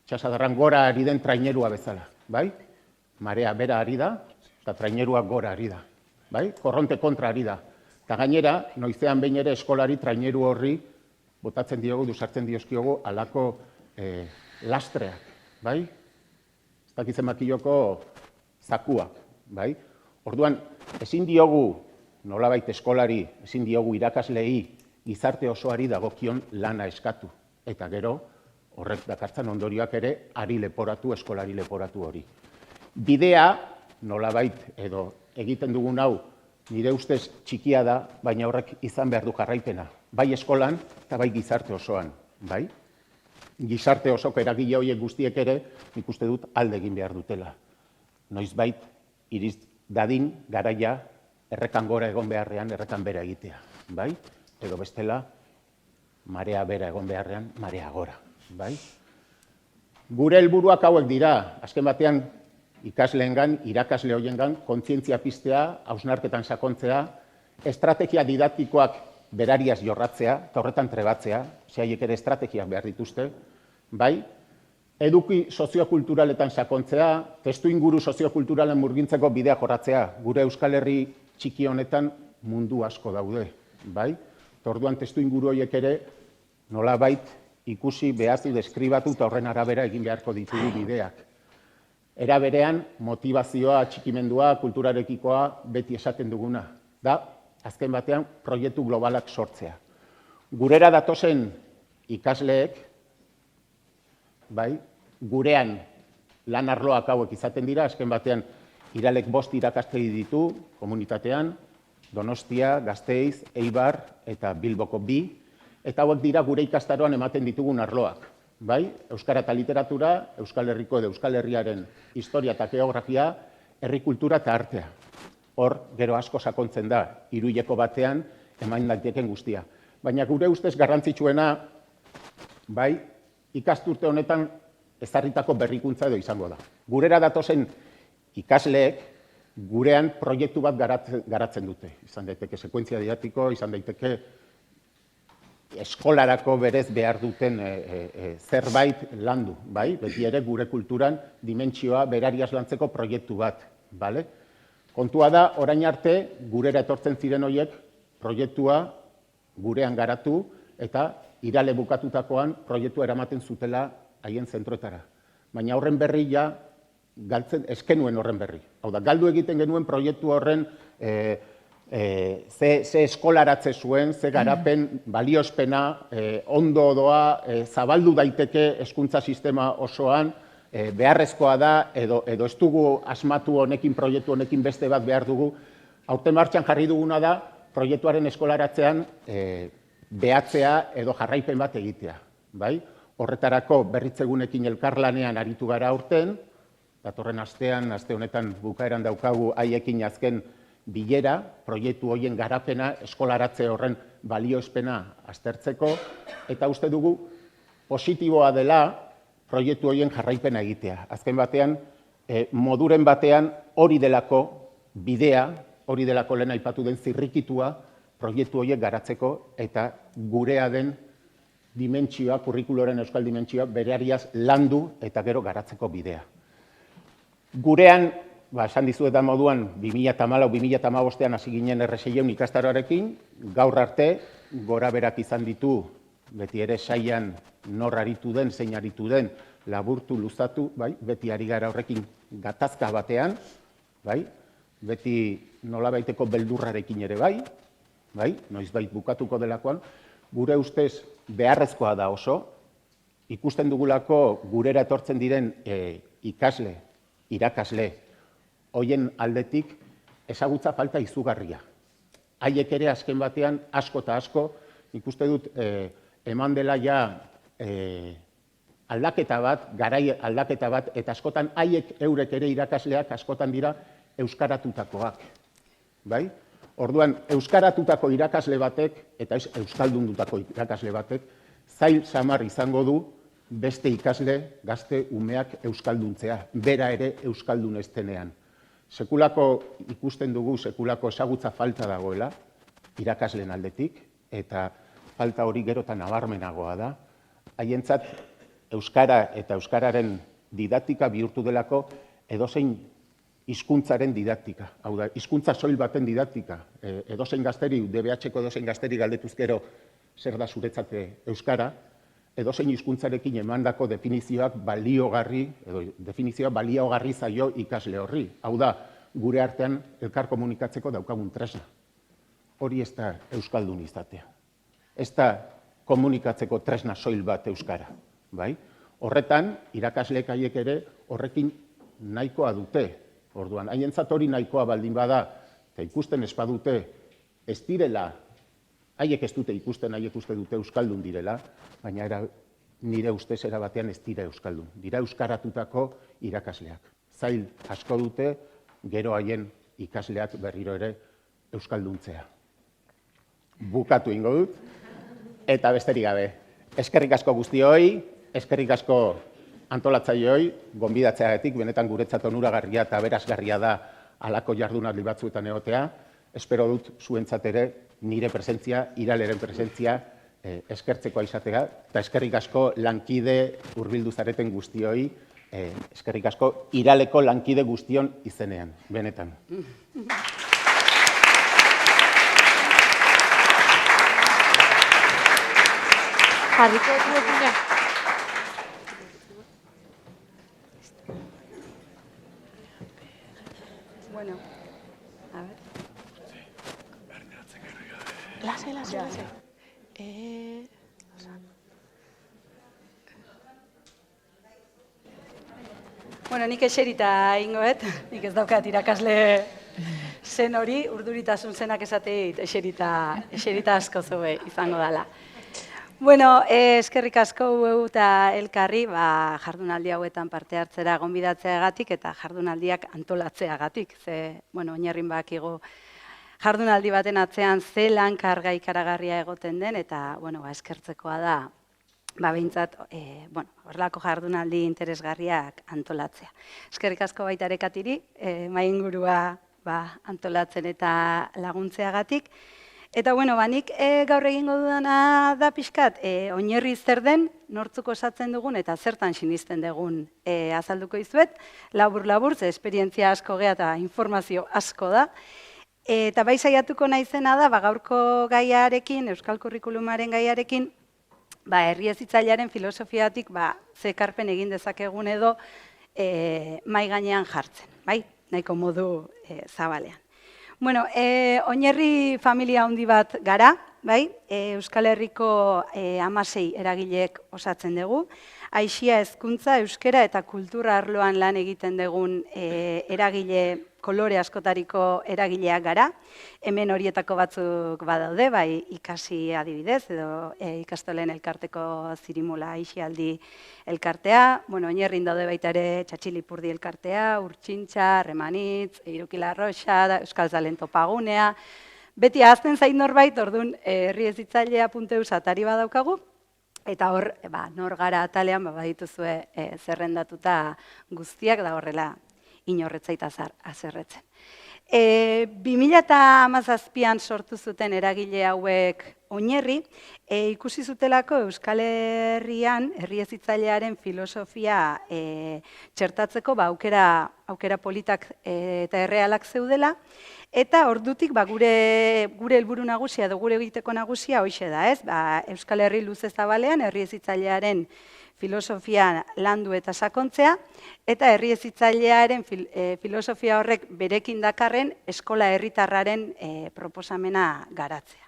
itxasadarran gora ari den trainerua bezala, bai? Marea bera ari da, eta trainerua gora ari da. Bai? Korronte kontra ari da. Eta gainera, noizean behin ere eskolari traineru horri botatzen diogu, dusartzen diozkiogu alako lastreak. Bai? ez dakitzen makiloko zakuak, bai? Orduan, ezin diogu, nolabait eskolari, ezin diogu irakaslei gizarte osoari dagokion lana eskatu. Eta gero, horrek dakartzan ondorioak ere, ari leporatu, eskolari leporatu hori. Bidea, nolabait, edo egiten dugun hau, nire ustez txikia da, baina horrek izan behar du jarraipena. Bai eskolan, eta bai gizarte osoan, bai? Gizarte osoko eragile horiek guztiek ere, nik uste dut alde egin behar dutela. Noizbait, iriz dadin, garaia, errekan gora egon beharrean, errekan bera egitea, bai? Edo bestela, marea bera egon beharrean, marea gora, bai? Gure helburuak hauek dira, azken batean, ikasleengan, irakasle horiengan, kontzientzia piztea, hausnarketan sakontzea, estrategia didaktikoak berariaz jorratzea, eta horretan trebatzea, haiek ere estrategiak behar dituzte, bai? Eduki soziokulturaletan sakontzea, testu inguru soziokulturalen murgintzeko bidea jorratzea, gure Euskal Herri txiki honetan mundu asko daude, bai? Orduan testu inguru horiek ere nolabait ikusi, behaztu, deskribatu eta horren arabera egin beharko ditugu bideak. Era berean, motivazioa, atxikimendua, kulturarekikoa beti esaten duguna. Da, azken batean, proiektu globalak sortzea. Gurera datozen ikasleek, bai, gurean lan arloak hauek izaten dira, azken batean, Iralek 5 irakastegi ditu, komunitatean, Donostia, Gasteiz, Eibar eta Bilboko 2, eta hauek dira gure ikastaroan ematen ditugun arloak. Bai, Euskara eta literatura, Euskal Herriko edo Euskal Herriaren historia eta geografia, herri kultura eta artea. Hor, gero asko sakontzen da, Iruileko batean, emain daiteken guztia. Baina gure ustez garrantzitsuena, bai, ikasturte honetan ezarritako berrikuntza edo izango da. Gurera datozen ikasleek, gurean proiektu bat garatzen dute. Izan daiteke sekuentzia didaktiko, izan daiteke eskolarako berez behar duten zerbait landu, bai? Beti ere gure kulturan dimentsioa berariaz lantzeko proiektu bat, bale? Kontua da, orain arte, gurera etortzen ziren horiek proiektua gurean garatu eta Irale bukatutakoan proiektua eramaten zutela haien zentroetara. Baina horren berri ja, eskenuen horren berri. Hau da, galdu egiten genuen proiektu horren ze eskolaratze zuen, ze garapen baliospena, ondo doa, zabaldu daiteke hezkuntza sistema osoan, beharrezkoa da, edo ez dugu asmatu honekin, proiektu honekin beste bat behar dugu. Aurten martxan jarri duguna da, proiektuaren eskolaratzean behatzea edo jarraipen bat egitea. Horretarako berritzegunekin elkarlanean aritu gara aurten, datorren astean, aste honetan bukaeran daukagu haiekin azken bilera, proiektu horien garapena, eskolaratze horren balioespena aztertzeko, eta uste dugu positiboa dela proiektu horien jarraipena egitea. Azken batean, moduren batean hori delako bidea, hori delako lehen aipatu den zirrikitua proiektu horiek garatzeko, eta gurea den dimentsioa, kurrikuloren euskal dimentsioa, berariaz landu eta gero garatzeko bidea. Gurean, esan dizuetan moduan, 2014-2015 hasi ginen R6 ikastaroarekin, gaur arte, gora berak izan ditu, beti ere saian nor aritu den, zein aritu den, laburtu, luzatu, beti ari gara horrekin gatazka batean, beti nolabaiteko beldurrarekin ere noizbait bukatuko delakoan, gure ustez beharrezkoa da oso, ikusten dugulako gurera etortzen diren ikasle, irakasle, hoien aldetik ezagutza falta izugarria. Haiek ere azken batean asko eta asko, ikuste dut eman dela ja aldaketa bat, garai aldaketa bat, eta askotan haiek eurek ere irakasleak askotan dira euskaratutakoak. Orduan, euskaratutako irakasle batek, eta ez euskaldundutako irakasle batek, zail samar izango du beste ikasle gazte umeak euskalduntzea, bera ere euskaldun ez denean. Sekulako ikusten dugu, sekulako ezagutza falta dagoela, irakasleen aldetik, eta falta hori gero eta nabarmenagoa da. Haientzat, euskara eta euskararen didaktika bihurtu delako edozein hizkuntzaren didaktika. Hau da, hizkuntza soil baten didaktika. Edozein gazteri, DBH-ko edozein gazteri galdetuzkero zer da zuretzat euskara, edozein hizkuntzarekin emandako definizioak baliogarri zaio ikasle horri. Hau da, gure artean elkar komunikatzeko daukagun tresna. Hori ez da euskaldun izatea. Ez da komunikatzeko tresna soil bat euskara. Horretan, irakasleek haiek ere horrekin nahikoa dute. Orduan, haientzat hori nahikoa baldin bada, eta ikusten ez badute, ez direla, haiek ez dute ikusten, haiek uste dute euskaldun direla, baina nire ustez erabatean ez dira euskaldun. Dira euskaratutako irakasleak. Zail asko dute, gero haien ikasleak berriro ere euskalduntzea. Bukatu ingo dut, eta besterik gabe. Eskerrik asko guztioi, eskerrik asko antolatzaileoi, gonbidatzeagatik, benetan guretzat onuragarria eta aberasgarria da halako jardunaldi batzuetan egotea. Espero dut zuentzat ere nire presentzia, Iraleren presentzia eskertzekoa izatea, eta eskerrik asko lankide hurbildu zareten guztioi, eskerrik asko Iraleko lankide guztion izenean, benetan. Jarriko dugu. Bueno, a ver. Lasai. Bueno, nik eserita ingoet, nik ez daukat irakasle zen hori, urduritasun zenak esateit eserita asko zoe izango dela. Bueno, eskerrik asko ueu eta elkarri jardunaldi hauetan parte hartzera gonbidatzeagatik eta jardunaldiak antolatzeagatik. Ze, oinarrin bakigu jardunaldi baten atzean ze lan karga ikaragarria egoten den eta, eskertzekoa da, behintzat, horrelako jardunaldi interesgarriak antolatzea. Eskerrik asko baita ere Katiri, maingurua antolatzen eta laguntzeagatik. Eta, nik gaur egingo dudana da pixkat, oinarri zer den, nortzuk osatzen dugun eta zertan sinisten dugun azalduko izuet. Labur-labur, ze esperientzia asko gea eta informazio asko da. Eta bai saiatuko naizena da, gaurko gaiarekin, Euskal Curriculumaren gaiarekin, herri hezitzailearen filosofiatik ze ekarpen egin dezakegun edo mai gainean jartzen, nahiko modu zabalean. Bueno, oinarri familia handi bat gara, Euskal Herriko 16 eragileek osatzen dugu. Aixia hezkuntza, euskera eta kultura arloan lan egiten dugun eragile kolore askotariko eragileak gara. Hemen horietako batzuk badaude, ikasi adibidez, edo ikastolen elkarteko zirimula aixialdi elkartea. Oinarrin daude baita ere Txatxilipurdi elkartea, Urtsintxa, Remanitz, Irukila Roxa, Euskal Zalen Topagunea. Beti ahazten zain norbait, orduan herriezitzailea.eus atari badaukagu, eta hor, nor gara atalean, badituzue zerrendatuta guztiak, da horrela inorretzaita azerretzen. 2017an sortu zuten eragile hauek oinarri, ikusi zutelako Euskal Herrian herrihezitzailearen filosofia txertatzeko aukera politak eta errealak zeudela, eta ordutik gure helburu nagusia edo gure egiteko nagusia hoxe da, Euskal Herri luze zabalean herrihezitzailearen filosofia landu eta sakontzea, eta herrihezitzailearen filosofia horrek berekin dakarren eskola herritarraren proposamena garatzea.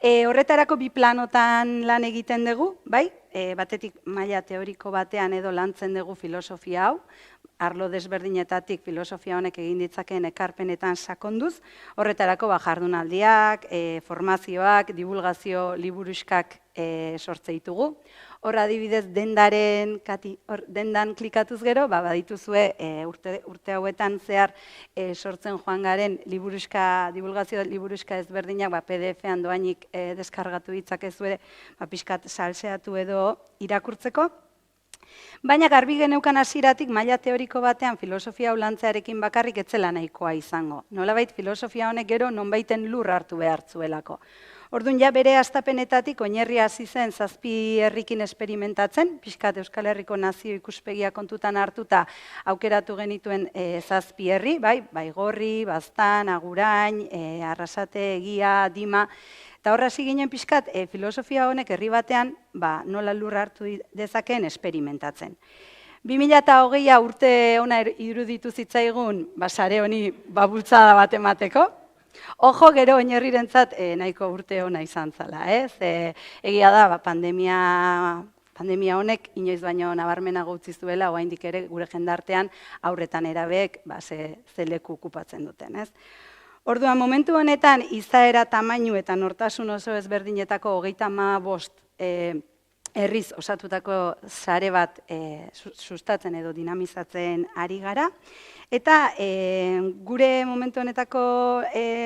Horretarako bi planotan lan egiten dugu, batetik maila teoriko batean edo lantzen dugu filosofia hau, arlo desberdinetatik filosofia honek egin ditzakeen ekarpenetan sakonduz, horretarako jardunaldiak, formazioak, divulgazio liburuskak sortze ditugu. Hor adibidez dendan klikatuz gero, badituzue urte hauetan zehar sortzen joan garen divulgazio liburuska ezberdinak PDF-an doainik deskargatu ditzakezue pixkat salseatu edo irakurtzeko. Baina garbi geneukan hasieratik maila teoriko batean filosofia hau lantzearekin bakarrik etzela nahikoa izango. Nolabait filosofia honek gero nonbaiten lur hartu behar zuelako. Orduan, ja bere hastapenetatik oinarria hasi zen 7 herrikin esperimentatzen, pixkat Euskal Herriko nazio ikuspegia kontutan hartuta aukeratu genituen 7 herri, Baigorri, Baztan, Agurain, Arrasate, Egia, Dima, eta horra hasi ginen pixkat filosofia honek herri batean nola lurra hartu dezakeen esperimentatzen. 2020 urte ona iruditu zitzaigun sare honi bultzada bat emateko. Ojo, gero oinarrirentzat nahiko urte ona izan zala, ez? Egia da, pandemia honek inoiz baino nabarmenago utzi zuela, oraindik ere gure jendartean aurretan erabeek ze leku okupatzen duten, ez? Orduan, momentu honetan, izaera, tamainu eta nortasun oso ezberdinetako 35 herriz osatutako sare bat sustatzen edo dinamizatzen ari gara. Eta gure momentu honetako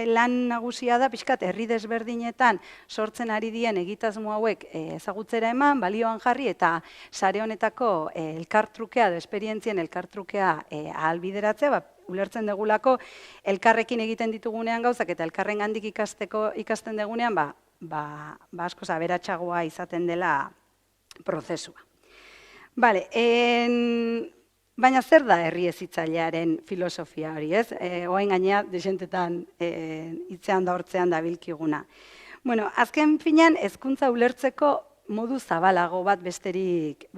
lan nagusia da, pixkat herri desberdinetan sortzen ari dien egitasmo hauek ezagutzera eman, balioan jarri eta sare honetako elkartrukea edo esperientzien elkartrukea ahalbideratzea, ulertzen degulako elkarrekin egiten ditugunean gauzak eta elkarrengandik ikasten degunean, askoz aberatsagoa izaten dela prozesua. Baina zer da herri hezitzailearen filosofia hori, ez? Oain gainea, desentetan hitzean da hortzean dabilkiguna. Azken finean, hezkuntza ulertzeko modu zabalago bat besterik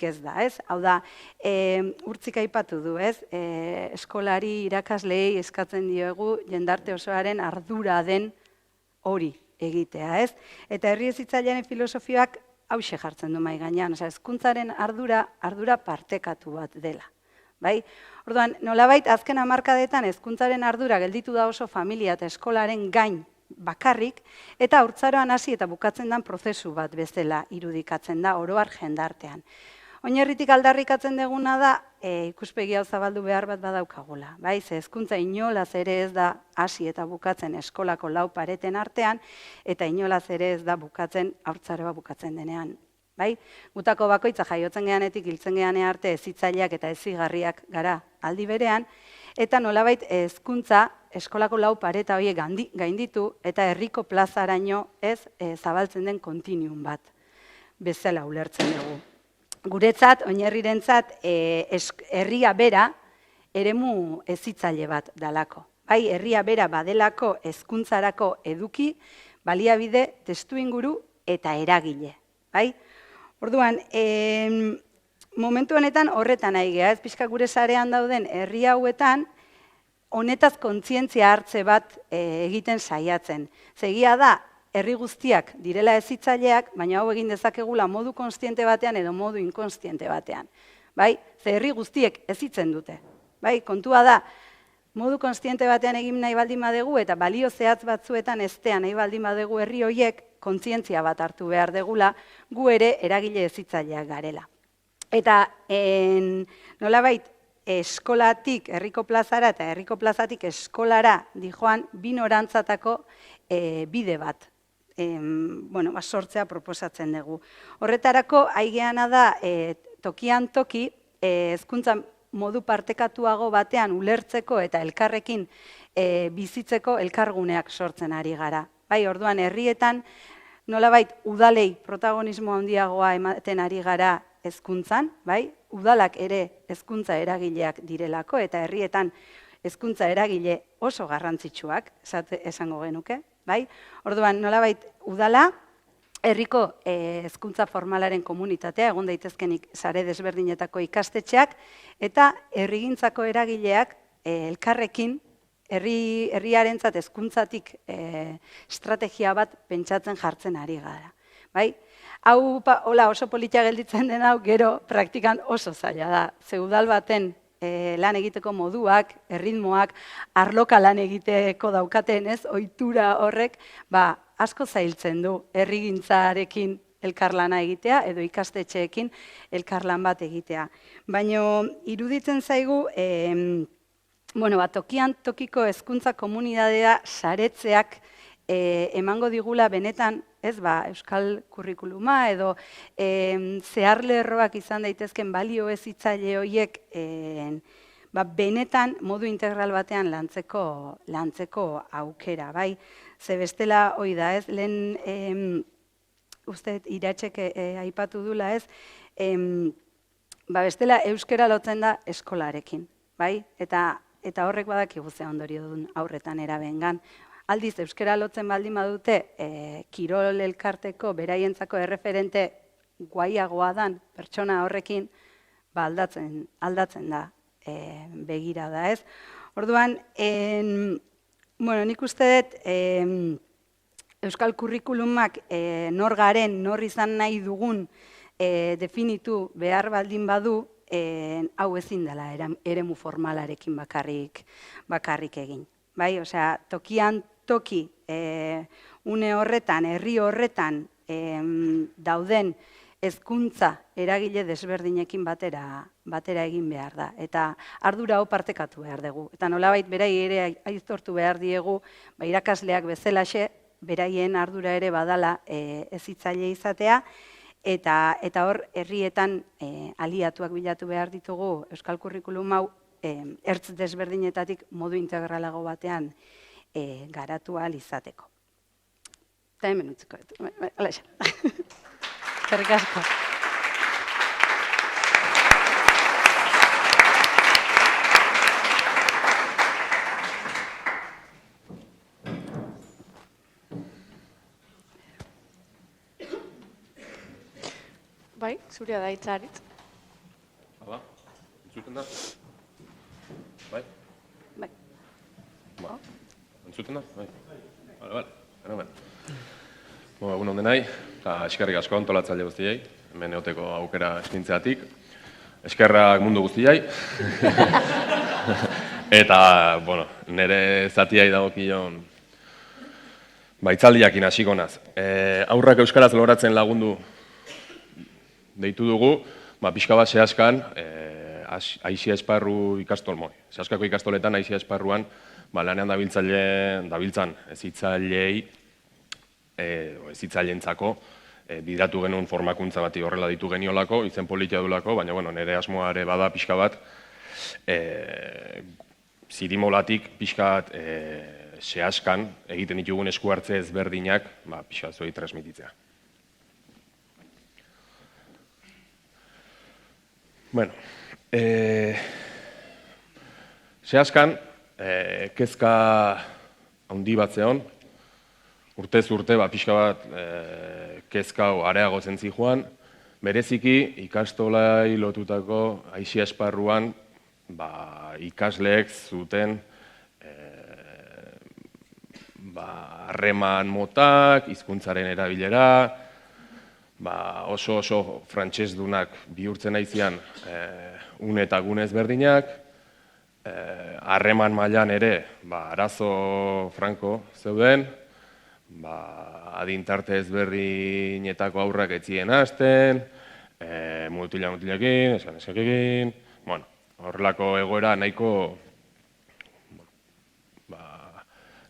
ez da, ez? Hau da, urtzik aipatu du, ez? Eskolari irakaslei eskatzen diogu jendarte osoaren ardura den hori egitea, ez? Eta herri hezitzailearen filosofioak hauxe jartzen du mahai gainean, hezkuntzaren ardura partekatu bat dela. Orduan, nolabait azken hamarkadetan hezkuntzaren ardura gelditu da oso familia eta eskolaren gain bakarrik, eta haurtzaroan hasi eta bukatzen den prozesu bat bezala irudikatzen da oroar jendartean. Oinarritik aldarrikatzen deguna da, ikuspegi hau zabaldu behar bat badaukagula. Ze hezkuntza inolaz ere ez da hasi eta bukatzen eskolako 4 pareten artean, eta inolaz ere ez da bukatzen haurtzaroa bukatzen denean. Gutako bakoitza jaiotzen geanetik hiltzen geane arte hezitzaileak eta hezigarriak gara aldi berean, eta nolabait hezkuntza eskolako 4 pareta horiek gainditu eta herriko plazaraino ez zabaltzen den kontinuum bat bezala ulertzen dugu. Guretzat, oinarrirentzat, herria bera eremu hezitzaile bat dalako. Herria bera badelako hezkuntzarako eduki, baliabide, testuinguru eta eragile. Orduan, momentu honetan horretan ari gea, ez pixka gure sarean dauden herri hauetan, honetaz kontzientzia hartze bat egiten saiatzen. Zegia da, herri guztiak direla hezitzaileak, baina hau egin dezakegula modu konstiente batean edo modu inkonstiente batean. Ze herri guztiek hezitzen dute. Kontua da, modu konstiente batean egin nahi baldin badegu eta balio zehatz batzuetan eztean nahi baldin badegu herri horiek kontzientzia bat hartu behar degula, gu ere eragile hezitzaileak garela. Eta nolabait, eskolatik herriko plazara eta herriko plazatik eskolara dijoan bi norantzatako bide bat sortzea proposatzen dugu. Horretarako, aigeana da, tokian toki, hezkuntza modu partekatuago batean ulertzeko eta elkarrekin bizitzeko elkarguneak sortzen ari gara. Orduan, herrietan, nolabait, udalei protagonismo handiagoa ematen ari gara hezkuntzan, udalak ere hezkuntza eragileak direlako, eta herrietan hezkuntza eragile oso garrantzitsuak, esango genuke. Orduan, nolabait, udala, herriko hezkuntza formalaren komunitatea, egon daitezkenik sare desberdinetako ikastetxeak, eta herrigintzako eragileak elkarrekin, herriarentzat hezkuntzatik estrategia bat pentsatzen jartzen ari gara. Hau oso politia gelditzen den hau, gero praktikan oso zaila da. Ze udal baten lan egiteko moduak, erritmoak, arloka lan egiteko daukaten, ohitura horrek, asko zailtzen du herrigintzarekin elkarlana egitea edo ikastetxeekin elkarlan bat egitea. Baina iruditzen zaigu, tokian tokiko hezkuntza komunitatea saretzeak emango digula benetan, euskal kurrikuluma edo zeharlerroak izan daitezken balio hezitzaile horiek benetan modu integral batean lantzeko aukera. Ze bestela hoi da, ez? Lehen uste Iratxek aipatu dula, ez? Bestela euskara lotzen da eskolarekin, bai? Eta horrek badakigu ze ondorio duen aurretan erabengan. Aldiz, euskara lotzen baldin badute, kirol elkarteko beraientzako erreferente guaiagoa dan pertsona horrekin, aldatzen da begira da, ez? Orduan, nik uste dut euskal kurrikulumak nor garen, nor izan nahi dugun definitu behar baldin badu, hau ezin dela eremu formalarekin bakarrik egin. Bai, osea, tokian toki, une horretan, herri horretan dauden hezkuntza eragile desberdinekin batera egin behar da. Eta ardura hau partekatu behar dugu. Eta nolabait berai ere aitortu behar diegu, irakasleak bezalaxe, beraien ardura ere badala hezitzaile izatea, eta hor herrietan aliatuak bilatu behar ditugu euskal kurrikulum hau ertz desberdinetatik modu integralago batean garatu ahal izateko. Eta hemen utziko dut. Hala esan. Eskerrik asko. Bai, zurea da hitza Aritz. Hala, entzuten da? Bai? Bai. Entzuten da? Bai. Bale, fenomen. Egun onden nahi, eta eskerrik asko antolatzaile guztiei, hemen eoteko aukera eskintzeatik. Eskerrak mundu guztiei. Eta, nire zatiai dagokion baitzaldiakin hasiko naz. Aurrak euskaraz loratzen lagundu deitu dugu, pixka bat zehazkan, Aisia Esparru ikastolmoi. Zehazkako ikastoletan Aisia Esparruan lanean dabiltzan ezitzailentzako bidatu genuen formakuntza bati horrela ditu geniolako, izen politia dulako, baina nire asmoare bada pixka bat zirimolatik pixka bat zehazkan egiten ditugun esku hartze ezberdinak pixka zuei transmititzea. Zehazkan, kezka handi bat zehon, urtez urte pixka bat kezka areagotzen zijoan, bereziki ikastolai lotutako Aisia Esparruan ikasleek zuten harreman motak, hizkuntzaren erabilera, oso frantsesdunak bihurtzen aizian une eta gune ezberdinak, harreman mailan ere arazo franko zeuden, adintarte ezberdinetako aurrak etzien hasten, mutilekin, eskaneskakekin, horrelako egoera nahiko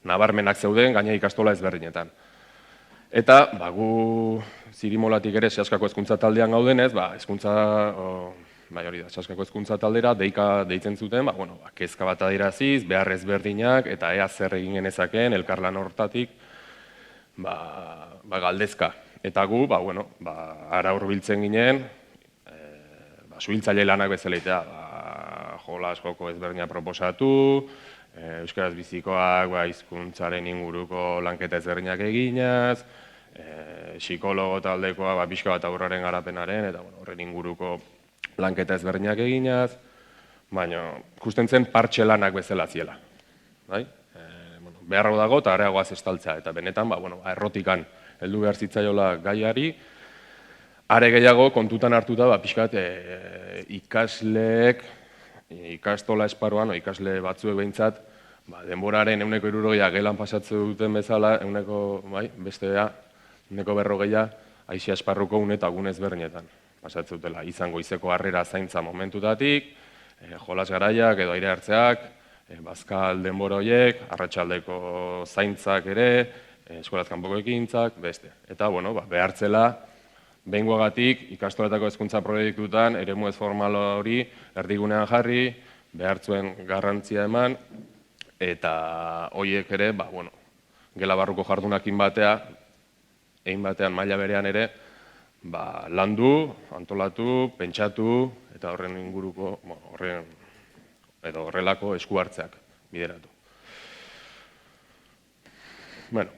nabarmenak zeuden gaina ikastola ezberdinetan. Eta, gu zirimolatik ere zehazkako hezkuntza taldean gaudenez, zehazkako hezkuntza taldera deitzen zuten, kezka bat adieraziz, behar ezberdinak, eta ea zer egin genezakeen elkarlan hortatik galdezka. Eta gu, ara hurbiltzen ginen, suhiltzaile lanak bezala, jolas joko ezberdinak proposatu, euskaraz bizikoak hizkuntzaren inguruko lanketa ezberdinak eginaz, psikologo taldekoa pixka bat aurraren garapenaren, eta horren inguruko lanketa ezberdinak eginaz, baina ikusten zen partxe lanak bezala ziela. Beharro dago eta areagoaz estaltzea, eta benetan errotikan heldu behar zitzaiola gaiari, are gehiago kontutan hartuta pixka bat ikasleek, ikastola esparruan, ikasle batzuek behintzat, denboraren 160 gelan pasatzen duten bezala, bestea, 140 Aisia Esparruko une eta gune ezberdinetan pasatzen dutela. Izan goizeko harrera zaintza momentutatik, jolas garaiak edo aire hartzeak, bazkal denbora horiek, arratsaldeko zaintzak ere, eskolaz kanpoko ekintzak, beste. Eta, behartzela, behingoagatik ikastoletako hezkuntza proiektutan eremu ez formal hori erdigunean jarri, behartzuen garrantzia eman, eta horiek ere gela barruko jardunakin egin batean maila berean ere, landu, antolatu, pentsatu, eta horren inguruko, edo horrelako esku hartzeak bideratu. Bueno,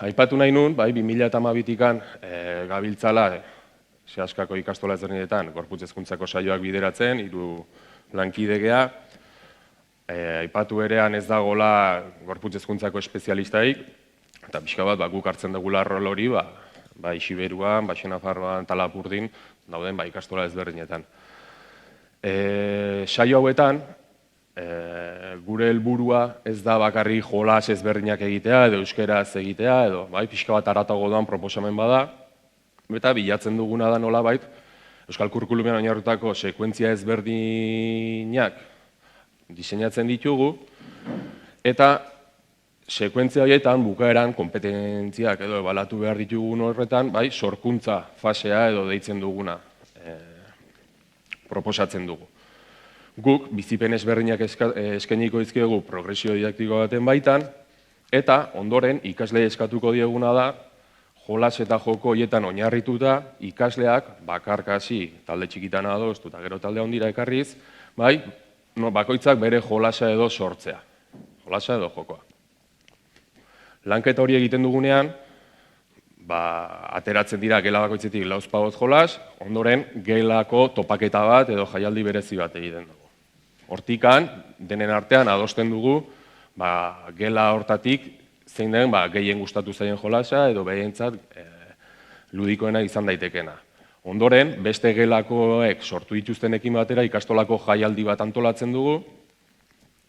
aipatu nahi nun, 2012an gabiltzala Seaskako ikastola ezberdinetan gorputz hezkuntzako saioak bideratzen, 3 lankidegea. Aipatu erean ez dagoela gorputz hezkuntzako espezialistaik, eta pixka bat guk hartzen dugula rol hori, Isiberuan, Senafarroan, Lapurdin, dauden ikastola ezberdinetan. Saio hauetan, gure helburua ez da bakarrik jolas ezberdinak egitea, edo euskeraz egitea, edo pixka bat haratago doan proposamen bada, eta bilatzen duguna da nolabait, Euskal Kurrikulumean oinarritutako sekuentzia ezberdinak diseinatzen ditugu, eta sekuentzia horietan bukaeran kompetentziak edo ebalatu behar ditugun horretan, sorkuntza fasea edo deitzen duguna proposatzen dugu. Guk bizipen ezberdinak eskainiko dizkiegu progresio didaktiko baten baitan, eta ondoren ikasle eskatuko dieguna da, jolas eta joko horietan oinarrituta ikasleak bakarkasi talde txikitan adostu eta gero talde handira ekarriz, bakoitzak bere jolasa edo sortzea, jolasa edo jokoa. Lanketa hori egiten dugunean, ateratzen dira gela bakoitzetik 4 jolas, ondoren gelako topaketa bat edo jaialdi berezi bat egiten dugu. Hortikan, denen artean adosten dugu, gela hortatik zein den gehien gustatu zaien jolasa edo behientzat ludikoena izan daitekena. Ondoren, beste gelakoek sortu dituztenekin batera ikastolako jaialdi bat antolatzen dugu,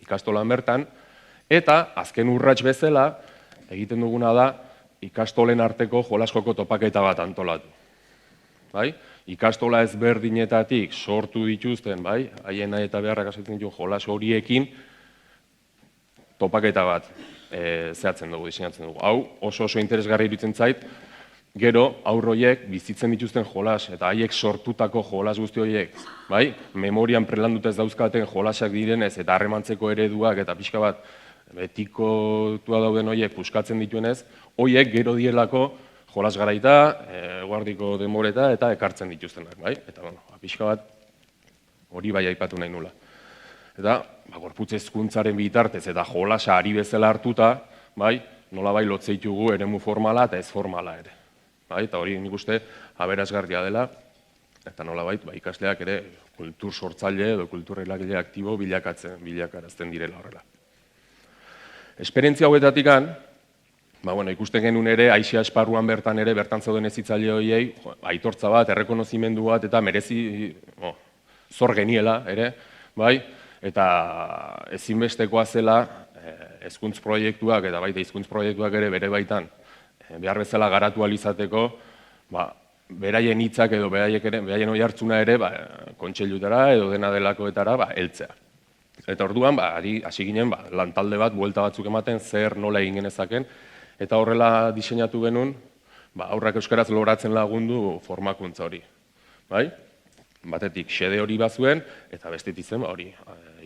ikastolan bertan, eta azken urrats bezala egiten duguna da ikastolen arteko jolaskoko topaketa bat antolatu. Ikastola ezberdinetatik sortu dituzten, haien nahi eta beharrak asetzen ditu jolas horiekin topaketa bat zehatzen dugu, diseinatzen dugu. Hau oso interesgarri iruditzen zait, gero aurroiek bizitzen dituzten jolas eta haiek sortutako jolas guzti horiek, memorian prelanduta ez dauzkaten jolasak direnez eta harremantzeko ereduak eta pixka bat betikotua dauden horiek puskatzen dituenez, horiek gero dielako jolas garaita, guardiko denboreta eta ekartzen dituztenak, eta pixka bat hori aipatu nahi nula. Eta, gorputz hezkuntzaren bitartez eta jolasa ari bezala hartuta, nola lotzeitugu eremu formala eta ez formala ere. Eta hori nik uste aberasgarria dela, eta nola ikasleak ere kultur sortzaile edo kultur eragile aktibo bilakarazten direla horrela. Esperientzia hauetatik ikusten genuen ere, Aisia esparruan bertan zauden hezitzaile horiei, aitortza bat, errekonozimendu bat, eta merezi zor geniela ere, eta ezinbestekoa zela hezkuntz proiektuak eta baita hizkuntz proiektuak ere bere baitan behar bezala garatu alizateko, beraien hitzak edo beraien oihartzuna ere kontseilutara edo dena delakoetara heltzea. Eta orduan, hasi ginen lantalde bat, buelta batzuk ematen, zer nola egin genezaken, eta horrela diseinatu genuen, aurrak euskaraz loratzen lagundu formakuntza hori. Batetik xede hori bazuen, eta bestetik zen hori,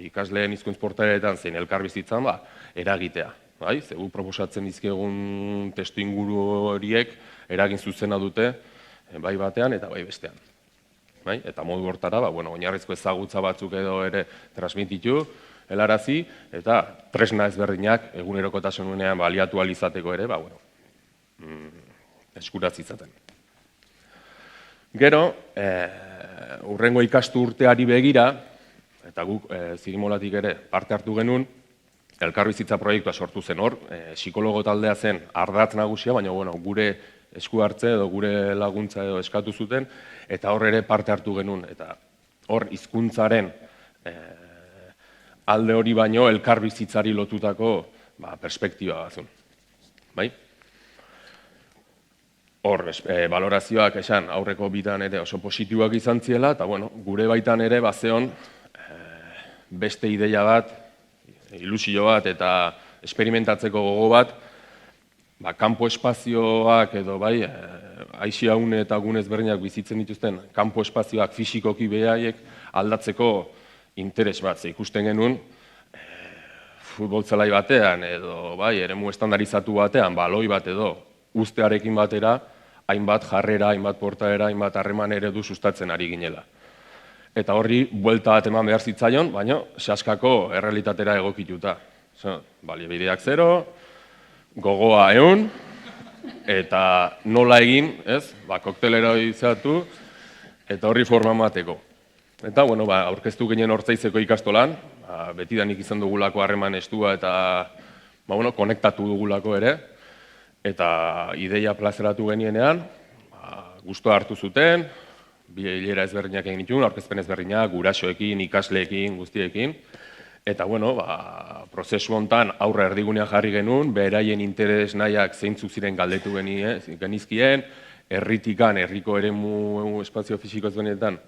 ikasleen hizkuntz portaletan zein elkarbizitzan eragitea. Zegu proposatzen dizkiegun testu inguru horiek eragin zuzena dute, bai batean eta bai bestean. Eta modu hortara, oinarrizko ezagutza batzuk edo ere transmititu, helarazi, eta tresna ezberdinak egunerokotasunean baliatu alizateko ere, eskuratz izaten. Gero, hurrengo ikastu urteari begira, eta guk Zigimolatik ere parte hartu genuen, elkarbizitza proiektua sortu zen hor, psikologo taldea zen ardatz nagusia, baina gure esku hartze edo gure laguntza edo eskatu zuten, eta hor ere parte hartu genuen, eta hor hizkuntzaren alde hori baino elkarbizitzari lotutako perspektiba batzun. Hor, balorazioak esan aurreko bitan ere oso positiboak izan ziela, eta gure baitan ere bazeon beste ideia bat, ilusio bat eta esperimentatzeko gogo bat, kanpo espazioak edo Aisia une eta gune ezberdinak bizitzen dituzten kanpo espazioak fisikoki behaiek aldatzeko interes bat, ikusten genuen, futbol zelai batean edo eremu estandarizatu batean, baloi bat edo ustearekin batera, hainbat jarrera, hainbat portaera, hainbat harreman eredu sustatzen ari ginela. Eta horri buelta bat eman behar zitzaion, baina saskako errealitatera egokituta. Baliabideak 0, gogoa 100, eta nola egin, koktelera izatu, eta horri forma mateko. Eta, aurkeztu ginen Ortzaizeko ikastolan, betidanik izan dugulako harreman estua eta konektatu dugulako ere, eta ideia plazeratu genienean, gustoa hartu zuten, bi hilera ezberdinak egin ditun, aurkezpen ezberdinak, gurasoekin, ikasleekin, guztiekin, eta, prozesu hontan aurra erdigunean jarri genuen, beraien interes nahiak zeintzuk ziren galdetu genizkien, herritikan, herriko eremu espazio fisiko ezberdinetan,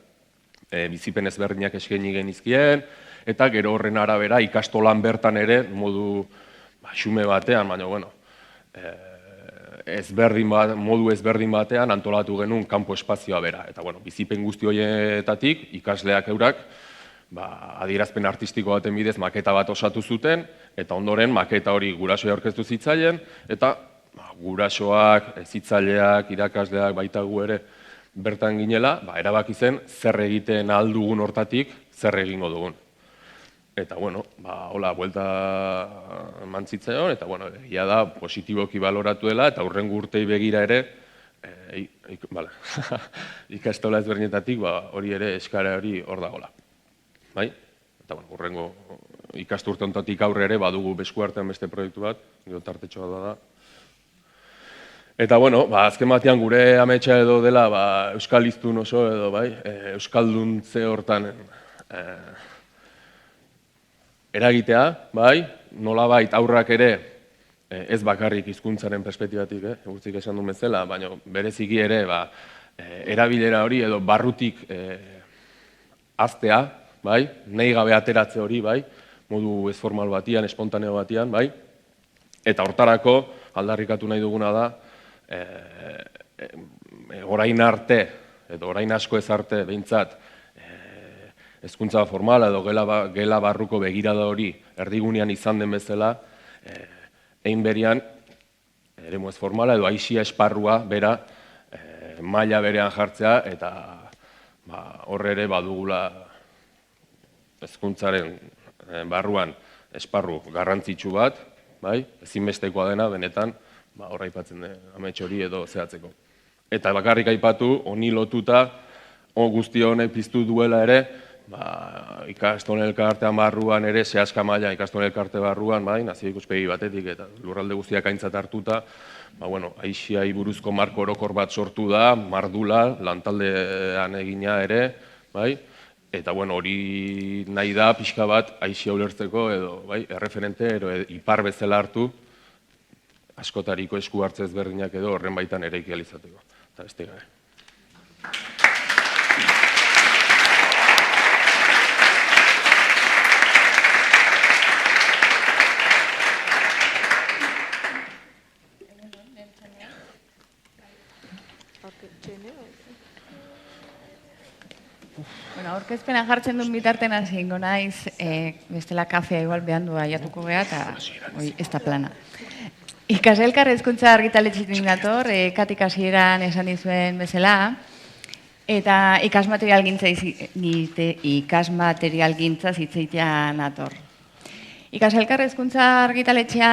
bizipen ezberdinak eskaini genizkien, eta gero horren arabera ikastolan bertan ere, modu xume batean, baina, modu ezberdin batean antolatu genuen kanpo espazioa bera. Eta, bizipen guzti horietatik, ikasleak eurak, adierazpen artistiko baten bidez maketa bat osatu zuten, eta ondoren maketa hori gurasoa aurkeztu zitzaien, eta gurasoak, hezitzaileak, irakasleak, baita gu ere bertan ginela, erabaki zen zer egiten ahal dugun hortatik, zer egingo dugun. Eta, hola, buelta mantzitzaion, eta, egia da, positiboki baloratu dela, eta hurrengo urtei begira ere, ikastola ezberdinetatik, hori ere, eskara hori hor dagoela. Eta, hurrengo ikasturte honetatik aurre ere, badugu besku artean beste proiektu bat, gero tartetxoa da. Eta, azken batean gure ametsa edo dela, euskal hiztun oso edo, euskalduntze hortan eragitea, nolabait aurrak ere, ez bakarrik hizkuntzaren perspektibatik, gurtzik esan duen bezala, baina bereziki ere, erabilera hori edo barrutik aztea, nahi gabe ateratze hori, modu ez formal batian, espontaneo batian, eta hortarako aldarrikatu nahi duguna da, orain arte, edo orain asko ez arte, behintzat, hezkuntza formala edo gela barruko begirada hori erdigunean izan den bezala, egin berian, eremu ez formala edo aisia esparrua bera, maila berean jartzea, eta horre ere badugula hezkuntzaren barruan esparru garrantzitsu bat, ezinbestekoa dena, benetan, horra aipatzen amets hori edo zehatzeko. Eta bakarrik aipatu, honi lotuta, guzti honek piztu duela ere, ikastolen elkartean barruan ere, zehaska maila ikastolen elkarte barruan, nazio ikuspegi batetik eta lurralde guztiak aintzat hartuta, aixiai buruzko marko orokor bat sortu da, mardula, lantaldean egina ere, eta hori nahi da pixka bat aixia ulertzeko edo erreferente edo ipar bezala hartu, askotariko esku hartze ezberdinak edo horren baitan ere ikializateko. Eta beste gabe. Aurkezpena jartzen duen bitarten hasi ingo naiz, bestela kafea igual behan du aiatuko geha, eta ez da plana. Ikaselkar hezkuntza argitaletxetik dator, katik hasieran esan dizuen bezala, eta ikasmaterial gintza zitzaitea nator. Ikaselkar hezkuntza argitaletxea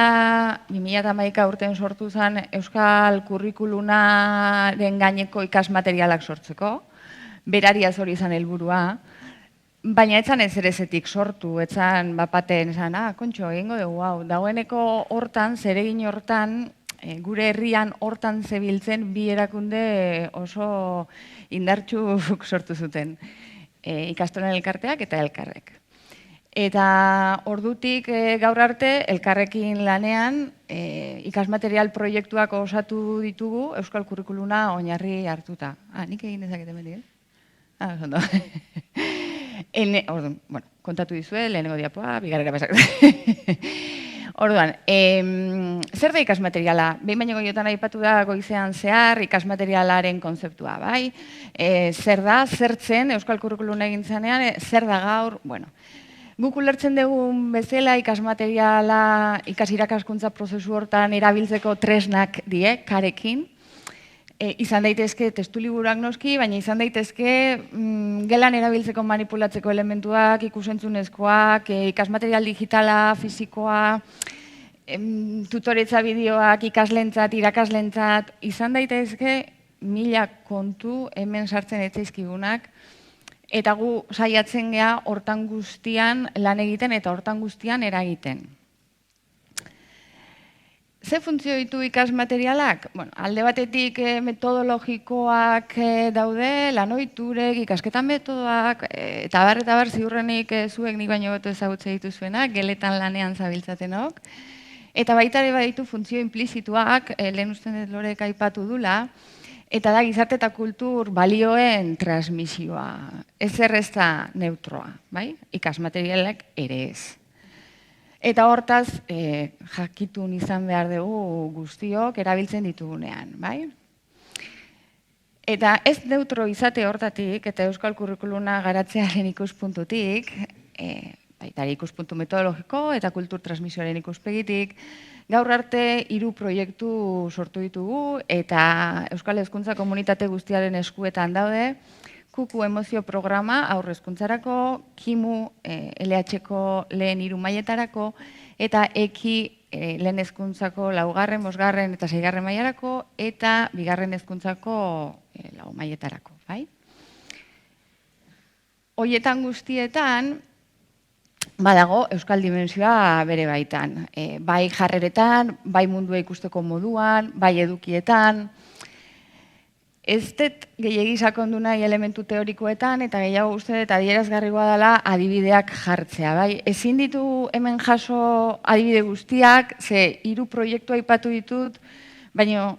2011 urtean sortu zen Euskal Kurrikulunaren gaineko ikasmaterialak sortzeko, berariaz hori izan helburua, baina etzan ez erezetik sortu, etzan bapaten esan, kontxo, egingo dugu, dagoeneko hortan, zeregin hortan, gure herrian hortan zebiltzen bi erakunde oso indartxuk sortu zuten, ikastolen elkarteak eta elkarrek. Eta ordutik gaur arte, elkarrekin lanean, ikasmaterial proiektuak osatu ditugu Euskal Kurrikuluna oinarri hartuta. Nik egin dezakete mendi, ondo. Kontatu dizue, lehenengo diapoa, bigarrera pasak. Orduan, zer da ikasmateriala? Behin baino goiotan aipatu da goizean zehar ikasmaterialaren konzeptua, bai? Zer da, zertzen, Euskal Kurrikuluna egin zanean, zer da gaur, Guk ulertzen dugun bezala ikasmateriala irakaskuntza prozesu hortan erabiltzeko tresnak die, karekin. Izan daitezke testu liburuak noski, baina izan daitezke gelan erabiltzeko manipulatzeko elementuak, ikusentzunezkoak, ikasmaterial digitala, fisikoa, tutoretza bideoak, ikaslentzat, irakaslentzat, izan daitezke 1000 kontu hemen sartzen etzaizkigunak, eta gu saiatzen gea hortan guztian lan egiten eta hortan guztian eragiten. Ze funtzio ditu ikasmaterialak? Alde batetik metodologikoak daude, lanoiturek, ikasketa metodoak, eta bar ziurrenik zuek nik baino beto ezagutze dituzuenak, geletan lanean zabiltzatenok. Eta baita ere baditu funtzio implizituak, lehen usten dut Lorek aipatu dula, eta da gizarte eta kultur balioen transmisioa. Ezer ez da neutroa, bai? Ikasmaterialak ere ez. Eta hortaz, jakitun izan behar dugu guztiok erabiltzen ditugunean, bai? Eta ez neutro izate hortatik, eta euskal kurrikuluna garatzearen ikuspuntutik, baita ikuspuntu metodologiko eta kultur transmisioaren ikuspegitik, gaur arte 3 proiektu sortu ditugu, eta euskal hezkuntza komunitate guztiaren eskuetan daude, Kuku emozio programa aurre hezkuntzarako, Kimu LH-ko lehen 3 mailetarako, eta Eki lehen hezkuntzako 4., 5. eta 6. mailarako, eta 2. hezkuntzako 4 mailetarako, bai? Hoietan guztietan, badago euskal dimensioa bere baitan. Bai jarreretan, bai mundua ikusteko moduan, bai edukietan. Ez dut gehiegi sakondu nahi elementu teorikoetan, eta gehiago uste dut adierazgarrigoa dela adibideak jartzea. Ezin ditu hemen jaso adibide guztiak, ze 3 proiektu aipatu ditut, baina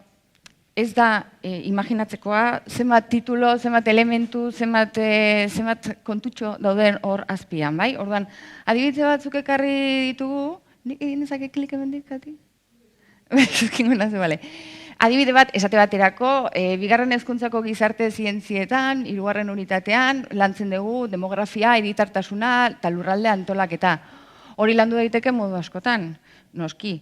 ez da imaginatzekoa, zenbat titulo, zenbat elementu, zenbat kontutxo dauden hor azpian, bai? Orduan, adibide batzuk ekarri ditugu, nik egin ezake klik emendik, Kati? Zuzkingo nazu, bale. Adibide bat, esate baterako, 2. hezkuntzako gizarte zientzietan, 3. unitatean, lantzen dugu demografia, hiritartasuna eta lurralde antolaketa. Hori landu daiteke modu askotan, noski.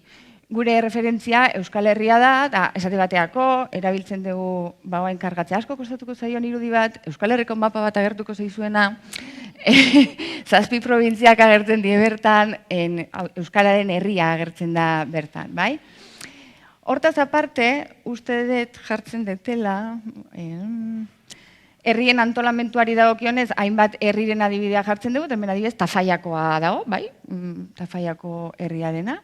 Gure referentzia Euskal Herria da, eta esate baterako, erabiltzen dugu bagoen kargatzea asko kostatuko zaion irudi bat, Euskal Herriko mapa bat agertuko zaizuena, 7 probintziak agertzen die bertan, Euskararen herria agertzen da bertan, bai? Hortaz aparte, uste dut jartzen detela, herrien antolamentuari dagokionez, hainbat herriren adibidea jartzen dugu, hemen adibidez Tafaiakoa dago, bai? Tafaiako herriarena.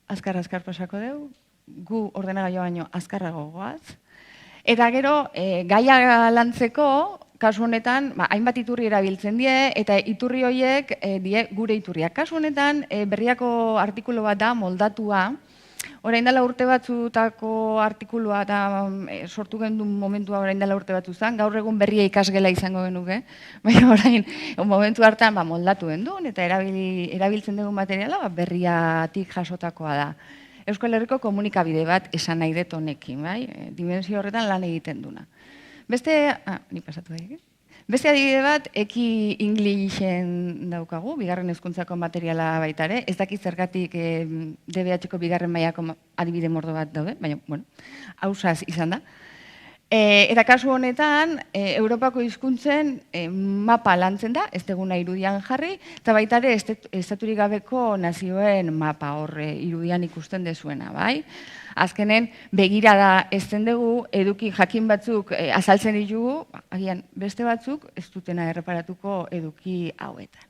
Azkar pasako dugu, gu ordenagailua baino azkarrago goaz. Eta gero, gaia lantzeko, kasu honetan, hainbat iturri erabiltzen die, eta iturri horiek die gure iturriak. Kasu honetan, berriako artikulu bat da, moldatua, orain dela urte batzutako artikulua eta sortu gendun momentua orain dela urte batzu zen, gaur egun berria ikasgela izango genuke, baina orain momentu hartan moldatu gendun eta erabiltzen dugun materiala berriatik jasotakoa da. Euskal Herriko komunikabide bat esan nahi dut honekin, bai? Dimensio horretan lan egiten duna. Beste adibide bat, Eki Englishen daukagu, 2. hezkuntzako materiala baita ere, ez dakit zergatik DBH-ko 2. mailako adibide mordo bat daude, baina, hausaz izan da. Eta kasu honetan, Europako hizkuntzen mapa lantzen da, ez deguna irudian jarri, eta baita ere estaturik gabeko nazioen mapa horre irudian ikusten dezuena, bai? Azkenen, begirada ezten dugu, eduki jakin batzuk azaltzen ditugu, agian beste batzuk ez dutena erreparatuko eduki hauetan.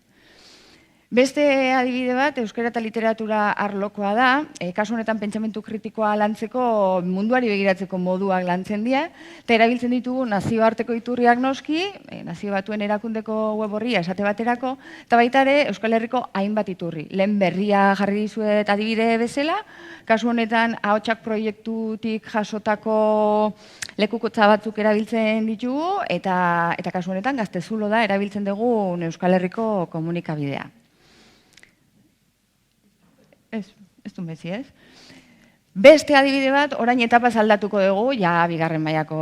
Beste adibide bat, euskara eta literatura arlokoa da, kasu honetan pentsamentu kritikoa lantzeko munduari begiratzeko moduak lantzen dira, eta erabiltzen ditugu nazioarteko iturriak noski, nazio batuen erakundeko web horria esate baterako, eta baita ere Euskal Herriko hainbat iturri. Lehen berria jarri dizuet adibide bezala, kasu honetan ahotsak proiektutik jasotako lekukotza batzuk erabiltzen ditugu, eta kasu honetan Gaztezulo da erabiltzen dugu Euskal Herriko komunikabidea. Ez du bezi, ez? Beste adibide bat, orain etapaz aldatuko dugu, ja 2. mailako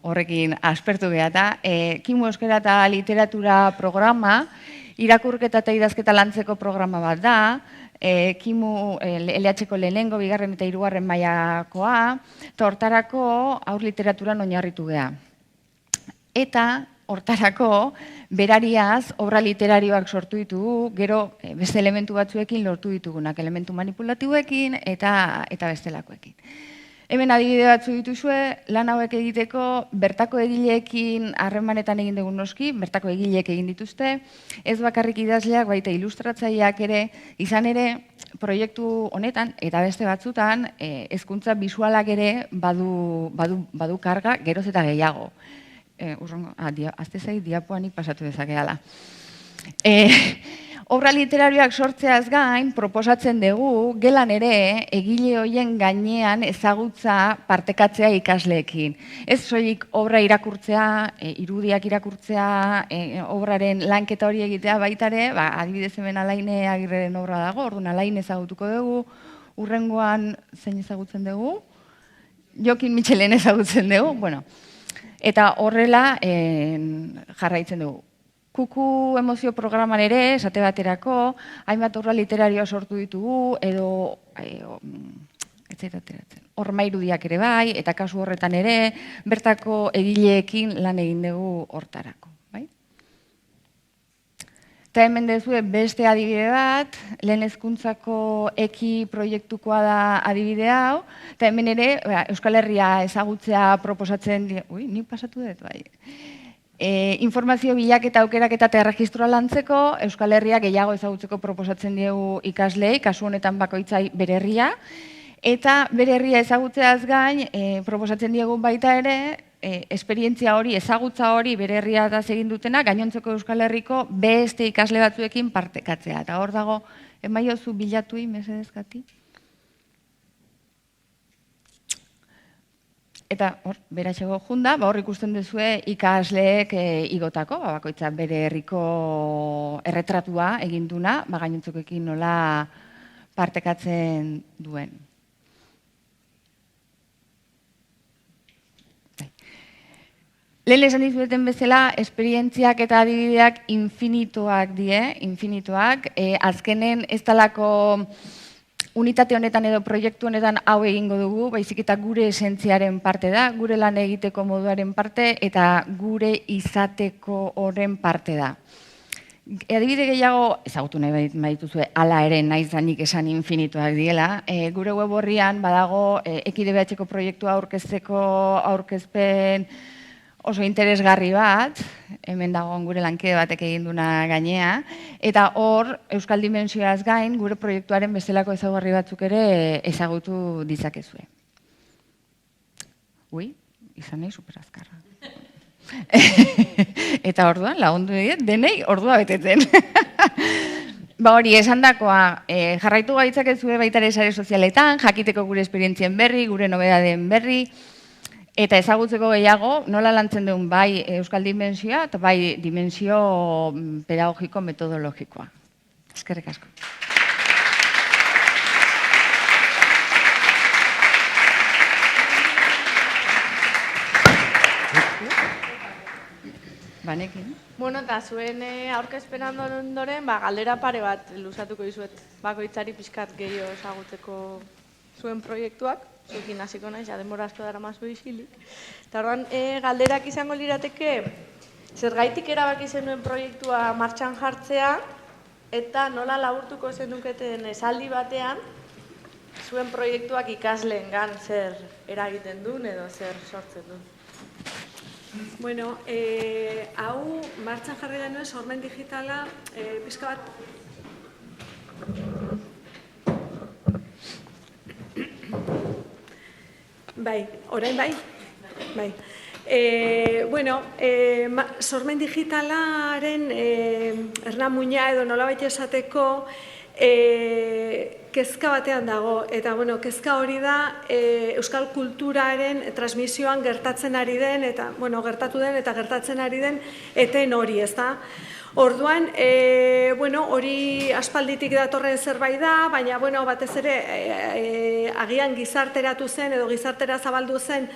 horrekin aspertu behar eta Kimu euskara eta literatura programa irakurketa eta idazketa lantzeko programa bat da, Kimu LH-ko lehenengo, bigarren eta hirugarren mailakoa, eta hortarako haur literaturan oinarritu geha. Eta hortarako berariaz obra literarioak sortu ditugu, gero beste elementu batzuekin lortu ditugunak, elementu manipulatiboekin eta bestelakoekin. Hemen adibide batzu dituzue, lan hauek egiteko bertako egileekin harremanetan egin dugun noski, bertako egileek egin dituzte, ez bakarrik idazleak, baita ilustratzaileak ere, izan ere, proiektu honetan eta beste batzutan, hezkuntza bisualak ere badu karga geroz eta gehiago. Azte zait diapoanik pasatu dezakeala. Obra literarioak sortzeaz gain, proposatzen dugu, gelan ere, egile hoien gainean ezagutza partekatzea ikasleekin. Ez soilik obra irakurtzea, irudiak irakurtzea, obraren lanketa hori egitea baita ere, adibidez hemen Alaine Agirreren obra dago, orduan Alain ezagutuko dugu, hurrengoan zein ezagutzen dugu, Jokin Mitxelen ezagutzen dugu, bueno, eta horrela jarraitzen dugu. Kuku emozio programan ere, esate baterako, hainbat obra literarioa sortu ditugu, edo horma irudiak ere bai, eta kasu horretan ere, bertako egileekin lan egin dugu hortarako. Eta hemen dezue beste adibide bat, lehen hezkuntzako eki proiektukoa da adibide hau, eta hemen ere Euskal Herria ezagutzea proposatzen, nik pasatu dut, bai. Informazio bilaketa aukeraketa eta erregistroa lantzeko, Euskal Herria gehiago ezagutzeko proposatzen diegu ikaslei, kasu honetan bakoitzai bere herria, eta bere herria ezagutzeaz gain, proposatzen diegu baita ere, esperientzia hori, ezagutza hori bere herria da egin dutena, gainontzeko Euskal Herriko beste ikasle batzuekin partekatzea. Eta hor dago, emaiozu bilatui, mesedezkati? Eta hor, beratxego junda, hor ikusten duzue ikasleek igotako, bakoitza bere herriko erretratua egin duna, gainontzekoekin nola partekatzen duen. Lehen esan dizueten bezala, esperientziak eta adibideak infinitoak die, infinitoak. Azkenen ez talako unitate honetan edo proiektu honetan hau egingo dugu, baizik eta gure esentziaren parte da, gure lan egiteko moduaren parte eta gure izateko horren parte da. Adibide gehiago, ezagutu nahi badituzue, hala ere naiz nik esan infinitoak diela, gure web horrian badago EkiDBH-ko proiektua aurkezpen oso interesgarri bat, hemen dagoen gure lankide batek egin duna gainea, eta hor, Euskal Dimensioaz gain, gure proiektuaren bestelako ezaugarri batzuk ere ezagutu ditzakezue. Izan nahi superazkarra. Eta orduan, lagundu denei ordua betetzen. Hori, esan dakoa, jarraitu gaitzakezue baita ere sare sozialetan, jakiteko gure esperientzien berri, gure nobedaden berri, eta ezagutzeko gehiago, nola lantzen duen bai Euskal Dimensioa eta bai dimensio pedagogiko metodologikoa. Eskerrik asko. Banekin. Bueno, eta zuen aurkezpenan ondoren, galdera pare bat luzatuko dizuet bakoitzari pixkat gehiago ezagutzeko zuen proiektuak. Zuekin hasiko naiz, denbora asko dara mazu isilik. Eta orduan, galderak izango lirateke, zergaitik erabaki zenuen proiektua martxan jartzea, eta nola laburtuko zenuketen esaldi batean, zuen proiektuak ikasleengan zer eragiten duen edo zer sortzen duen. Bueno, hau martxan jarri denuen sormen digitala, pixka bat... Bai, orain bai? Bai. Bueno, sormen digitalaren ernamuina edo nolabait esateko kezka batean dago. Eta, bueno, kezka hori da euskal kulturaren transmisioan gertatzen ari den, eta, bueno, gertatu den eta gertatzen ari den eten hori, ezta? Orduan, hori aspalditik datorren zerbait da, baina batez ere agian gizarteratu zen edo gizartera zabaldu zen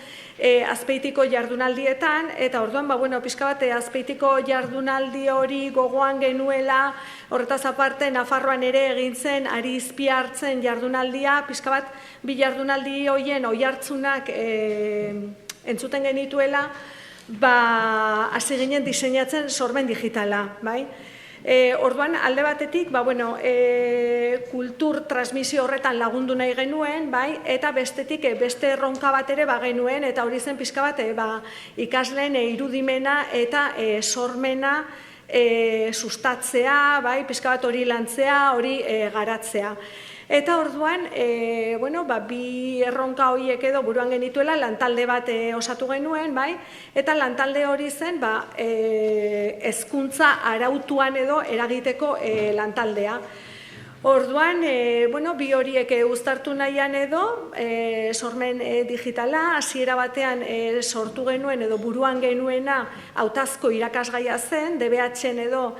Azpeitiko jardunaldietan, eta orduan, pixka bat Azpeitiko jardunaldi hori gogoan genuela, horretaz aparte Nafarroan ere egin zen Ari Izpia hartzen jardunaldia, pixka bat bi jardunaldi horien oihartzunak entzuten genituela, hasi ginen diseinatzen sormen digitala, bai? Orduan, alde batetik, kultur transmisio horretan lagundu nahi genuen, bai? Eta bestetik, beste erronka bat ere genuen, eta hori zen pixka bat, ikasleen irudimena eta sormena sustatzea, bai? Pixka bat hori lantzea, hori garatzea. Eta orduan, bi erronka horiek edo buruan genituela lantalde bat osatu genuen, bai? Eta lantalde hori zen, hezkuntza arautuan edo eragiteko lantaldea. Orduan, bi horiek uztartu nahian edo, sormen digitala, hasiera batean sortu genuen edo buruan genuena hautazko irakasgaia zen, DBH-en edo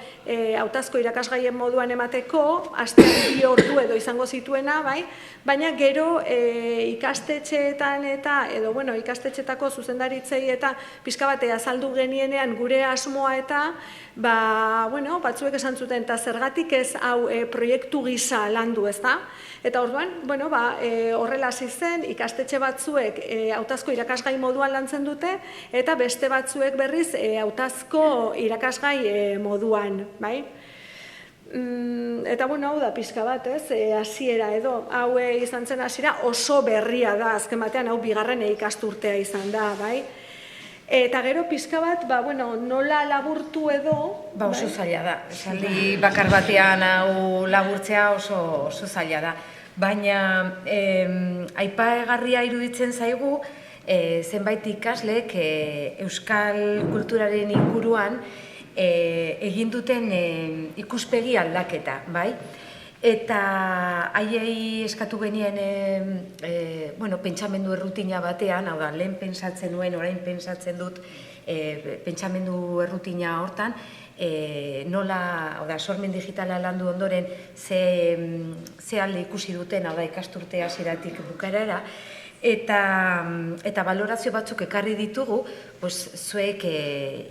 hautazko irakasgaien moduan emateko, astean 2 ordu edo izango zituena, bai? Baina gero ikastetxeetan edo ikastetxetako zuzendaritzei eta pixka batea azaldu genienean gure asmoa eta batzuek esan zuten, eta zergatik ez hau proiektu gisa landu, ez da? Eta orduan, horrela hasi zen, ikastetxe batzuek hautazko irakasgai moduan lantzen dute, eta beste batzuek berriz hautazko irakasgai moduan, bai? Eta, hau da pixka bat, ez, hasiera edo, hau izan zen hasiera oso berria da, azken batean, hau 2. ikasturtea izan da, bai? Eta gero pixka bat, nola laburtu edo... Oso zaila da, esaldi bakar batean hau laburtzea oso zaila da. Baina, aipagarria iruditzen zaigu, zenbait ikaslek euskal kulturaren inguruan egin duten ikuspegi aldaketa, bai? Eta haiei eskatu genien pentsamendu errutina batean, hau da, lehen pentsatzen nuen, orain pentsatzen dut pentsamendu errutina hortan, nola, hau da, sormen digitala landu ondoren ze alde ikusi duten, hau da, ikasturte hasieratik bukaerara, eta balorazio batzuk ekarri ditugu, zuek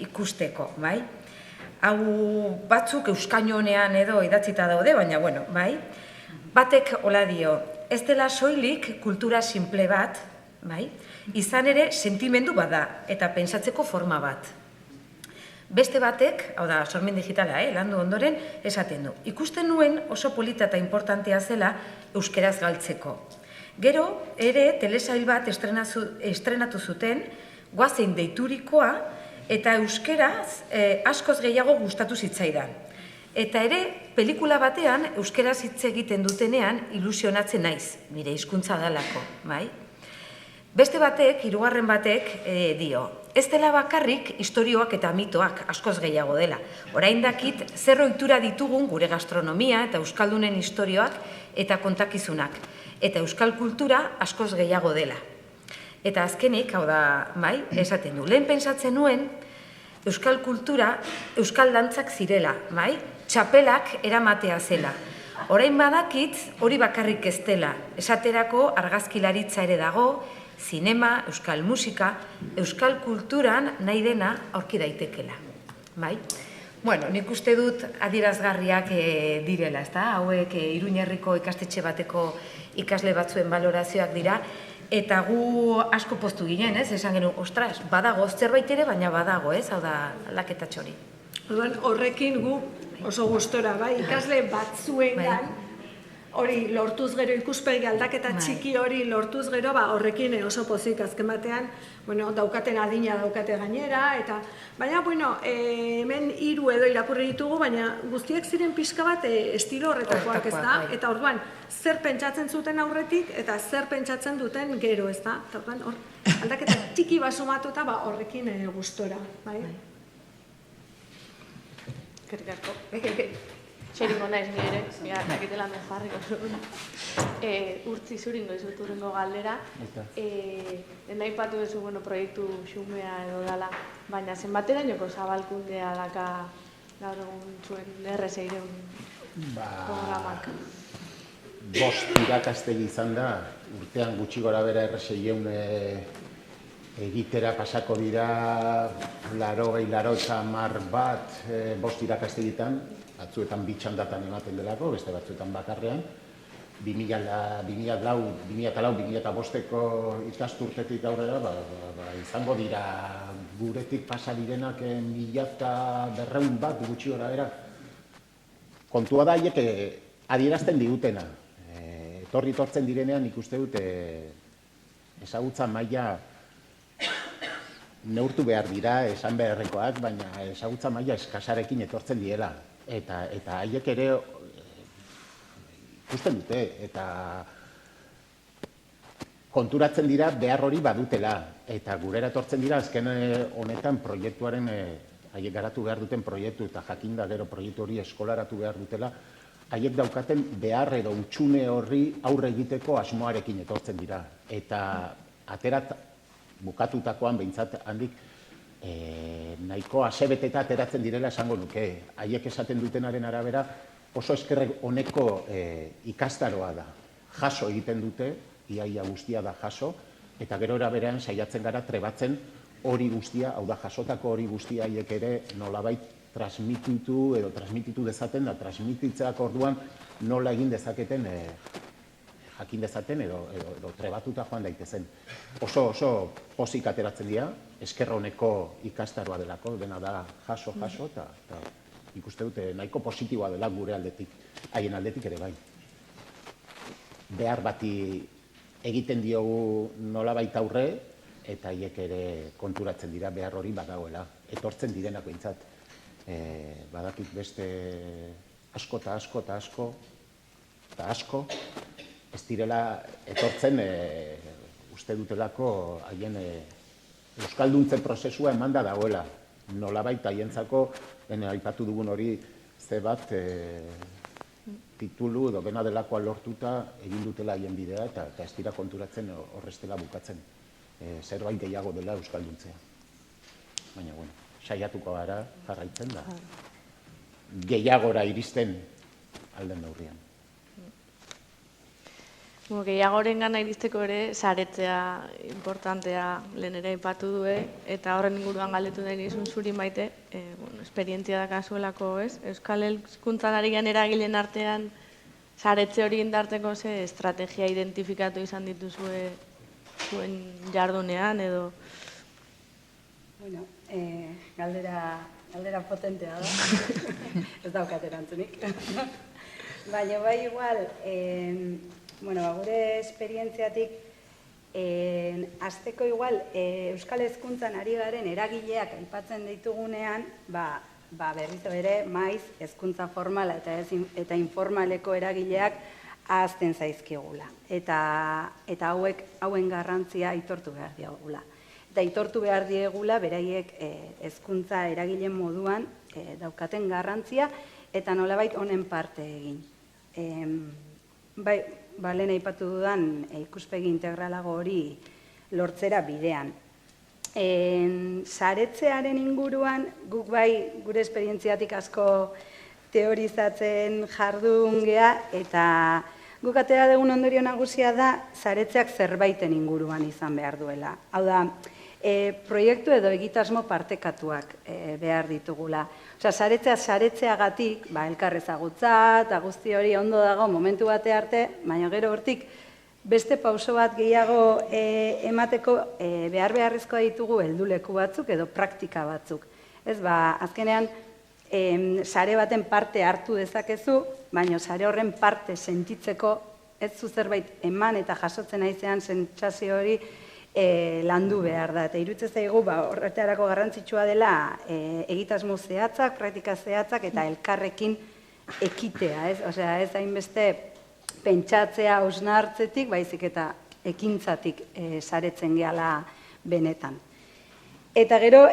ikusteko, bai? Hau batzuk euskainonean edo idatzita daude, baina, bai? Batek hola dio, ez dela soilik kultura simple bat, bai? Izan ere sentimendu bada eta pentsatzeko forma bat. Beste batek, hau da, sormen digitala, landu ondoren, esaten du. Ikusten nuen oso polita eta importantea zela euskeraz galtzeko. Gero, ere, telesail bat estrenatu zuten, Goazen deiturikoa, eta euskeraz askoz gehiago gustatu zitzaidan. Eta ere, pelikula batean euskeraz hitz egiten dutenean ilusionatzen naiz, nire hizkuntza dalako, bai? Beste batek, 3. batek dio, ez dela bakarrik istorioak eta mitoak askoz gehiago dela. Orain dakit zer ohitura ditugun gure gastronomia eta euskaldunen istorioak eta kontakizunak, eta euskal kultura askoz gehiago dela. Eta azkenik, hau da, bai, esaten du, lehen pentsatzen nuen, euskal kultura, euskal dantzak zirela, bai, txapelak eramatea zela. Orain badakit, hori bakarrik ez dela, esaterako argazkilaritza ere dago, zinema, euskal musika, euskal kulturan nahi dena aurki daitekela, bai. Bueno, nik uste dut adierazgarriak direla, ez da, hauek Iruñerriko ikastetxe bateko ikasle batzuen balorazioak dira, eta gu asko poztu ginen, ez? Esan genuen, ostras, badago, zerbait ere, baina badago, ez? Hau da, aldaketa txori. Horrekin gu oso gustora, bai? Ikasle batzuengan, hori lortuz gero ikuspegi aldaketa txiki hori lortuz gero, horrekin oso pozik azken batean, daukaten adina daukate gainera, eta baina, hemen 3 edo irakurri ditugu, baina guztiak ziren pixka bat estilo horretakoak, ez da? Eta orduan, zer pentsatzen zuten aurretik, eta zer pentsatzen duten gero, ez da? Eta orduan, aldaketa txiki basumatuta, horrekin gustora, bai? Eskerrik asko. Xeringo naiz ni ere, dakitela hemen jarriko zuen. Urtzi zuringo izut urrengo galdera. Aipatu duzu proiektu xumea edo dala, baina zenbaterainoko zabalkundea daka gaur egun zuen R600 programak? 5 irakastegi izan da, urtean gutxi gora bera R600 egitera pasako dira 80 bat 5 irakastegitan, batzuetan 2 txandatan ematen delako, beste batzuetan bakarrean. 2004-2005ko ikasturtetik aurrera izango dira guretik pasa direnak 1200 bat gutxi gora bera. Kontua da haiek adierazten digutena. Etortzen direnean ikuste dut ezagutza maila neurtu behar dira, esan beharrekoak, baina ezagutza maila eskasarekin etortzen diela. Eta haiek ere ikusten dute, eta konturatzen dira behar hori badutela. Eta gurera etortzen dira, azken honetan proiektuaren, haiek garatu behar duten proiektu, eta jakinda gero proiektu hori eskolaratu behar dutela, haiek daukaten behar edo utxune horri aurre egiteko asmoarekin etortzen dira. Eta aterat bukatutakoan behintzat handik nahiko asebeteta ateratzen direla esango nuke. Haiek esaten dutenaren arabera oso eskerrek honeko ikastaroa da. Jaso egiten dute, iaia guztia da jaso, eta gero eraberean saiatzen gara trebatzen hori guztia, hau da jasotako hori guztia haiek ere nolabait transmititu dezaten da, transmititzeak orduan nola egin dezaketen jakin dezaten edo trebatuta joan daitezen. Oso pozik ateratzen dira, esker honeko ikastaroa delako, dena da jaso, eta ikuste dute nahiko positiboa dela gure aldetik, haien aldetik ere bai. Behar bati egiten diogu nolabait aurre, eta haiek ere konturatzen dira behar hori badagoela, etortzen direnak behintzat. Badakit beste asko eta asko, ez direla etortzen uste dutelako haien euskalduntze prozesua emanda dagoela. Nolabait haientzako, aipatu dugun hori ze bat titulu edo dena delakoa lortuta egin dutela haien bidea eta ez dira konturatzen horrestela bukatzen. Zerbait gehiago dela euskalduntzea. Baina, bueno, saiatuko gara jarraitzen da. Gehiagora iristen alden neurrian. Gehiagoren gana iristeko ere, saretzea importantea lehen ere aipatu du, eta horren inguruan galdetu nahi nizun zuri Maite, esperientzia da kasuelako, ez? Euskal Hezkuntzan ari gen eragileen artean, saretze hori indarteko ze estrategia identifikatu izan dituzue zuen jardunean, edo? Bueno, galdera potentea da, ez daukat erantzunik. Baina bai igual, gure esperientziatik, azteko igual, Euskal Hezkuntzan ari garen eragileak aipatzen ditugunean, berriz ere maiz hezkuntza formala eta informaleko eragileak ahazten zaizkigula. Eta hauen garrantzia aitortu behar diegula. Eta aitortu behar diegula beraiek hezkuntza eragileen moduan daukaten garrantzia eta nolabait honen parte egin. Lehen aipatu dudan ikuspegi integralago hori lortzera bidean. Saretzearen inguruan, guk bai gure esperientziatik asko teorizatzen jardun gea, eta guk atera dugun ondorio nagusia da saretzeak zerbaiten inguruan izan behar duela. Hau da, proiektu edo egitasmo partekatuak behar ditugula. Saretzeagatik, elkar ezagutza eta guzti hori ondo dago momentu bate arte, baina gero hortik beste pauso bat gehiago emateko beharrezkoa ditugu helduleku batzuk edo praktika batzuk. Azkenean, sare baten parte hartu dezakezu, baina sare horren parte sentitzeko ez zu zerbait eman eta jasotzen aizean sentsazio hori landu behar da. Eta iruditzen zaigu horretarako garrantzitsua dela egitasmo zehatzak, praktika zehatzak eta elkarrekin ekitea. Ez hainbeste pentsatzea hausnartzetik, baizik eta ekintzatik saretzen gehala benetan. Eta gero,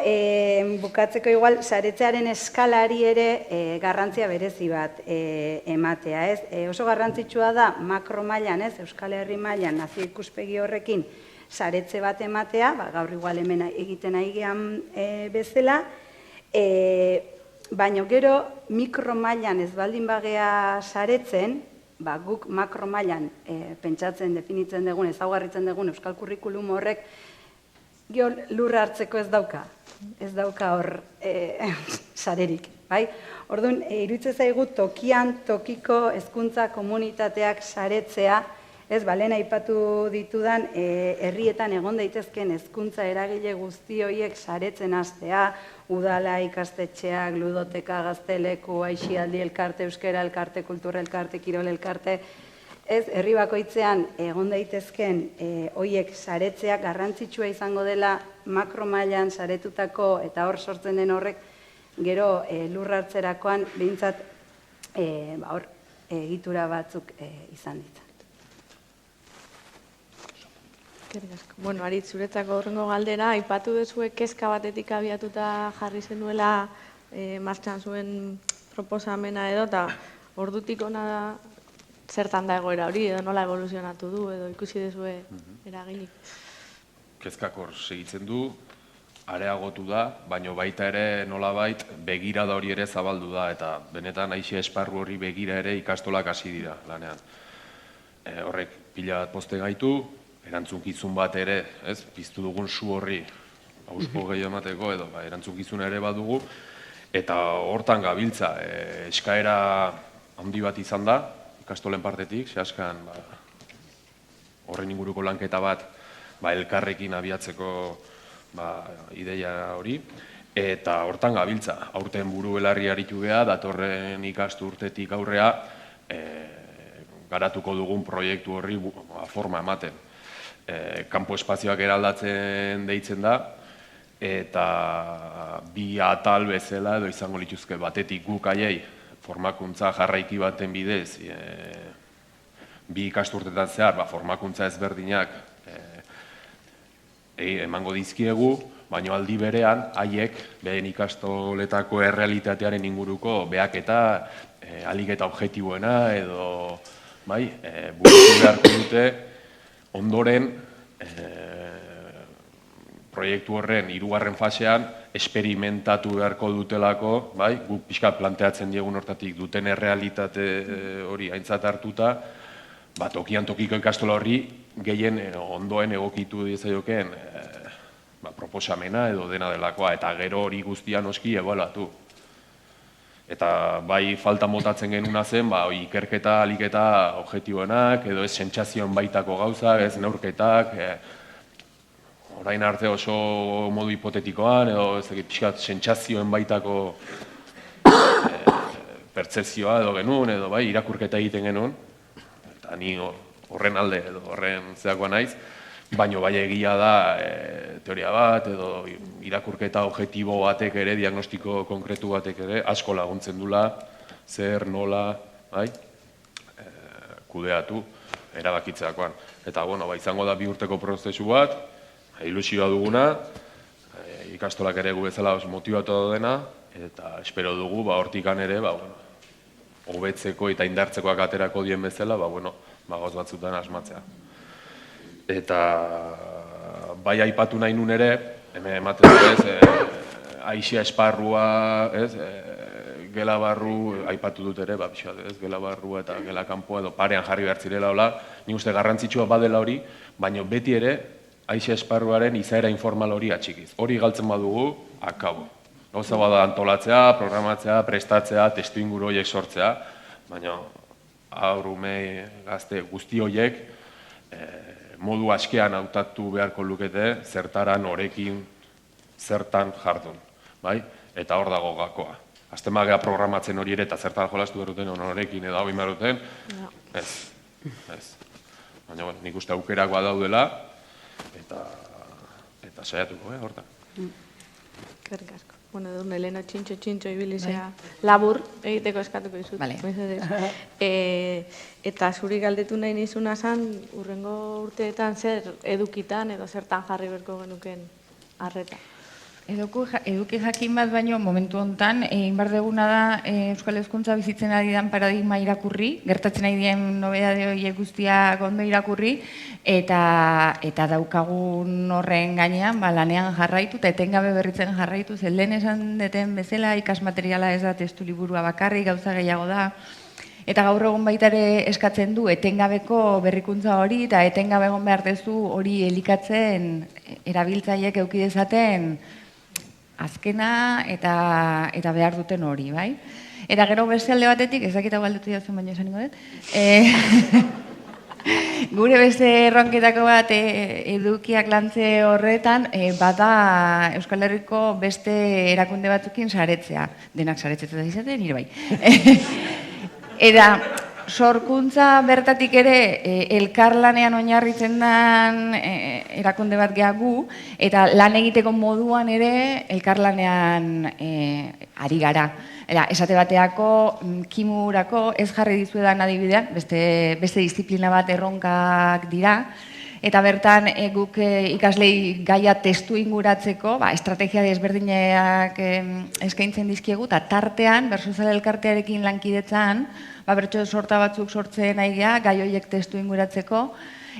bukatzeko igual, saretzearen eskalari ere garrantzia berezi bat ematea. Oso garrantzitsua da makro mailan, Euskal Herri mailan, nazio ikuspegi horrekin, saretze bat ematea, gaur igual hemen egiten ari gehan bezala, baina gero mikromailan ez baldin bagea saretzen, guk makromailan pentsatzen, definitzen dugun, ezaugarritzen dugun euskal kurrikulum horrek, lurra hartzeko ez dauka hor sarerik, bai? Orduan, iruditzen zaigu tokian, tokiko hezkuntza komunitateak saretzea, lehen aipatu ditudan, herrietan egon daitezken hezkuntza eragile guzti horiek saretzen hastea, udala, ikastetxeak, ludoteka, gazteleku, aixialdi elkarte, euskera elkarte, kultura elkarte, kirol elkarte, herri bakoitzean egon daitezken horiek saretzea garrantzitsua izango dela makromailan saretutako eta hor sortzen den horrek gero lurra hartzerakoan behintzat egitura batzuk izan ditzak. Bueno, Aritz, zuretzako horrengo galdera, aipatu duzue kezka batetik abiatuta jarri zenuela martxan zuen proposamena edo, eta ordutik hona da zertan da egoera hori, edo nola evoluzionatu du, edo ikusi duzue eraginik. Kezkak hor segitzen du, areagotu da, baina baita ere nolabait begirada hori ere zabaldu da, eta benetan aixe esparru hori begira ere ikastolak hasi dira lanean. Horrek pila bat poste gaitu, erantzunkizun bat ere, piztu dugun su horri hauspo gehiago emateko edo erantzunkizun ere badugu, eta hortan gabiltza eskaera handi bat izan da, ikastolen partetik, zehazkan horren inguruko lanketa bat elkarrekin abiatzeko ideia hori, eta hortan gabiltza, aurten buru belarri aritu geha, datorren ikastu urtetik aurrea garatuko dugun proiektu horri forma ematen. Kanpo espazioak eraldatzen deitzen da, eta bi atal bezala edo izango lituzke batetik guk aiei formakuntza jarraiki baten bidez, bi ikasturtetan zehar, formakuntza ezberdinak emango dizkiegu, baina aldi berean haiek behen ikastoletako errealitatearen inguruko behaketa, ahalik eta objektiboena edo burutu beharko dute, ondoren, proiektu horren hirugarren fasean, esperimentatu beharko dutelako, guk pixka planteatzen diegun hortatik duten errealitate hori aintzat hartuta, tokian tokiko ikastola horri gehien ondoen egokitu diezaiokeen proposamena edo dena delakoa, eta gero hori guztia noski ebaluatu. Eta falta motatzen genuna zen, ikerketa, aliketa objektiboenak, edo ez sentsazioen baitako gauza, ez neurketak, orain arte oso modu hipotetikoan, edo ez pixkat sentsazioen baitako pertzepzioa edo genuen, edo irakurketa egiten genuen, eta ni horren alde edo horren zeakoa naiz, baina egia da teoria bat edo irakurketa objektibo batek ere, diagnostiko konkretu batek ere, asko laguntzen dula, zer, nola, kudeatu, erabakitzeakoan. Eta, izango da bi urteko prozesu bat, ilusioa duguna, ikastolak ere gu bezala motibatu dena, eta espero dugu, hortikan ere, hobetzeko eta indartzekoak aterako dien bezala, gauz batzutan asmatzea. Eta aipatu nahi nun ere, hemen ematen dut aixia esparrua, gela barru, aipatu dut ere, gela barrua eta gela kanpoa edo parean jarri behar zirela hola, nik uste garrantzitsua badela hori, baina beti ere aixia esparruaren izaera informal hori atxikiz. Hori galtzen badugu, akabo. Gauza bada antolatzea, programatzea, prestatzea, testu inguru horiek sortzea, baina haur, ume, gazte guzti horiek modu askean hautatu beharko lukete, zertaran horekin zertan jardun. Eta hor dago gakoa. Azten magea programatzen hori ere eta zertan jolastu beruten horekin edo hau inberuten, ez. Baina nik uste aukerakoa daudela eta saiatuko, hortan. Kerrik asko. Bueno, edurne, leheno txintxo ibilizea labur egiteko eskatuko izut. Eta zuri galdetu nahi nizuna zan, urrengo urteetan zer edukitan edo zertan jarri berko genuken arreta? Eduki jakin bat baino momentu honetan, inbar deguna da Euskal Hezkuntza bizitzen ari den paradigma irakurri, gertatzen ari den nobedade horiek guztiak ondo irakurri, eta daukagun horren gainean lanean jarraitu, eta etengabe berritzen jarraitu, zen lehen esan deten bezala ikasmateriala ez da testu liburua bakarrik, gauza gehiago da, eta gaur egun baita ere eskatzen du etengabeko berrikuntza hori, eta etengabe egon behar dezu hori elikatzen erabiltzaileek eduki dezaten azkena eta behar duten hori, bai? Eta gero beste alde batetik, ez dakit hau galdetu jatzen baino esan dut, gure beste erronketako bat edukiak lantze horretan, bada Euskal Herriko beste erakunde batzukin saretzea, denak saretzetan izaten, nire bai. Eta sorkuntza bertatik ere elkarlanean oinarritzen den erakunde bat gehagu, eta lan egiteko moduan ere elkarlanean ari gara. Esate bateako, kimurako ez jarri dizuedan adibidean, beste disiplina bat erronkak dira, eta bertan guk ikaslei gaia testu inguratzeko, estrategia desberdinak eskaintzen dizkiegu, eta tartean, Bersozal elkartearekin lankidetzan, bertso sorta batzuk sortzen nahi geha, gai horiek testu inguratzeko,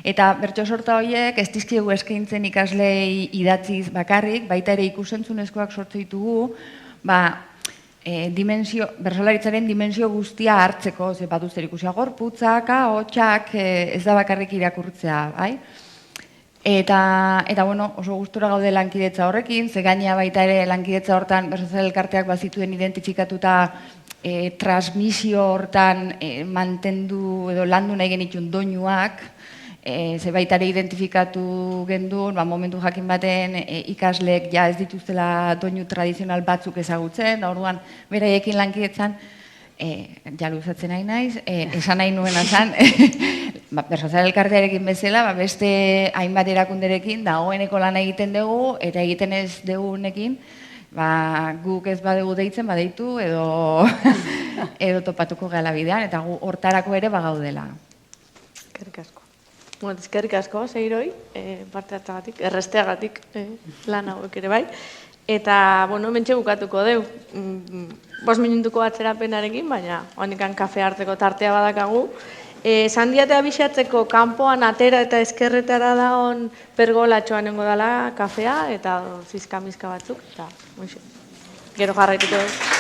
eta bertso sorta horiek ez dizkiegu eskaintzen ikaslei idatziz bakarrik, baita ere ikusentzunezkoak sortze ditugu, bertsolaritzaren dimensio guztia hartzeko, ze badu zer ikusia gorputzak, ahotsak, ez da bakarrik irakurtzea, bai? Eta oso gustura gaude lankidetza horrekin, ze gainea baita ere lankidetza hortan Bersozal elkarteak bazituen identifikatuta transmisio hortan mantendu edo landu nahi genitun doinuak, ze baita ere identifikatu gendun, momentu jakin baten ikasleek ja ez dituztela doinu tradizional batzuk ezagutzen, da orduan beraiekin lankidetzan, ja luzatzen nahi naiz, esan nahi nuena zan, Bersozal elkartearekin bezala, beste hainbat erakunderekin dagoeneko lan egiten dugu, eta egiten ez dugunekin, guk ez badugu deitzen badeitu edo topatuko gala bidean, eta gu hortarako ere bagaudela. Eskerrik asko. Eskerrik asko, Seiroi, parte hartzagatik, erresteagatik lan hauek ere bai. Eta, mentxe bukatuko deu, 5 minutuko atzerapenarekin, baina honikan kafe hartzeko tartea badakagu. Sandiatea bixatzeko kanpoan atera eta eskerretara daun pergolatxoan nengo dela kafea eta zizkamizka batzuk, eta gero jarraituko dut.